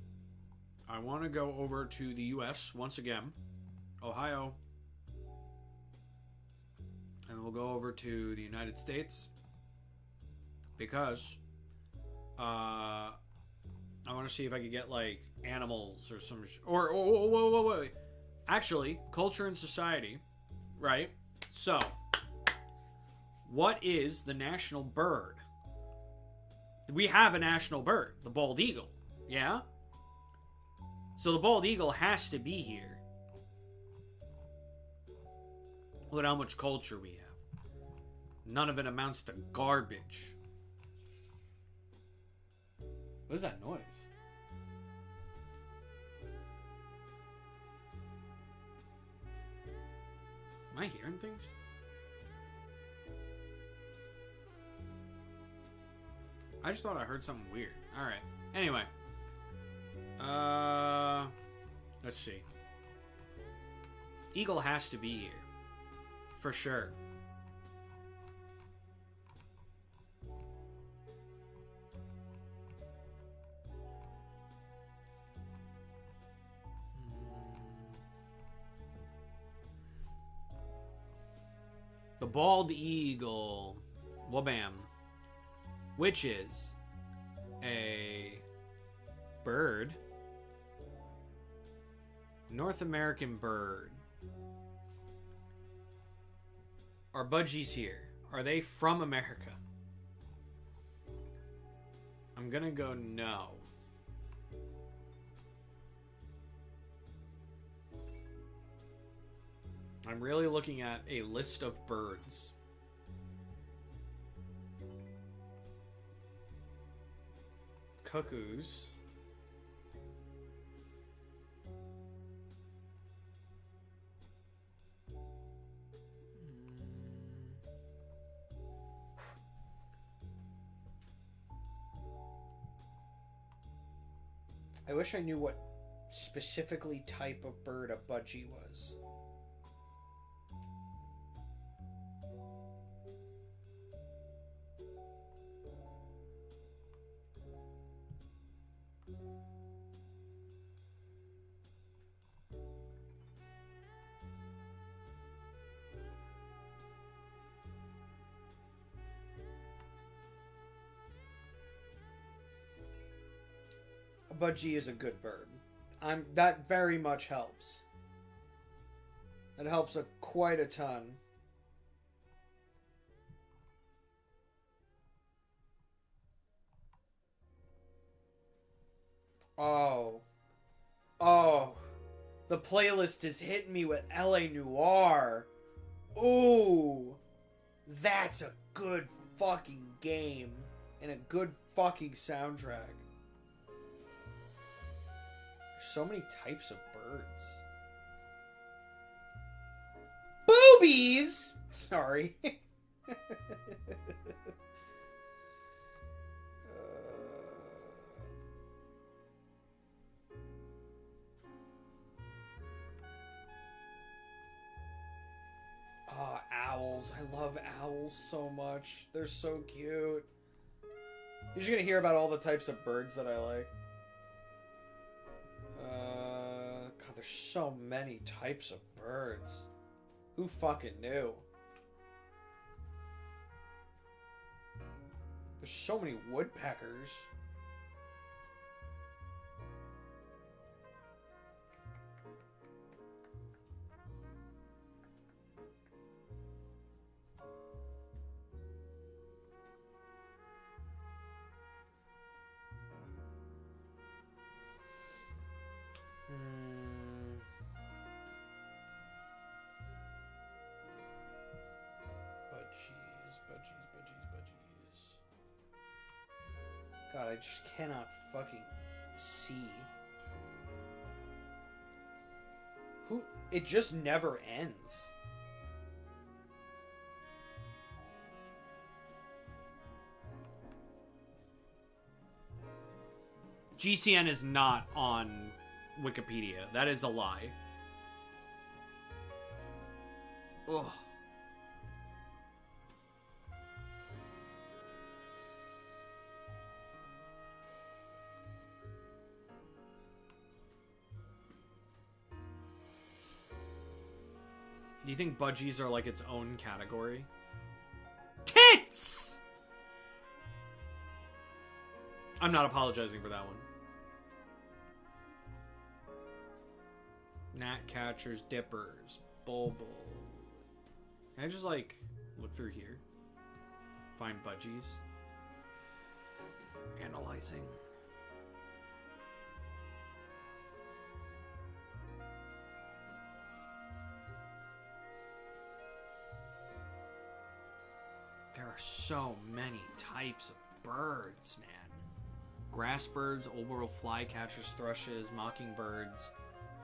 Speaker 1: I want to go over to the U.S. once again. Ohio. And we'll go over to the United States. Because I want to see if I could get, like, animals or some... wait. Actually, culture and society, right? So, what is the national bird? We have a national bird, the bald eagle, yeah? So the bald eagle has to be here. Look at how much culture we have. None of it amounts to garbage. What is that noise? Am I hearing things? I just thought I heard something weird. Alright. Anyway. Let's see. Eagle has to be here. For sure. The bald eagle. Wabam. Which is a Bird. North American bird. Are budgies here? Are they from America? I'm gonna go no. I'm really looking at a list of birds. Cuckoos. I wish I knew what specifically type of bird a budgie was. A budgie is a good bird. That very much helps. That helps quite a ton. Oh. Oh. The playlist is hitting me with LA Noire. Ooh. That's a good fucking game. And a good fucking soundtrack. There's so many types of birds. Boobies! Sorry. Oh, owls. I love owls so much. They're so cute. You're just gonna hear about all the types of birds that I like. God, there's so many types of birds. Who fucking knew? There's so many woodpeckers. Budgies. God, I just cannot fucking see. Who? It just never ends. GCN is not on Wikipedia. That is a lie. Ugh. Do you think budgies are like its own category? Tits! I'm not apologizing for that one. Gnatcatchers, dippers, bulbul. Can I just like look through here? Find budgies. Analyzing. There are so many types of birds, man. Grass birds, old world flycatchers, thrushes, mockingbirds,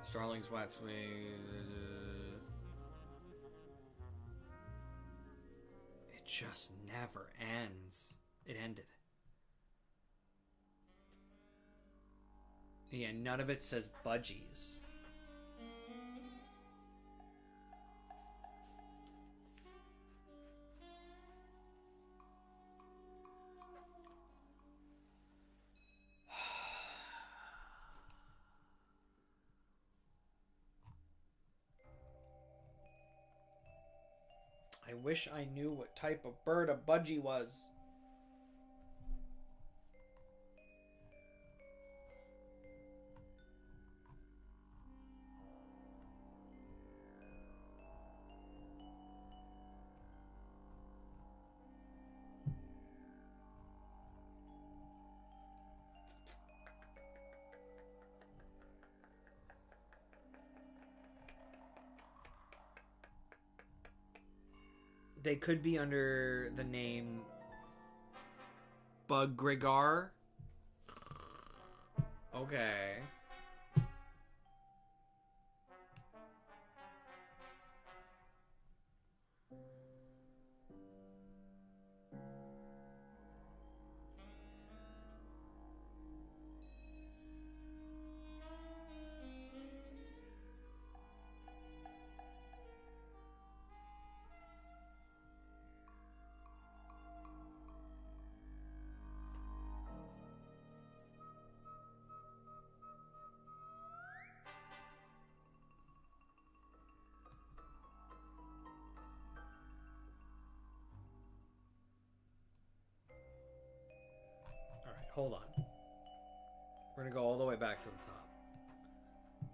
Speaker 1: starlings, waxwings. It just never ends. It ended. Yeah, none of it says budgies. I wish I knew what type of bird a budgie was. they could be under the name Bugregar. Okay. Hold on. We're going to go all the way back to the top.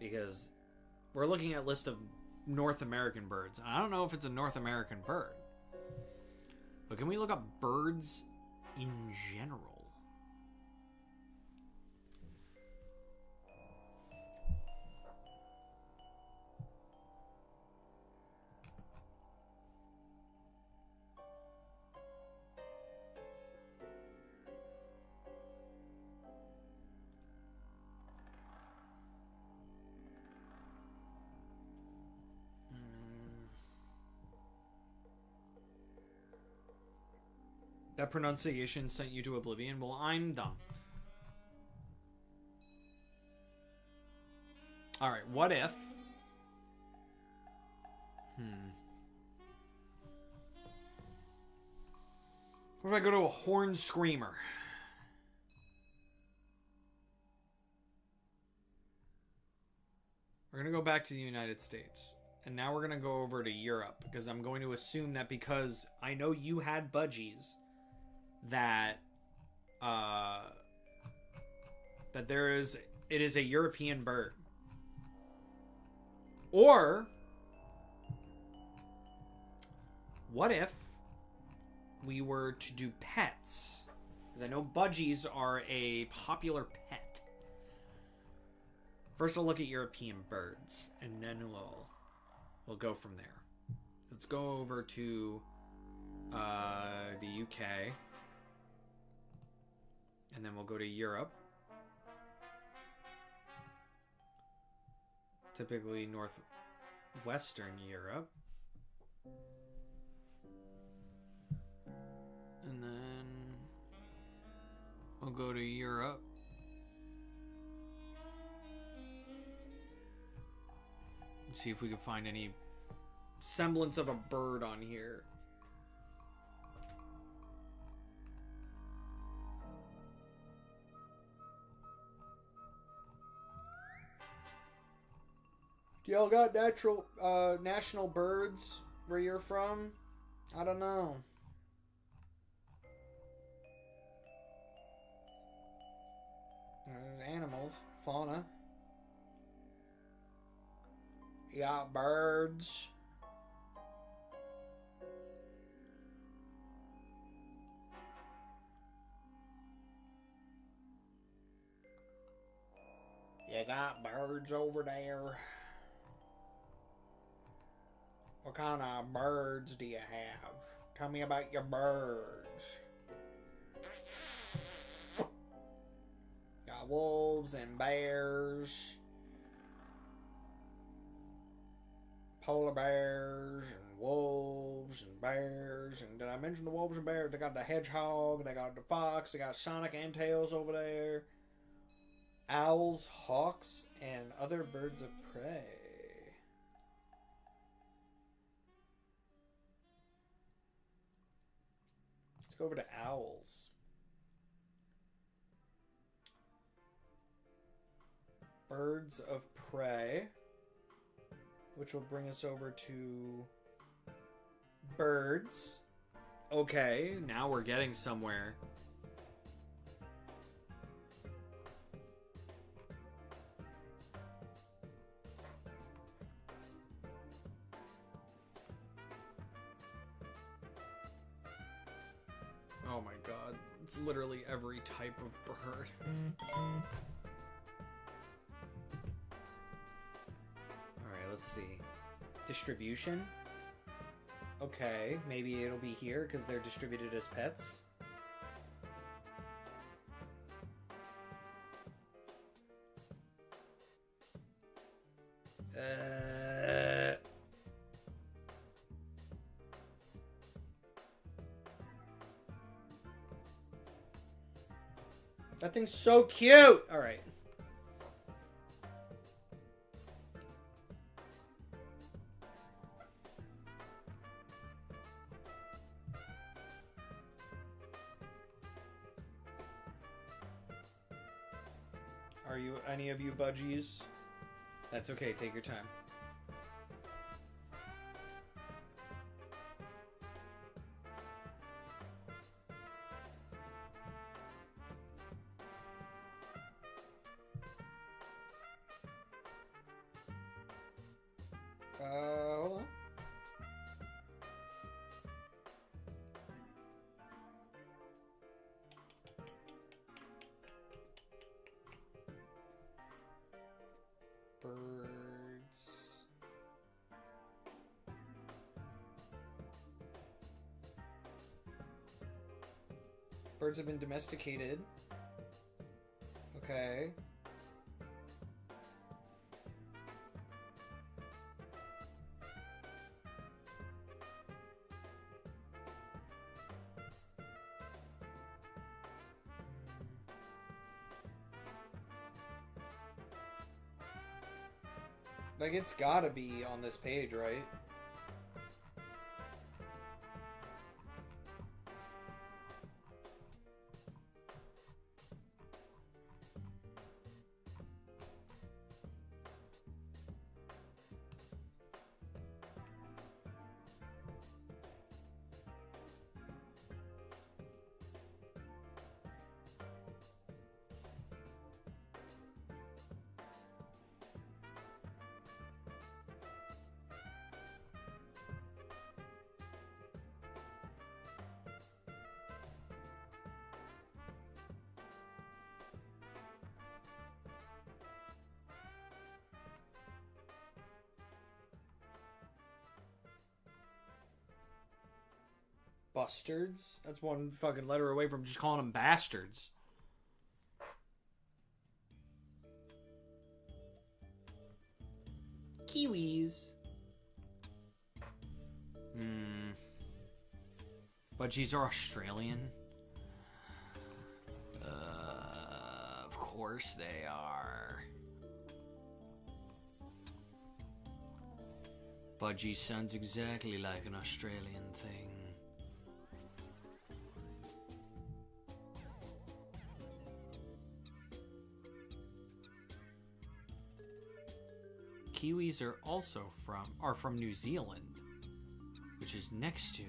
Speaker 1: Because we're looking at a list of North American birds. And I don't know if it's a North American bird. But can we look up birds in general? That pronunciation sent you to oblivion? Well, I'm dumb. Alright, what if... What if I go to a horn screamer? We're going to go back to the United States. And now we're going to go over to Europe. Because I'm going to assume that because I know you had budgies... that it is a European bird. Or what if we were to do pets? Because I know budgies are a popular pet. First I'll look at European birds and then we'll go from there. Let's go over to the UK. And then we'll go to Europe. Typically northwestern Europe. And then we'll go to Europe. And see if we can find any semblance of a bird on here. Do y'all got national birds where you're from? I don't know. There's animals, fauna. You got birds. You got birds over there. What kind of birds do you have? Tell me about your birds. Got wolves and bears. Polar bears and wolves and bears. And did I mention the wolves and bears? They got the hedgehog, they got the fox, they got Sonic and Tails over there. Owls, hawks, and other birds of prey. Let's go over to owls. Birds of prey. Which will bring us over to birds. Okay, now we're getting somewhere. Oh my god, it's literally every type of bird. Alright, let's see. Distribution? Okay, maybe it'll be here because they're distributed as pets. That thing's so cute! Alright. Are you any of you budgies? That's okay, take your time. Hold on. Birds. Birds have been domesticated. Okay. Like, it's gotta be on this page, right? Bustards? That's one fucking letter away from just calling them bastards. Kiwis. Budgies are Australian. Of course they are. Budgie sounds exactly like an Australian thing. Kiwis are also from New Zealand, which is next to it.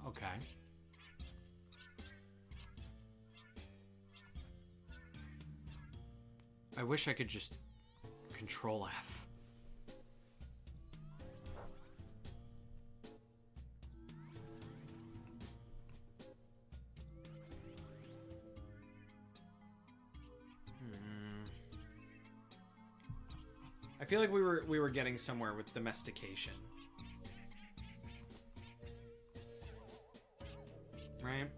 Speaker 1: Okay. I wish I could just Control F. I feel like we were getting somewhere with domestication. Right?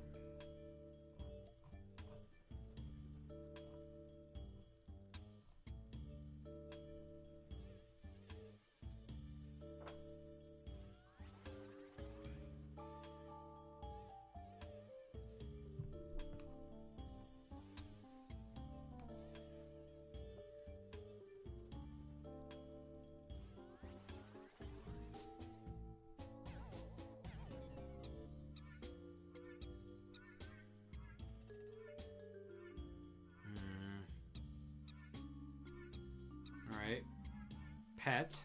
Speaker 1: Alright. Pet.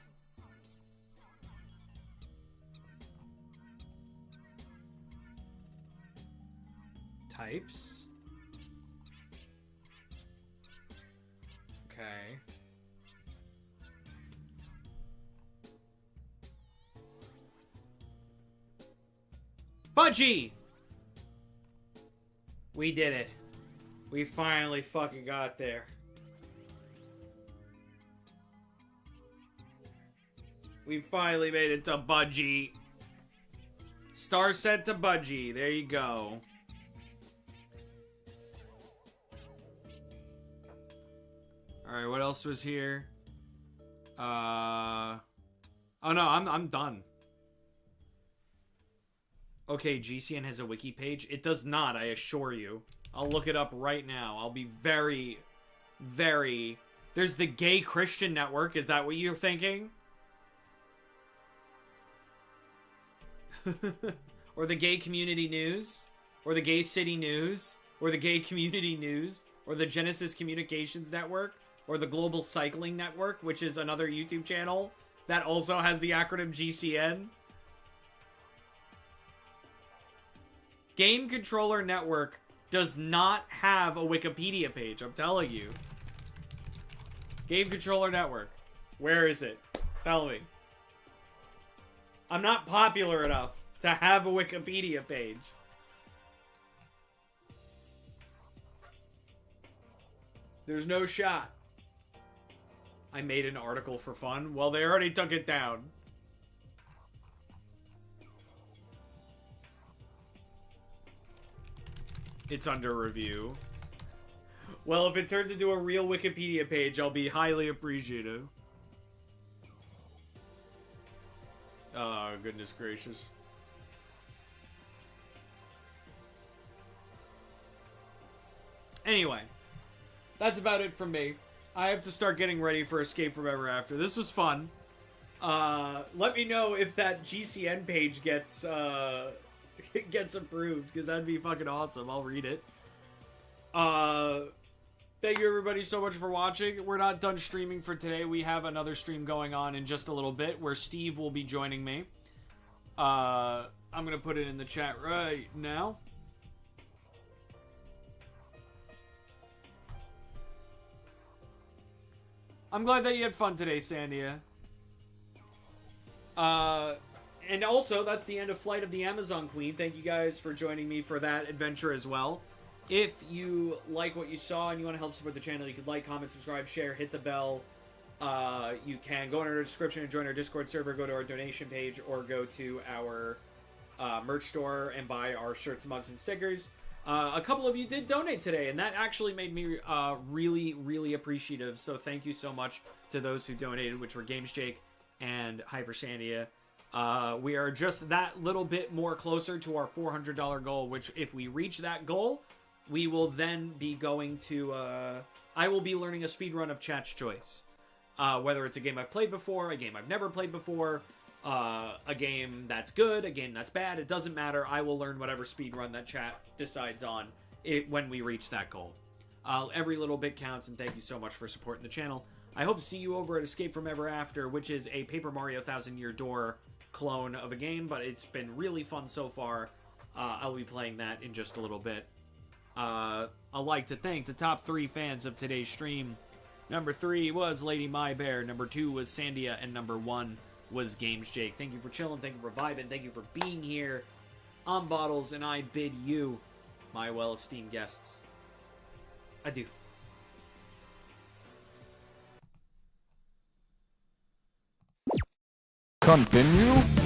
Speaker 1: Types. Okay. Budgie! We did it. We finally fucking got there. We finally made it to Budgie. Star set to Budgie. There you go. Alright, what else was here? Oh no, I'm done. Okay, GCN has a wiki page. It does not, I assure you. I'll look it up right now. I'll be very, very... There's the Gay Christian Network. Is that what you're thinking? Or the Gay Community News? Or the Gay City News? Or the Gay Community News? Or the Genesis Communications Network? Or the Global Cycling Network, which is another YouTube channel that also has the acronym GCN? Game Controller Network does not have a Wikipedia page, I'm telling you. Game Controller Network. Where is it? Tell me. I'm not popular enough to have a Wikipedia page. There's no shot. I made an article for fun. Well, they already took it down. It's under review. Well, if it turns into a real Wikipedia page, I'll be highly appreciative. Oh, goodness gracious. Anyway, that's about it from me. I have to start getting ready for Escape from Ever After. This was fun. Let me know if that GCN page gets gets approved, because that'd be fucking awesome. I'll read it. Thank you everybody so much for watching. We're not done streaming for today. We have another stream going on in just a little bit where Steve will be joining me. I'm gonna put it in the chat right now. I'm glad that you had fun today, Sandia. And also, that's the end of Flight of the Amazon Queen. Thank you guys for joining me for that adventure as well. If you like what you saw and you want to help support the channel, you could like, comment, subscribe, share, hit the bell. You can go in our description and join our Discord server, go to our donation page, or go to our merch store and buy our shirts, mugs, and stickers. A couple of you did donate today, and that actually made me really, really appreciative. So thank you so much to those who donated, which were Games Jake and Hyper Sandia. We are just that little bit more closer to our $400 goal, which if we reach that goal, we will then be going to... I will be learning a speedrun of Chat's Choice. Whether it's a game I've played before, a game I've never played before, a game that's good, a game that's bad, it doesn't matter. I will learn whatever speedrun that chat decides on when we reach that goal. Every little bit counts, and thank you so much for supporting the channel. I hope to see you over at Escape from Ever After, which is a Paper Mario Thousand Year Door clone of a game, but it's been really fun so far. I'll be playing that in just a little bit. I'd like to thank the top 3 fans of today's stream. Number 3 was Lady My Bear, number 2 was Sandia, and number 1 was Games Jake. Thank you for chilling, thank you for vibing, thank you for being here on Bottles, and I bid you, my well-esteemed guests, adieu.
Speaker 9: Continue.